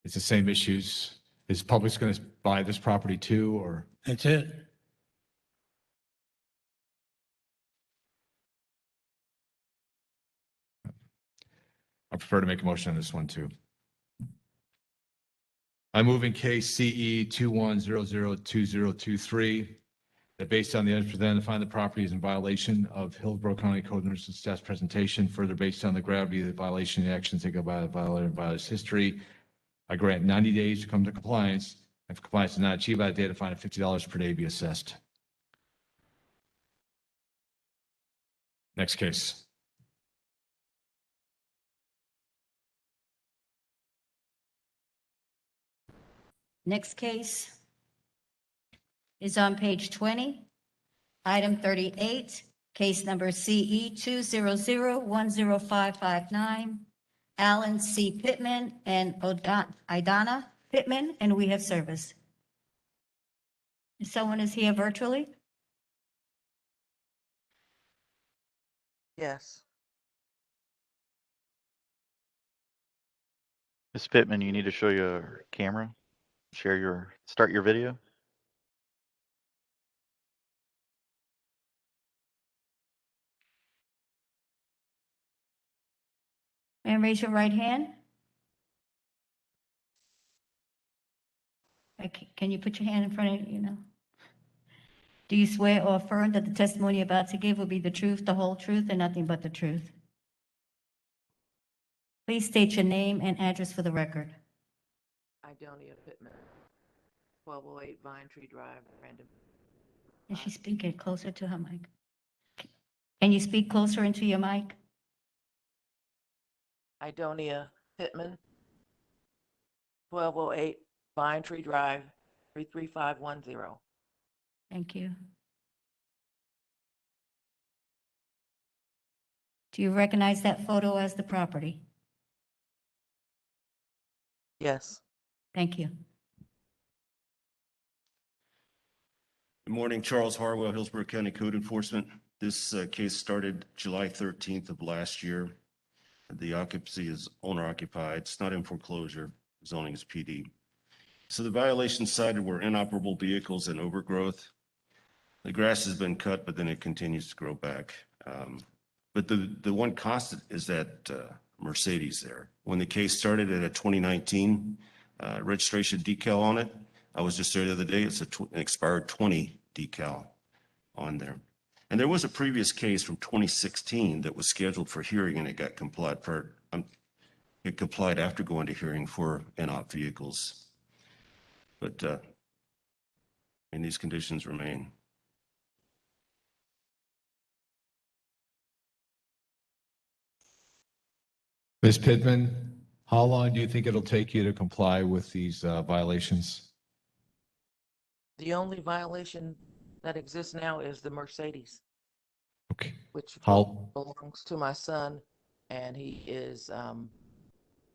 It's the same issues. Is public going to buy this property too, or? That's it. I prefer to make a motion on this one too. I move in case CE 21002023 that based on the evidence presented, find the property is in violation of Hillsborough County Code and staff's presentation. Further, based on the gravity of the violation and actions taken by the violator and violator's history, I grant 90 days to come to compliance. If compliance is not achieved by the date, a fine of $50 per day be assessed. Next case. Next case is on page 20, item 38, case number CE 200105559, Alan C. Pittman and Idana Pittman, and we have service. Someone is here virtually? Yes. Ms. Pittman, you need to show your camera, start your video. And raise your right hand. Can you put your hand in front of you know? Do you swear or affirm that the testimony you're about to give will be the truth, the whole truth, and nothing but the truth? Please state your name and address for the record. Idonia Pittman, 1208 Vine Tree Drive, Random. Is she speaking closer to her mic? Can you speak closer into your mic? Idonia Pittman, 1208 Vine Tree Drive, 33510. Thank you. Do you recognize that photo as the property? Yes. Thank you. Good morning, Charles Harwell, Hillsborough County Code Enforcement. This case started July 13th of last year. The occupancy is owner occupied. It's not in foreclosure. Zoning is PD. So the violations cited were inoperable vehicles and overgrowth. The grass has been cut, but then it continues to grow back. But the one constant is that Mercedes there. When the case started at a 2019 registration decal on it, I was just there the other day, it's an expired 20 decal on there. And there was a previous case from 2016 that was scheduled for hearing and it got complied for, it complied after going to hearing for inop vehicles. But and these conditions remain. Ms. Pittman, how long do you think it'll take you to comply with these violations? The only violation that exists now is the Mercedes. Okay. Which How- belongs to my son, and he is in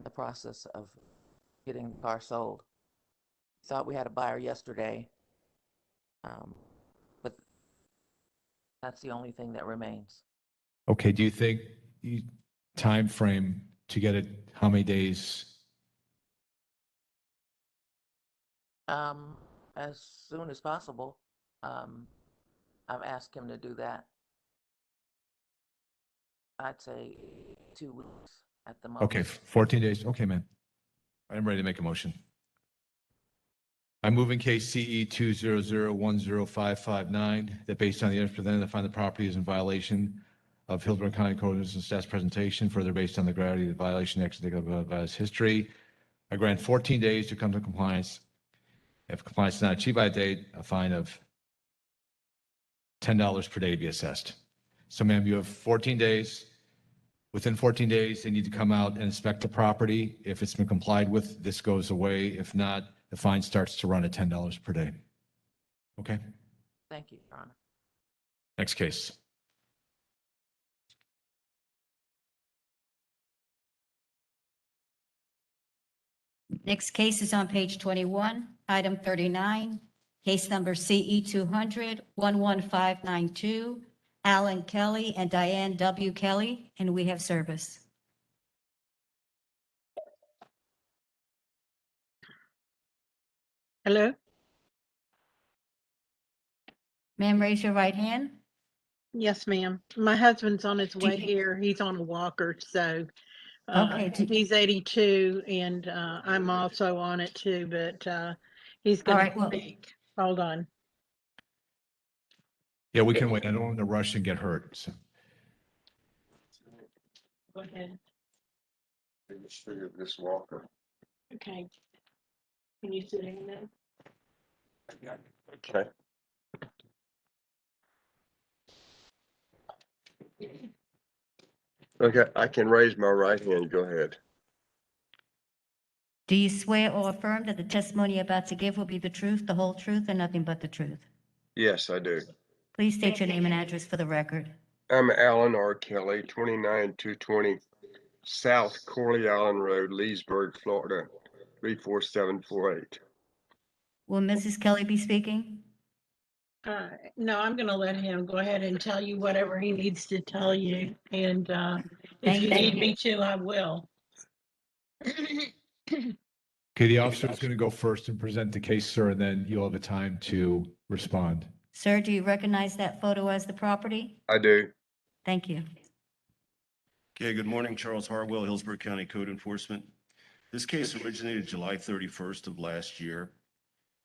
the process of getting the car sold. Thought we had a buyer yesterday, but that's the only thing that remains. Okay, do you think time frame to get it, how many days? As soon as possible. I've asked him to do that. I'd say 2 weeks at the most. Okay, 14 days. Okay, man. I'm ready to make a motion. I move in case CE 200105559 that based on the evidence presented, I find the property is in violation of Hillsborough County Code and staff's presentation. Further, based on the gravity of the violation, action taken by its history, I grant 14 days to come to compliance. If compliance is not achieved by a date, a fine of $10 per day be assessed. So ma'am, you have 14 days. Within 14 days, they need to come out and inspect the property. If it's been complied with, this goes away. If not, the fine starts to run at $10 per day. Okay, Thank you, Your Honor. next case. Next case is on page 21, item 39, case number CE 200-11592, Alan Kelly and Diane W. Kelly, and we have service. Hello? Ma'am, raise your right hand. Yes, ma'am. My husband's on his Do way you- here. He's on a walker, so Okay, He's 82 and I'm also on it too, but he's All going right, to well- speak. Hold on. Yeah, we can wait. I don't want to rush and get hurt. So. Go ahead. This Walker. Okay. Can you sit in there? Okay. Okay, I can raise my right hand. Go ahead. Do you swear or affirm that the testimony you're about to give will be the truth, the whole truth, and nothing but the truth? Yes, I do. Please state your name and address for the record. I'm Alan R. Kelly, 29220 South Corley Island Road, Leesburg, Florida, 34748. Will Mrs. Kelly be speaking? No, I'm going to let him go ahead and tell you whatever he needs to tell you. And if Thank you you. need me to, I will. Okay, the officer is going to go first and present the case, sir, and then you'll have a time to respond. Sir, do you recognize that photo as the property? I do. Thank you. Okay, good morning, Charles Harwell, Hillsborough County Code Enforcement. This case originated July 31st of last year,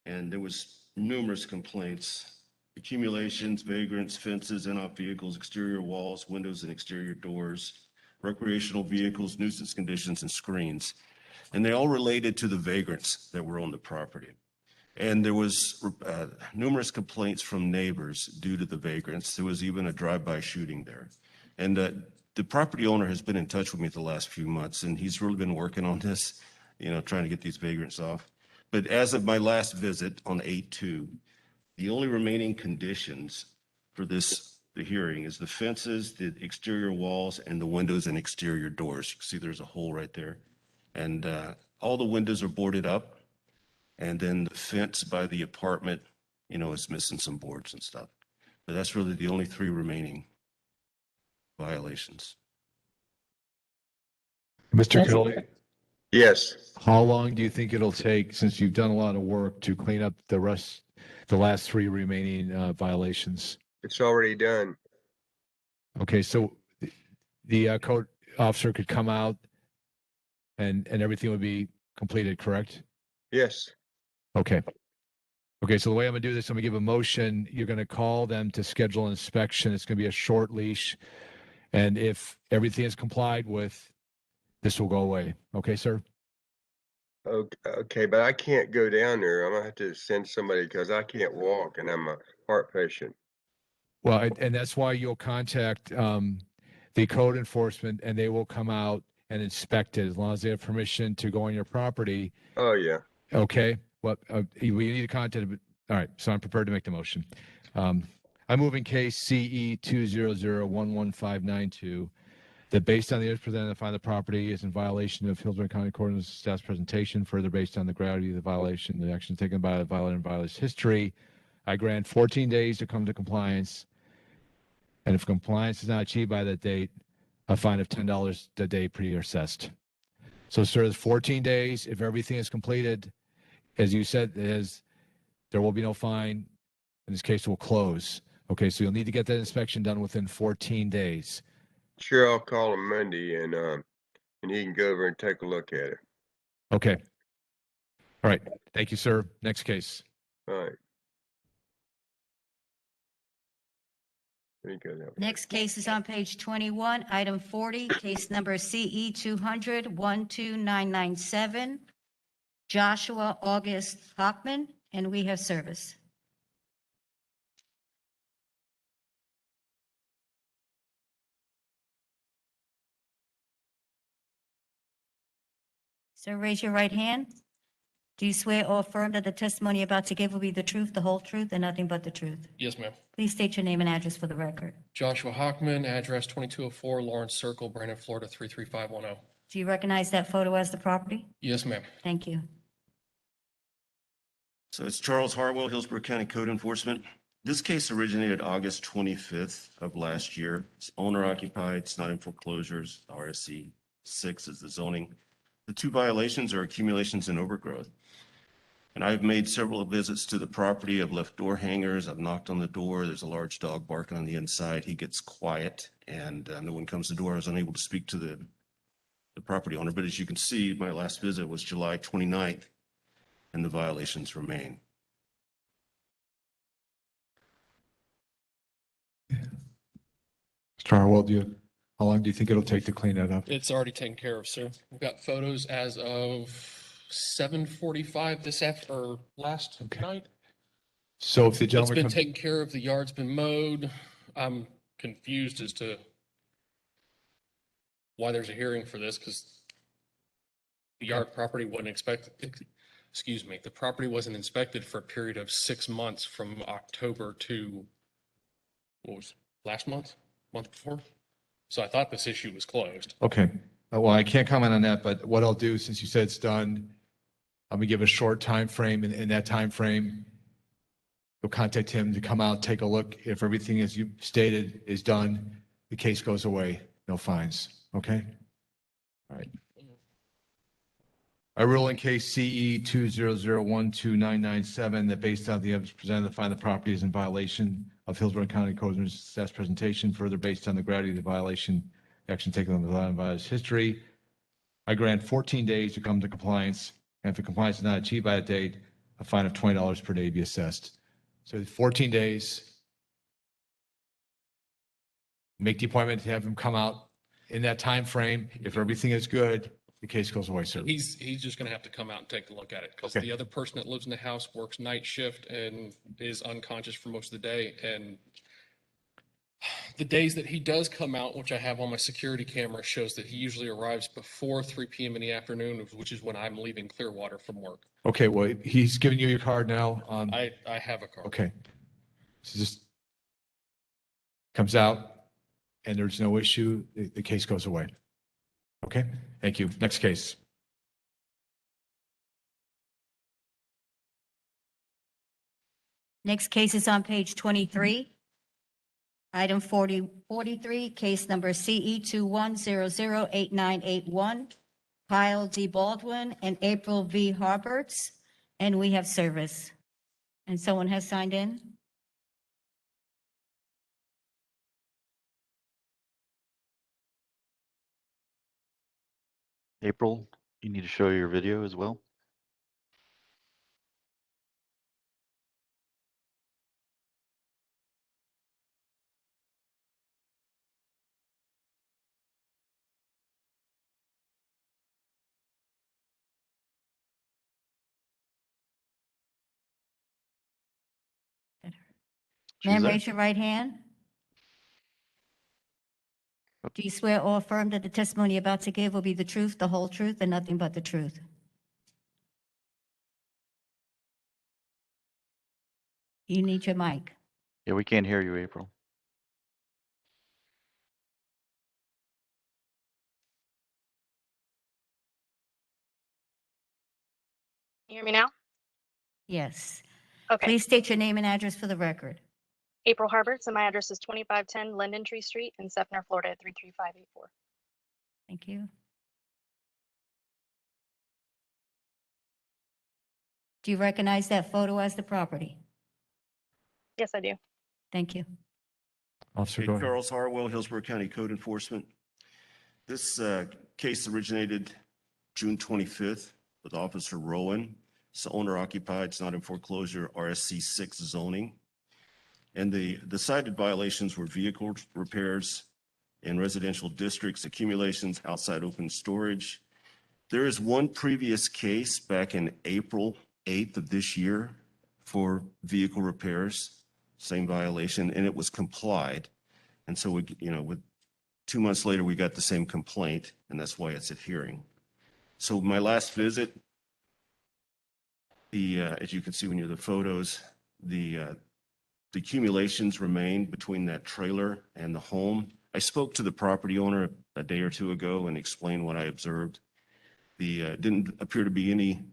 and there was numerous complaints, accumulations, vagrants, fences, in-off vehicles, exterior walls, windows and exterior doors, recreational vehicles, nuisance conditions, and screens. And they all related to the vagrants that were on the property. And there was numerous complaints from neighbors due to the vagrants. There was even a drive-by shooting there. And the property owner has been in touch with me the last few months, and he's really been working on this, trying to get these vagrants off. But as of my last visit on 8/2, the only remaining conditions for the hearing is the fences, the exterior walls, and the windows and exterior doors. You can see there's a hole right there. And all the windows are boarded up. And then the fence by the apartment, is missing some boards and stuff. But that's really the only three remaining violations. Mr. Kelly, Yes, how long do you think it'll take, since you've done a lot of work, to clean up the last three remaining violations? it's already done. Okay, so the code officer could come out and everything would be completed, correct? Yes, Okay. Okay, so the way I'm gonna do this, I'm gonna give a motion. You're gonna call them to schedule an inspection. It's gonna be a short leash. And if everything is complied with, this will go away. Okay, sir? okay, but I can't go down there. I'm gonna have to send somebody because I can't walk and I'm a heart patient. Well, and that's why you'll contact the code enforcement and they will come out and inspect it as long as they have permission to go on your property. Oh, yeah. Okay, well, we need to contact, all right, so I'm prepared to make the motion. I move in case CE 200111592 that based on the evidence presented, I find the property is in violation of Hillsborough County Coordinates staff's presentation. Further, based on the gravity of the violation, the action taken by the violator and violator's history, I grant 14 days to come to compliance. And if compliance is not achieved by that date, a fine of $10 a day pre-assessed. So, sir, it's 14 days. If everything is completed, as you said, there will be no fine. In this case, it will close. Okay, so you'll need to get that inspection done within 14 days. Sure, I'll call him Monday and he can go over and take a look at it. Okay. All right. Thank you, sir. Next case. All right. There you go now. Next case is on page 21, item 40, case number CE 200-12997, Joshua August Hockman, and we have service. Sir, raise your right hand. Do you swear or affirm that the testimony you're about to give will be the truth, the whole truth, and nothing but the truth? Yes, ma'am. Please state your name and address for the record. Joshua Hockman, address 2204 Lawrence Circle, Brandon, Florida 33510. Do you recognize that photo as the property? Yes, ma'am. Thank you. So it's Charles Harwell, Hillsborough County Code Enforcement. This case originated August 25th of last year. It's owner occupied, it's not in foreclosures. RSC 6 is the zoning. The two violations are accumulations and overgrowth. And I've made several visits to the property. I've left door hangers. I've knocked on the door. There's a large dog barking on the inside. He gets quiet and no one comes to the door. I was unable to speak to the the property owner. But as you can see, my last visit was July 29th, and the violations remain. Mr. Harwell, how long do you think it'll take to clean that up? It's already taken care of, sir. We've got photos as of 7:45 or last night. So if the It's gentleman been comes, taken care of. The yard's been mowed. I'm confused as to why there's a hearing for this, because the yard property wasn't the property wasn't inspected for a period of 6 months from October to, what was last month before? So I thought this issue was closed. okay. Well, I can't comment on that, but what I'll do, since you said it's done, I'm gonna give a short time frame. In that time frame, you'll contact him to come out, take a look. If everything as you stated is done, the case goes away. No fines. Okay? All right. I rule in case CE 200129997 that based on the evidence presented, find the property is in violation of Hillsborough County Code of Assessed presentation. Further, based on the gravity of the violation, action taken on the violator's history, I grant 14 days to come to compliance. And if compliance is not achieved by that date, a fine of $20 per day be assessed. So 14 days. Make the appointment to have him come out in that time frame. If everything is good, the case goes away, sir. He's just gonna have to come out and take a look at it, because Okay. the other person that lives in the house works night shift and is unconscious for most of the day. And the days that he does come out, which I have on my security camera, shows that he usually arrives before 3 p.m. in the afternoon, which is when I'm leaving Clearwater from work. Okay, well, he's giving you your card now. I have a car. Okay. So just comes out and there's no issue, the case goes away. Okay, thank you. Next case. Next case is on page 23. Item 43, case number CE 21008981, Kyle D. Baldwin and April V. Harberts, and we have service. And someone has signed in? April, you need to show your video as well. Ma'am, there. raise your right hand. Do you swear or affirm that the testimony you're about to give will be the truth, the whole truth, and nothing but the truth? You need your mic. Yeah, we can't hear you, April. You hear me now? Yes. Okay. Please state your name and address for the record. April Harberts, and my address is 2510 Linden Tree Street in Sefner, Florida, 33584. Thank you. Do you recognize that photo as the property? Yes, I do. Thank you. Officer, Hey, go ahead. Charles Harwell, Hillsborough County Code Enforcement. This case originated June 25th with Officer Rowan. It's owner occupied, it's not in foreclosure, RSC 6 zoning. And the cited violations were vehicle repairs in residential districts, accumulations, outside open storage. There is one previous case back in April 8th of this year for vehicle repairs, same violation, and it was complied. And so we, with 2 months later, we got the same complaint, and that's why it's at hearing. So my last visit, as you can see when you're the photos, the accumulations remain between that trailer and the home. I spoke to the property owner a day or two ago and explained what I observed. Didn't appear to be any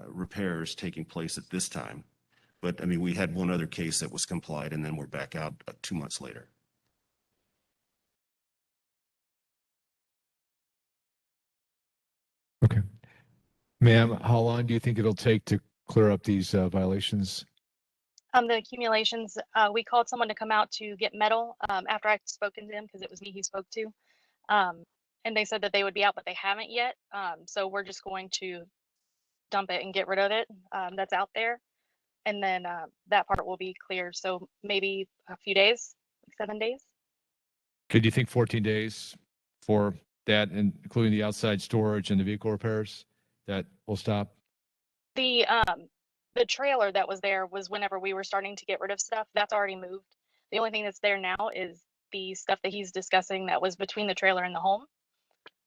repairs taking place at this time. But I mean, we had one other case that was complied, and then we're back out 2 months later. Okay. Ma'am, how long do you think it'll take to clear up these violations? The accumulations, we called someone to come out to get metal after I'd spoken to him, because it was me he spoke to. and they said that they would be out, but they haven't yet. So we're just going to dump it and get rid of it. That's out there. And then that part will be cleared. So maybe a few days, like 7 days. Could you think 14 days for that, including the outside storage and the vehicle repairs that will stop? The trailer that was there was whenever we were starting to get rid of stuff. That's already moved. The only thing that's there now is the stuff that he's discussing that was between the trailer and the home.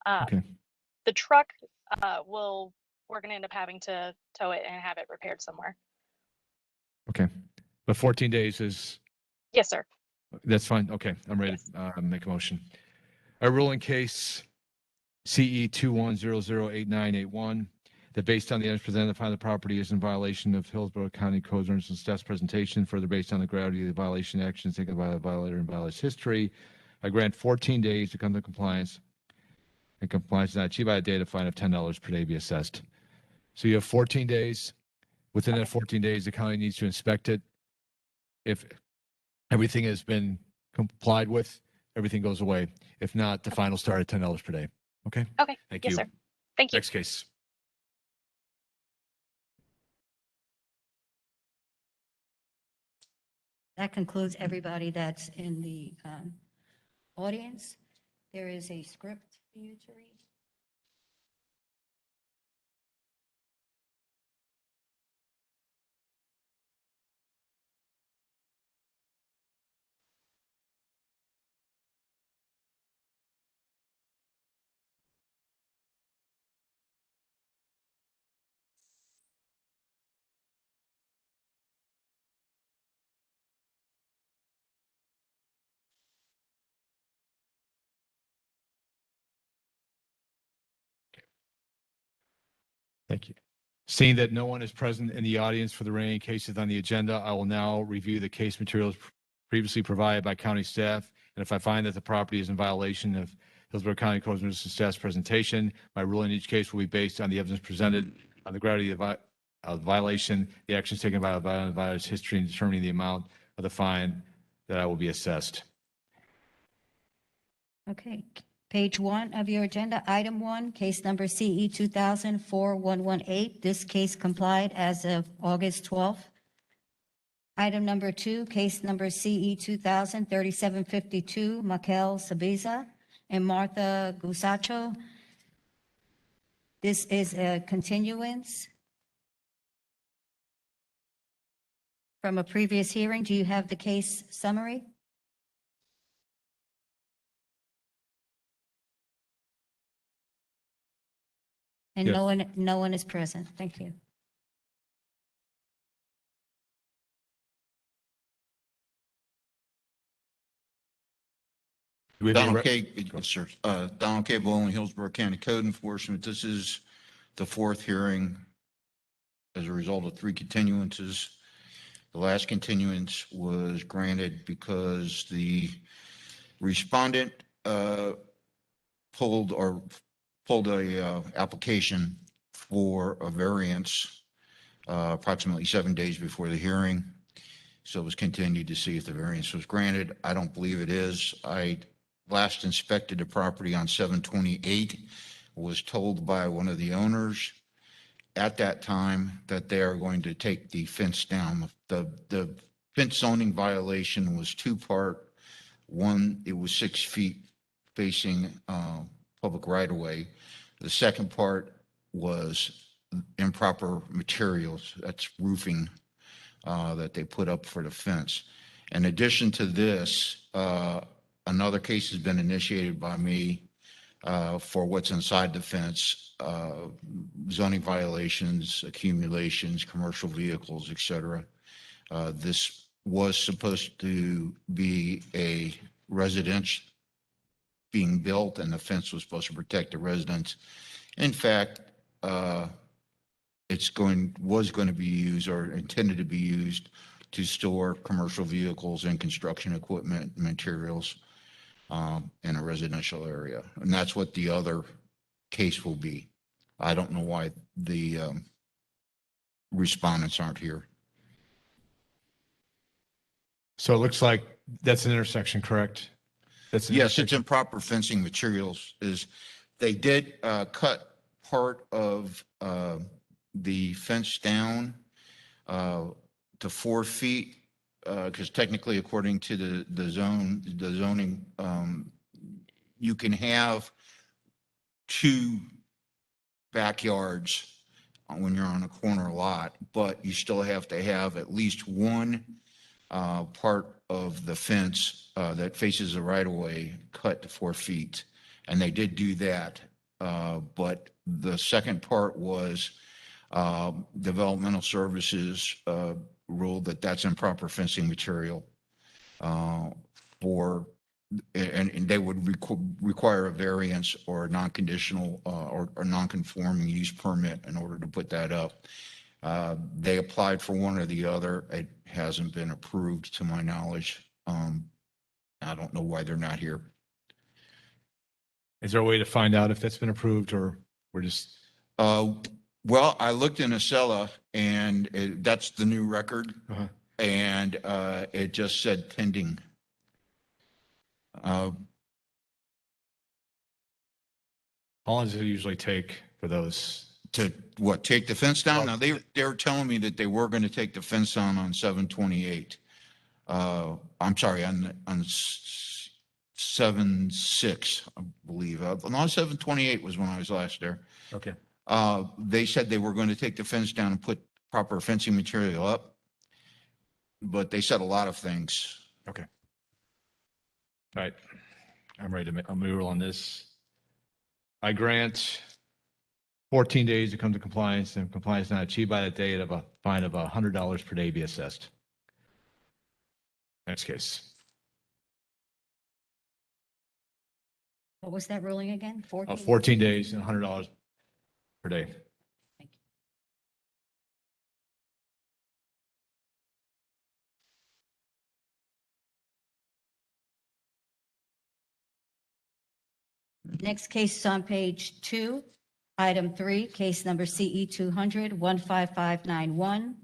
Okay. The truck we're going to end up having to tow it and have it repaired somewhere. Okay. But 14 days is, Yes, sir. that's fine. Okay. I'm ready to make a motion. I rule in case CE 21008981 that based on the evidence presented upon the property is in violation of Hillsborough County Code ordinance and staff's presentation, further based on the gravity of the violation actions taken by the violator and violator's history, I grant 14 days to come to compliance, and compliance is not achieved by a date, a fine of $10 per day be assessed. So you have 14 days. Within that 14 days, the county needs to inspect it. If everything has been complied with, everything goes away. If not, the fine will start at $10 per day. Okay? Okay. Thank Yes, you. sir. Thank you. Next case. That concludes everybody that's in the audience. There is a script for you to read. Thank you. Seeing that no one is present in the audience for the remaining cases on the agenda, I will now review the case materials previously provided by county staff. And if I find that the property is in violation of Hillsborough County Code of Ordinance and staff's presentation, my ruling in each case will be based on the evidence presented on the gravity of the violation, the actions taken by the violator's history, and determining the amount of the fine that I will be assessed. Okay, page 1 of your agenda, item 1, case number CE 2004-118. This case complied as of August 12th. Item number 2, case number CE 2000-3752, Michael Sabiza and Martha Gusacho. This is a continuance from a previous hearing. Do you have the case summary? And Yes. no one is present. Thank you. Do we have any Donald re- K. Yes, sir. Donald K. Bowling, Hillsborough County Code Enforcement. This is the fourth hearing as a result of 3 continuances. The last continuance was granted because the respondent pulled a application for a variance approximately 7 days before the hearing. So it was continued to see if the variance was granted. I don't believe it is. I last inspected the property on 7/28, was told by one of the owners at that time that they are going to take the fence down. The fence zoning violation was 2-part. One, it was 6 feet facing public right-of-way. The second part was improper materials. That's roofing that they put up for the fence. In addition to this, another case has been initiated by me for what's inside the fence, zoning violations, accumulations, commercial vehicles, et cetera. This was supposed to be a residence being built, and the fence was supposed to protect the residents. In fact, was going to be used or intended to be used to store commercial vehicles and construction equipment and materials in a residential area. And that's what the other case will be. I don't know why the respondents aren't here. So it looks like that's an intersection, correct? That's Yes, it's improper fencing materials. They did cut part of the fence down to 4 feet, because technically, according to the zoning, you can have 2 backyards when you're on a corner lot, but you still have to have at least one part of the fence that faces the right of way cut to 4 feet. And they did do that. But the second part was developmental services ruled that that's improper fencing material and they would require a variance or a non-conditional or non-conforming use permit in order to put that up. They applied for one or the other. It hasn't been approved to my knowledge. I don't know why they're not here. Is there a way to find out if that's been approved or we're just? Well, I looked in Acela and that's the new record. And it just said pending. How long does it usually take for those? To what, take the fence down? Now, they were telling me that they were going to take the fence down on 7/28. I'm sorry, on 7/6, I believe. No, 7/28 was when I was last there. Okay. They said they were going to take the fence down and put proper fencing material up, but they said a lot of things. Okay. All right. I'm ready to make a move on this. I grant 14 days to come to compliance, and compliance not achieved by that date, of a fine of $100 per day be assessed. Next case. What was that ruling again? 14? 14 days and $100 per day. Next case is on page 2, item 3, case number CE 200-15591.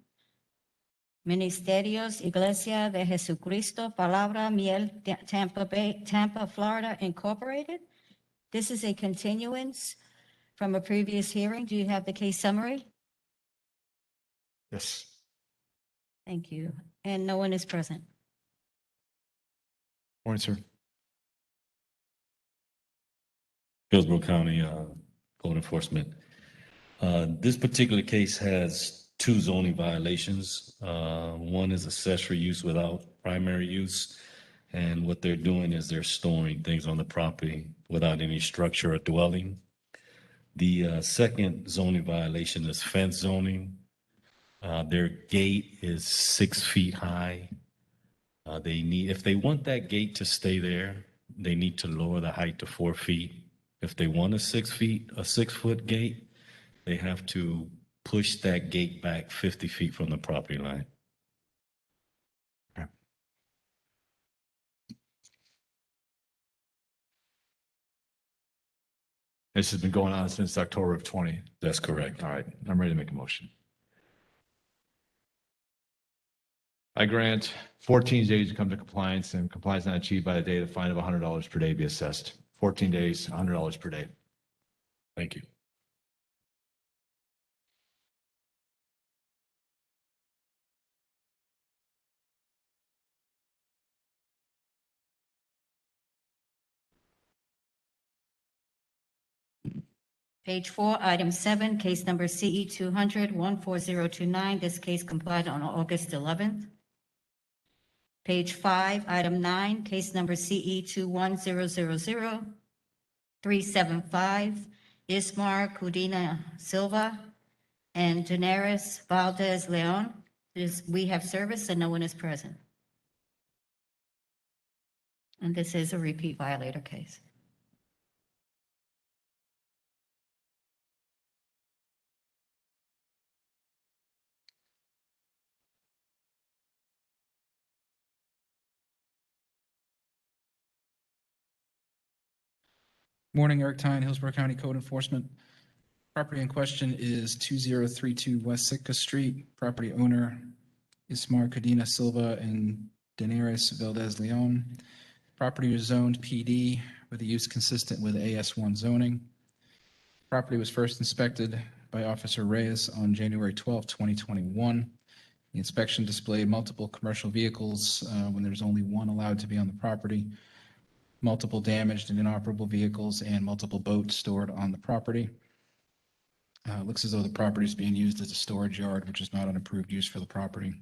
Ministerios Iglesia de Jesucristo Palabra Miel, Tampa, Florida, Incorporated. This is a continuance from a previous hearing. Do you have the case summary? Yes. Thank you. And no one is present. Morning, sir. Hillsborough County Code Enforcement. This particular case has 2 zoning violations. One is accessory use without primary use. And what they're doing is they're storing things on the property without any structure or dwelling. The second zoning violation is fence zoning. Their gate is 6 feet high. If they want that gate to stay there, they need to lower the height to 4 feet. If they want a 6 foot gate, they have to push that gate back 50 feet from the property line. Okay. This has been going on since October of 20. That's correct. All right. I'm ready to make a motion. I grant 14 days to come to compliance, and compliance not achieved by the date, a fine of $100 per day be assessed. 14 days, $100 per day. Thank you. Page 4, item 7, case number CE 200-14029. This case complied on August 11th. Page 5, item 9, case number CE 21000-375. Ismar Cudina Silva and Daenerys Valdez Leon. We have service and no one is present. And this is a repeat violator case. Morning, Eric Tyne, Hillsborough County Code Enforcement. Property in question is 2032 West Sitka Street. Property owner Ismar Cadena Silva and Daenerys Valdez Leon. Property was zoned PD with a use consistent with AS1 zoning. Property was first inspected by Officer Reyes on January 12, 2021. The inspection displayed multiple commercial vehicles when there's only one allowed to be on the property, multiple damaged and inoperable vehicles, and multiple boats stored on the property. Looks as though the property is being used as a storage yard, which is not an approved use for the property.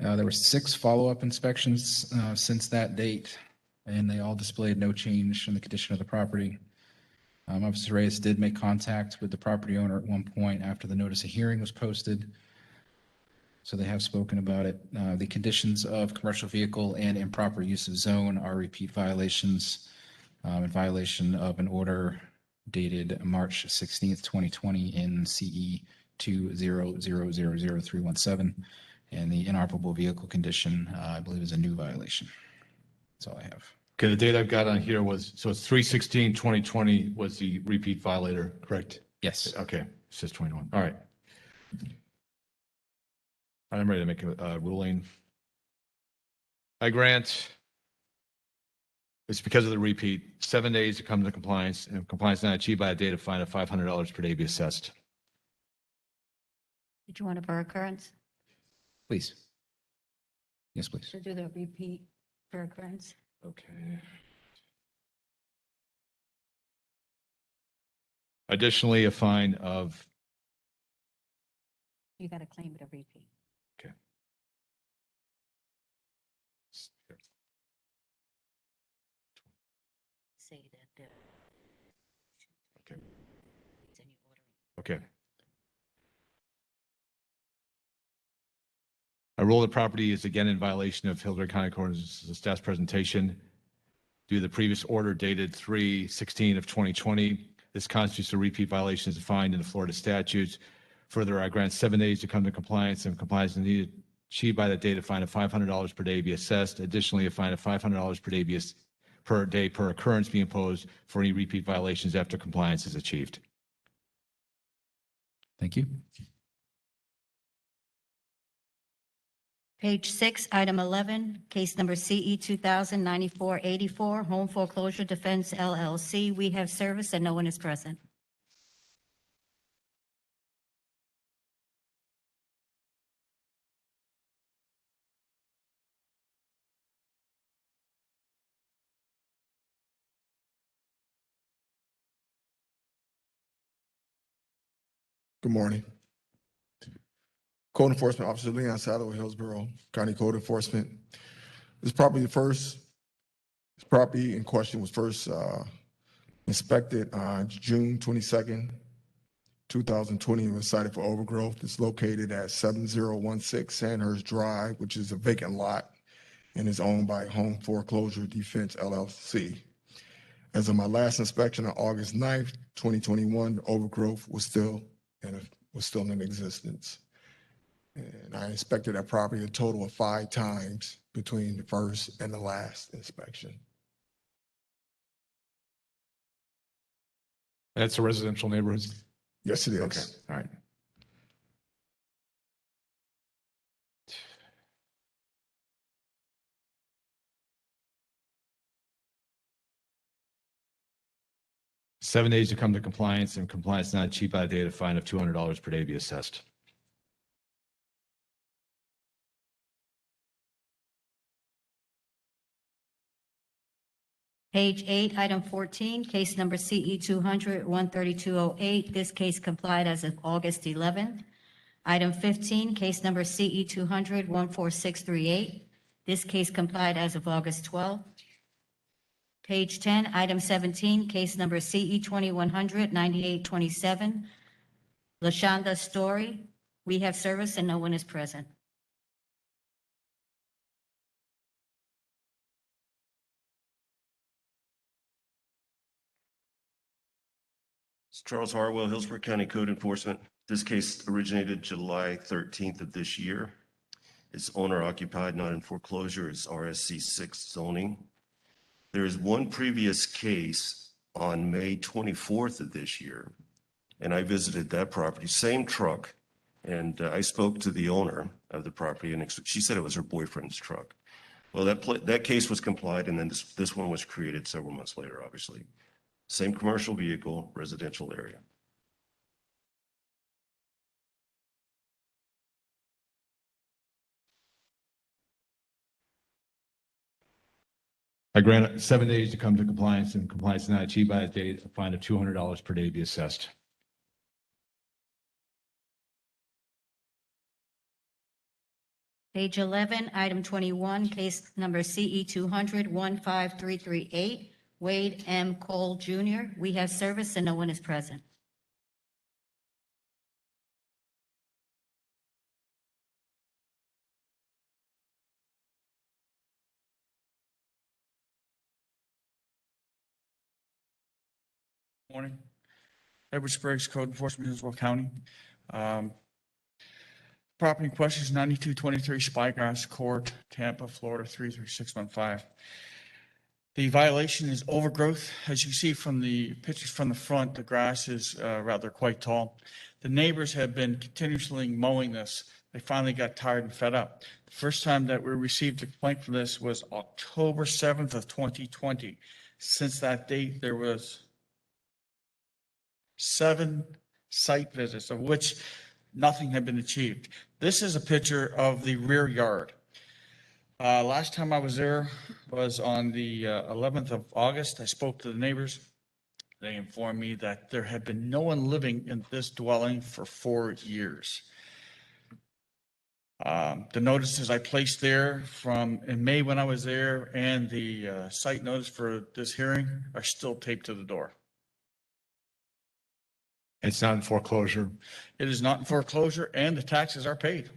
There were 6 follow-up inspections since that date, and they all displayed no change in the condition of the property. Officer Reyes did make contact with the property owner at one point after the notice of hearing was posted, so they have spoken about it. The conditions of commercial vehicle and improper use of zone are repeat violations in violation of an order dated March 16th, 2020 in CE 2000317. And the inoperable vehicle condition, I believe, is a new violation. That's all I have. Okay, the date I've got on here was, so it's 3/16/2020 was the repeat violator, correct? Yes. Okay, it says 21. All right. I'm ready to make a ruling. I grant it's because of the repeat, 7 days to come to compliance, and if compliance not achieved by a date of fine of $500 per day be assessed. Did you want a per occurrence? Please. Yes, please. To do the repeat per occurrence? Okay. Additionally, a fine of, You got to claim it a repeat. okay. Say that. Okay. Okay. I rule the property is again in violation of Hillsborough County Court's staff's presentation due to the previous order dated 3/16/2020. This constitutes a repeat violation as defined in the Florida statutes. Further, I grant 7 days to come to compliance, and compliance is needed achieved by the date, a fine of $500 per day be assessed. Additionally, a fine of $500 per day per day per occurrence be imposed for any repeat violations after compliance is achieved. Thank you. Page 6, item 11, case number CE 2000-9484, Home Foreclosure Defense LLC. We have service and no one is present. Good morning. Code Enforcement Officer Leon Saddle, Hillsborough County Code Enforcement. This property in question was first inspected on June 22nd, 2020, and was cited for overgrowth. It's located at 7016 Sandhurst Drive, which is a vacant lot and is owned by Home Foreclosure Defense LLC. As of my last inspection on August 9th, 2021, the overgrowth was still in existence. And I inspected that property a total of 5 times between the first and the last inspection. That's a residential neighborhood? Yes, it is. Okay, all right. Seven days to come to compliance, and compliance not achieved by the date, a fine of $200 per day be assessed. Page 8, item 14, case number CE 200-13208. This case complied as of August 11th. Item 15, case number CE 200-14638. This case complied as of August 12th. Page 10, item 17, case number CE 2100-9827. LaShonda Story. We have service and no one is present. It's Charles Harwell, Hillsborough County Code Enforcement. This case originated July 13th of this year. It's owner occupied, not in foreclosure. It's RSC 6 zoning. There is one previous case on May 24th of this year, and I visited that property, same truck, and I spoke to the owner of the property, and she said it was her boyfriend's truck. Well, that case was complied, and then this one was created several months later, obviously. Same commercial vehicle, residential area. I grant 7 days to come to compliance, and compliance not achieved by that date, a fine of $200 per day be assessed. Page 11, item 21, case number CE 200-15338, Wade M. Cole Jr. We have service and no one is present. Morning. Edward Spriggs, Code Enforcement, Hillsborough County. Property in question is 9223 Spygrass Court, Tampa, Florida, 33615. The violation is overgrowth. As you see from the pictures from the front, the grass is rather quite tall. The neighbors have been continuously mowing this. They finally got tired and fed up. The first time that we received a complaint for this was October 7th of 2020. Since that date, there was 7 site visits, of which nothing had been achieved. This is a picture of the rear yard. Last time I was there was on the 11th of August. I spoke to the neighbors. They informed me that there had been no one living in this dwelling for 4 years. The notices I placed there from in May when I was there and the site notice for this hearing are still taped to the door. It's not in foreclosure. It is not in foreclosure and the taxes are paid.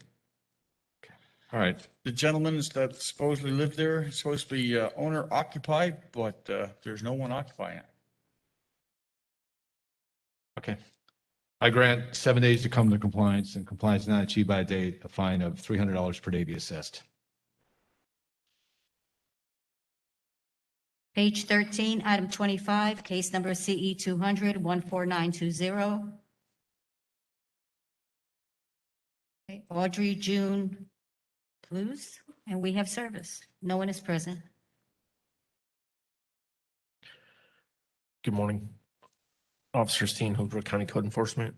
All right. The gentleman that supposedly lived there is supposed to be owner occupied, but there's no one occupying it. Okay. I grant 7 days to come to compliance, and compliance not achieved by a date, a fine of $300 per day be assessed. Page 13, item 25, case number CE 200-14920. Okay, Audrey June Blues, and we have service. No one is present. Good morning. Officer Steen, Hillsborough County Code Enforcement.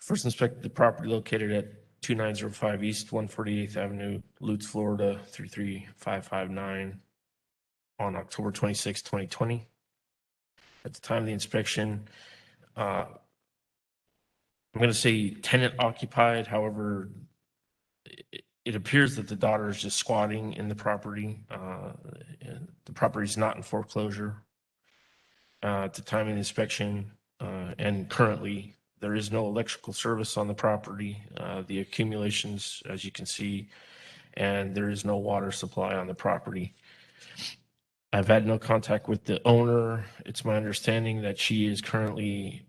First inspected the property located at 2905 East 148th Avenue, Lutz, Florida 33559 on October 26, 2020. At the time of the inspection, I'm going to say tenant occupied. However, it appears that the daughter is just squatting in the property. The property is not in foreclosure. At the time of the inspection, and currently there is no electrical service on the property. The accumulations, as you can see, and there is no water supply on the property. I've had no contact with the owner. It's my understanding that she is currently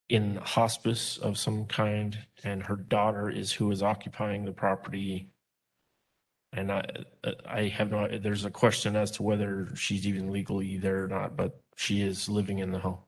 in hospice of some kind, and her daughter is who is occupying the property. And I have no, there's a question as to whether she's even legally there or not, but she is living in the home.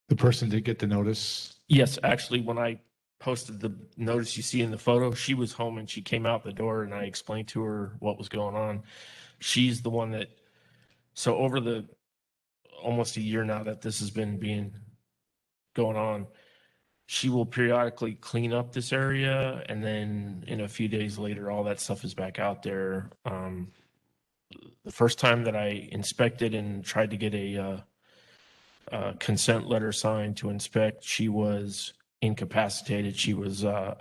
The person did get the notice. Yes, actually, when I posted the notice you see in the photo, she was home and she came out the door and I explained to her what was going on. She's the one that, so over the almost a year now that this has been going on, she will periodically clean up this area, and then in a few days later, all that stuff is back out there. The first time that I inspected and tried to get a consent letter signed to inspect, she was incapacitated. She was, I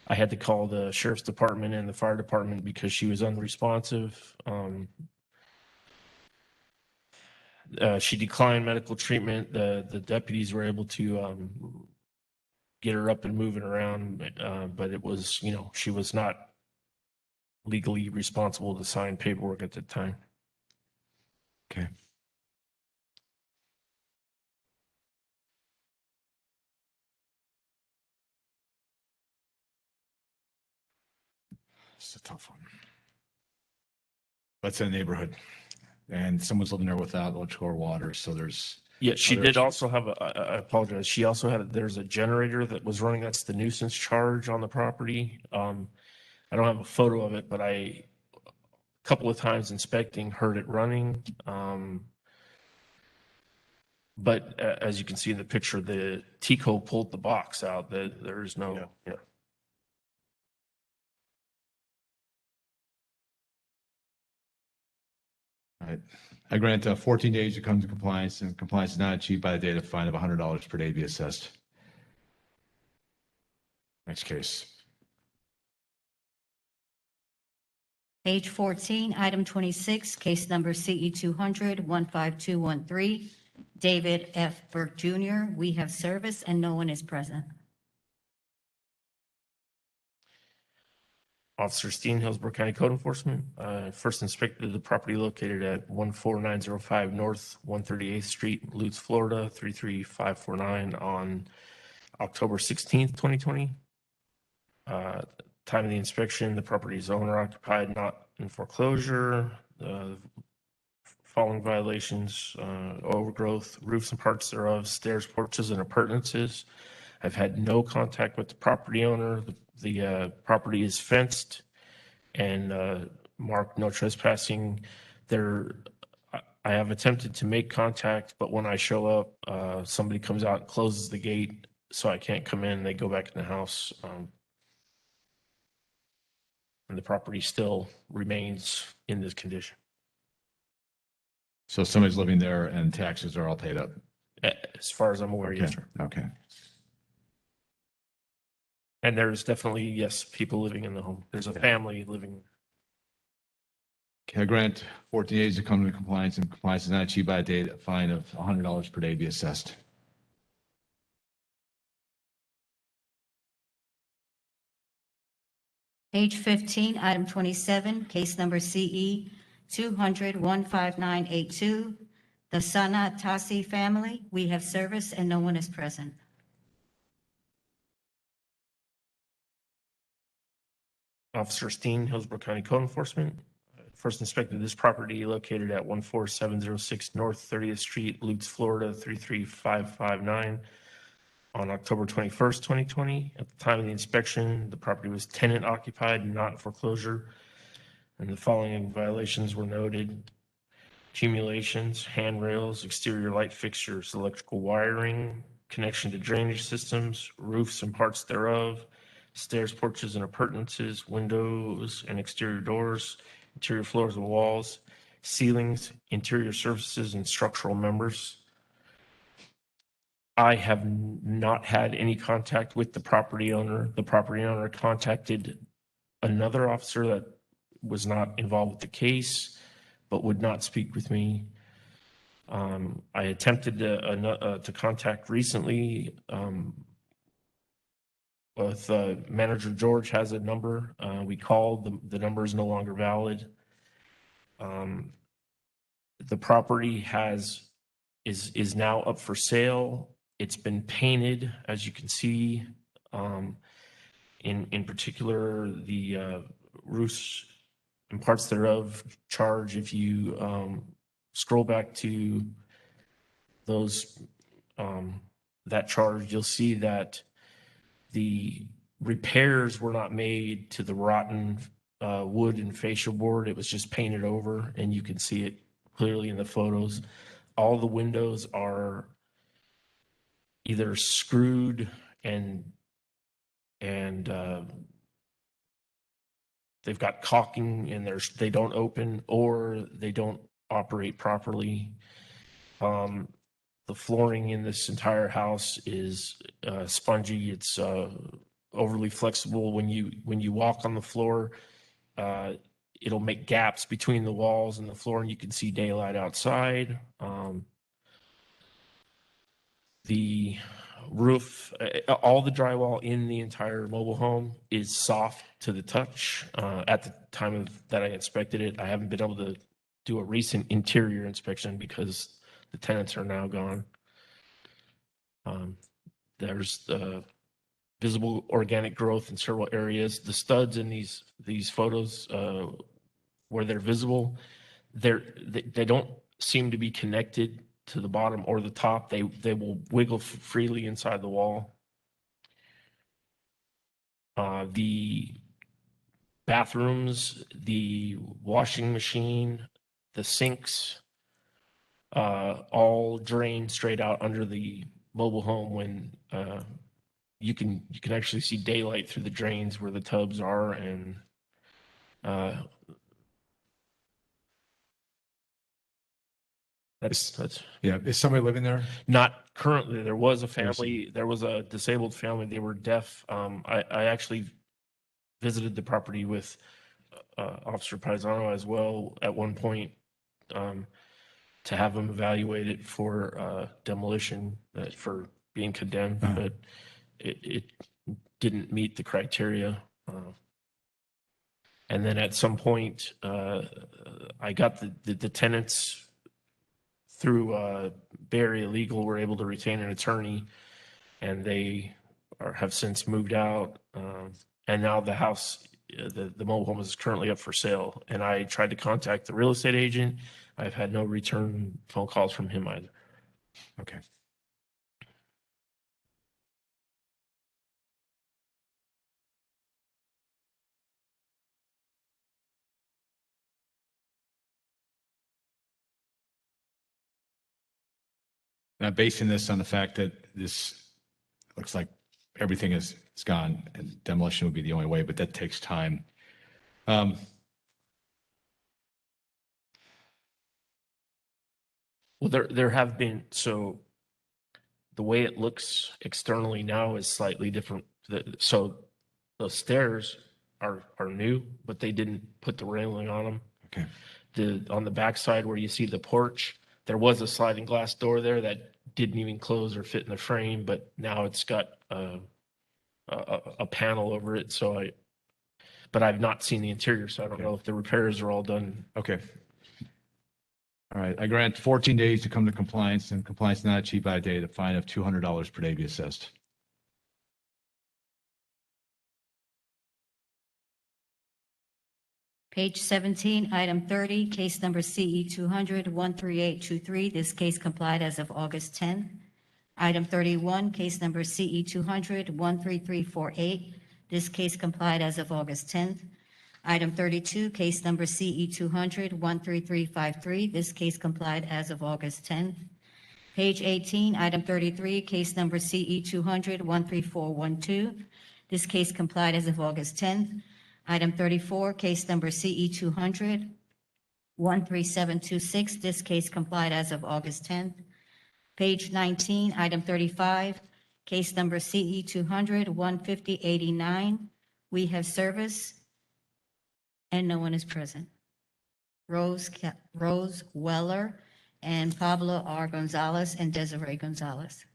had to call the sheriff's department and the fire department because she was unresponsive. She declined medical treatment. The deputies were able to get her up and moving around, but it was, she was not legally responsible to sign paperwork at the time. Okay. It's a tough one. That's in the neighborhood. And someone's living there without electrical or water, so there's. Yeah, she other did issues. also have I apologize. She also there's a generator that was running. That's the nuisance charge on the property. I don't have a photo of it, but a couple of times inspecting, heard it running. But as you can see in the picture, the TCO pulled the box out. There's no, yeah. All right. I grant 14 days to come to compliance, and compliance is not achieved by the date, a fine of $100 per day be assessed. Next case. Page 14, item 26, case number CE 200-15213, David F. Burke Jr. We have service and no one is present. Officer Steen, Hillsborough County Code Enforcement. First inspected the property located at 14905 North 138th Street, Lutz, Florida, 33549 on October 16th, 2020. Time of the inspection, the property is owner occupied, not in foreclosure. Following violations, overgrowth, roofs and parts thereof, stairs, porches, and appurtenances. I've had no contact with the property owner. The property is fenced and marked no trespassing. I have attempted to make contact, but when I show up, somebody comes out and closes the gate, so I can't come in. They go back in the house. And the property still remains in this condition. So somebody's living there and taxes are all paid up? As far as I'm aware, yes, sir. Okay. And there's definitely, yes, people living in the home. There's a family living. Okay, I grant 14 days to come to compliance, and compliance is not achieved by a date, a fine of $100 per day be assessed. Page 15, item 27, case number CE 200-15982, the Sana Tasi family. We have service and no one is present. Officer Steen, Hillsborough County Code Enforcement. First inspected this property located at 14706 North 30th Street, Lutz, Florida, 33559 on October 21st, 2020. At the time of the inspection, the property was tenant occupied, not foreclosure. And the following violations were noted: accumulations, handrails, exterior light fixtures, electrical wiring, connection to drainage systems, roofs and parts thereof, stairs, porches, and appurtenances, windows and exterior doors, interior floors and walls, ceilings, interior surfaces, and structural members. I have not had any contact with the property owner. The property owner contacted another officer that was not involved with the case, but would not speak with me. I attempted to contact recently with Manager George has a number. We called, the number is no longer valid. The property is now up for sale. It's been painted, as you can see. In particular, the roofs and parts thereof charge. If you scroll back to those that charge, you'll see that the repairs were not made to the rotten wood and fascia board. It was just painted over, and you can see it clearly in the photos. All the windows are either screwed and they've got caulking and they don't open, or they don't operate properly. The flooring in this entire house is spongy. It's overly flexible. When you walk on the floor, it'll make gaps between the walls and the floor, and you can see daylight outside. The roof, all the drywall in the entire mobile home is soft to the touch. At the time that I inspected it, I haven't been able to do a recent interior inspection because the tenants are now gone. There's visible organic growth in several areas. The studs in these photos, where they're visible, they don't seem to be connected to the bottom or the top. They will wiggle freely inside the wall. The bathrooms, the washing machine, the sinks, all drain straight out under the mobile home when you can actually see daylight through the drains where the tubs are, and that's Yeah, is somebody living there? not currently. There was a family, there was a disabled family, they were deaf. I actually visited the property with Officer Paisano as well at one point, to have them evaluated for demolition, for being condemned, but it didn't meet the criteria. And then at some point, I got the tenants through Barry Legal were able to retain an attorney, and they have since moved out. And now the house, the mobile home is currently up for sale. And I tried to contact the real estate agent. I've had no return phone calls from him either. Okay. And I'm basing this on the fact that this looks like everything is gone and demolition would be the only way, but that takes time. Well, there have been, so the way it looks externally now is slightly different. So the stairs are new, but they didn't put the railing on them. Okay. On the backside where you see the porch, there was a sliding glass door there that didn't even close or fit in the frame, but now it's got a panel over it. But I've not seen the interior, so I don't know if the repairs are all done. Okay. All right, I grant 14 days to come to compliance, and compliance not achieved by a day, the fine of $200 per day be assessed. Page 17, item 30, case number CE 200-13823. This case complied as of August 10th. Item 31, case number CE 200-13348. This case complied as of August 10th. Item 32, case number CE 200-13353. This case complied as of August 10th. Page 18, item 33, case number CE 200-13412. This case complied as of August 10th. Item 34, case number CE 200-13726. This case complied as of August 10th. Page 19, item 35, case number CE 200-15089. We have service, and no one is present. Rose Weller and Pablo R. Gonzalez and Desiree Gonzalez.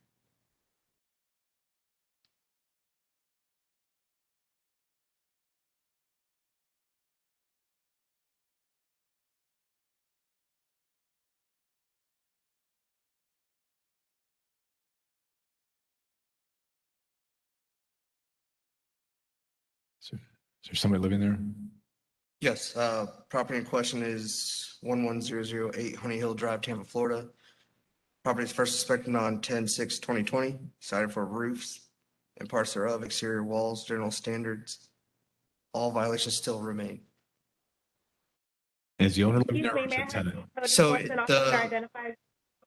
Is there somebody living there? Yes, property in question is 11008 Honey Hill Drive, Tampa, Florida. Property is first inspected on 10/6/2020, cited for roofs and parts thereof, exterior walls, general standards. All violations still remain. Is the owner living Excuse there? me, Or is may I it have tenant? code So enforcement officer identify,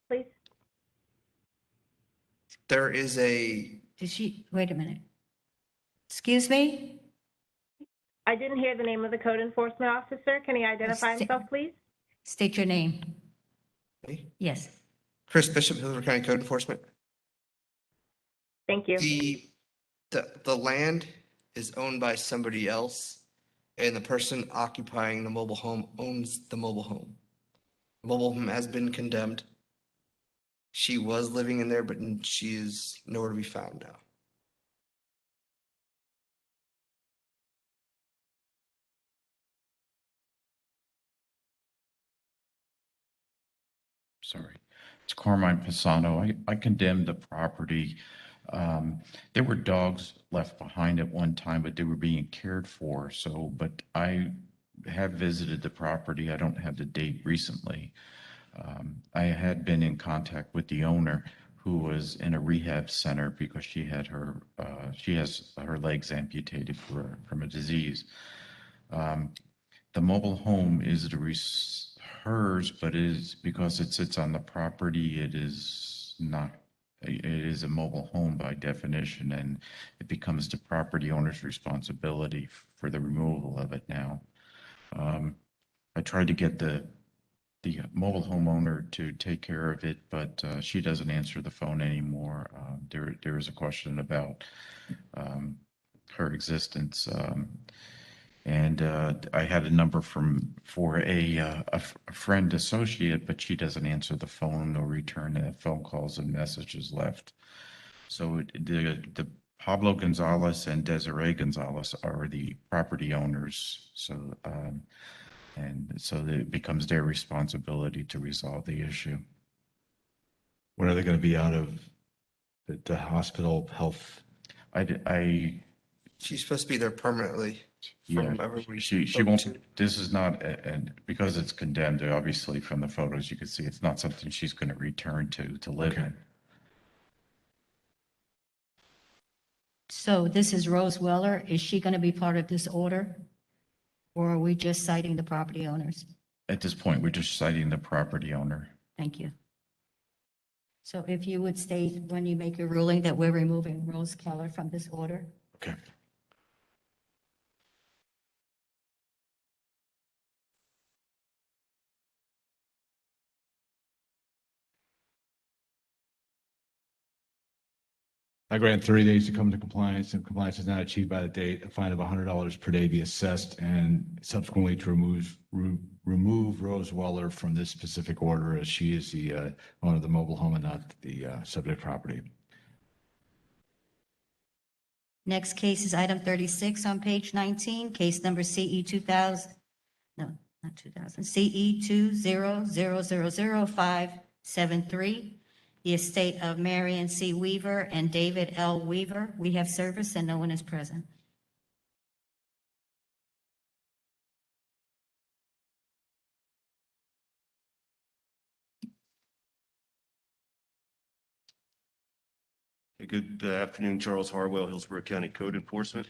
please? There is a, Wait a minute. Excuse me? I didn't hear the name of the code enforcement officer. Can he identify himself, please? State your name. Me? Yes. Chris Bishop, Hillsborough County Code Enforcement. Thank you. The land is owned by somebody else, and the person occupying the mobile home owns the mobile home. The mobile home has been condemned. She was living in there, but she is nowhere to be found now. Sorry. It's Carmine Pisano. I condemned the property. There were dogs left behind at one time, but they were being cared for. But I have visited the property. I don't have the date recently. I had been in contact with the owner, who was in a rehab center because she has her legs amputated from a disease. The mobile home is hers, but it is because it sits on the property, it is not, it is a mobile home by definition, and it becomes the property owner's responsibility for the removal of it now. I tried to get the mobile homeowner to take care of it, but she doesn't answer the phone anymore. There is a question about her existence. And I had a number for a friend associate, but she doesn't answer the phone or return phone calls and messages left. So the Pablo Gonzalez and Desiree Gonzalez are the property owners. So and so it becomes their responsibility to resolve the issue. When are they going to be out of the hospital health? She's supposed to be there permanently. Yeah, From everybody she spoke won't, to. this is not, and because it's condemned, obviously from the photos, you can see it's not something she's going to return to live in. So this is Rose Weller. Is she going to be part of this order? Or are we just citing the property owners? At this point, we're just citing the property owner. Thank you. So if you would state when you make your ruling that we're removing Rose Keller from this order? Okay. I grant 30 days to come to compliance, and compliance is not achieved by the date, a fine of $100 per day be assessed, and subsequently to remove Rose Weller from this specific order, as she is the owner of the mobile home and not the subject property. Next case is item 36 on page 19, case number CE 2000, no, not 2000, CE 200000573. The estate of Marion C. Weaver and David L. Weaver. We have service and no one is present. Good afternoon, Charles Harwell, Hillsborough County Code Enforcement.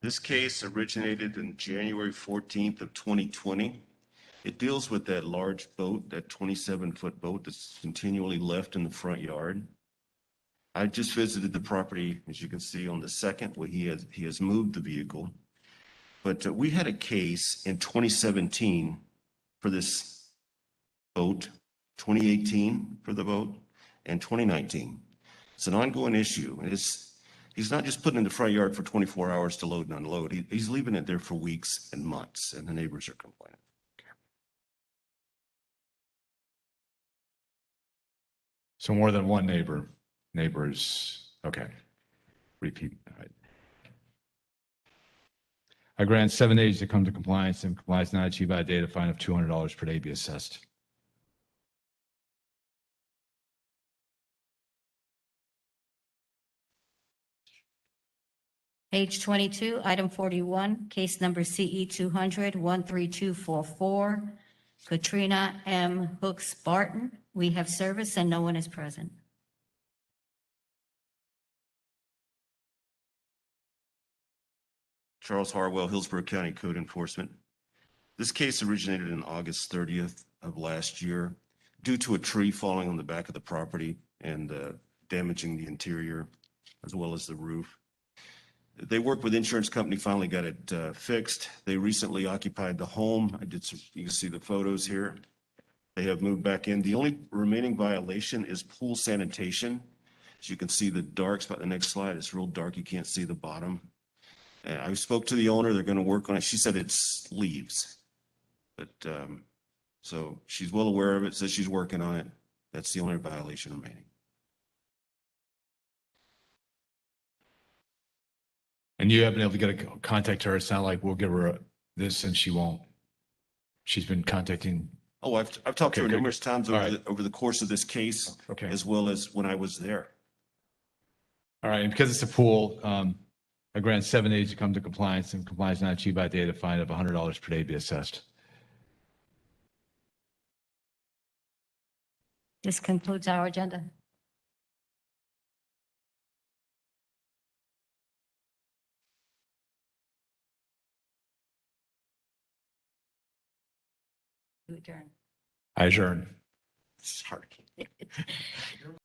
This case originated in January 14th of 2020. It deals with that large boat, that 27-foot boat that's continually left in the front yard. I just visited the property, as you can see on the 2nd, where he has moved the vehicle. But we had a case in 2017 for this boat, 2018 for the boat, and 2019. It's an ongoing issue. He's not just putting it in the front yard for 24 hours to load and unload. He's leaving it there for weeks and months, and the neighbors are complaining. So more than one neighbors, okay. Repeat. All right. I grant 7 days to come to compliance, and compliance not achieved by a date, a fine of $200 per day be assessed. Page 22, item 41, case number CE 200-13244, Katrina M. Hooks Barton. We have service and no one is present. Charles Harwell, Hillsborough County Code Enforcement. This case originated on August 30th of last year due to a tree falling on the back of the property and damaging the interior as well as the roof. They worked with the insurance company, finally got it fixed. They recently occupied the home. You can see the photos here. They have moved back in. The only remaining violation is pool sanitation. As you can see, the dark spot, the next slide, it's real dark. You can't see the bottom. I spoke to the owner. They're going to work on it. She said it's leaves. But so she's well aware of it, says she's working on it. That's the only violation remaining. And you haven't been able to get a contact her. It's not like we'll give her this and she won't. She's been contacting. Oh, I've talked to her numerous times over the course of this case, Okay. as well as when I was there. All right, and because it's a pool, I grant 7 days to come to compliance, and compliance not achieved by a date, a fine of $100 per day be assessed. This concludes our agenda. To adjourn. I adjourn. Sorry.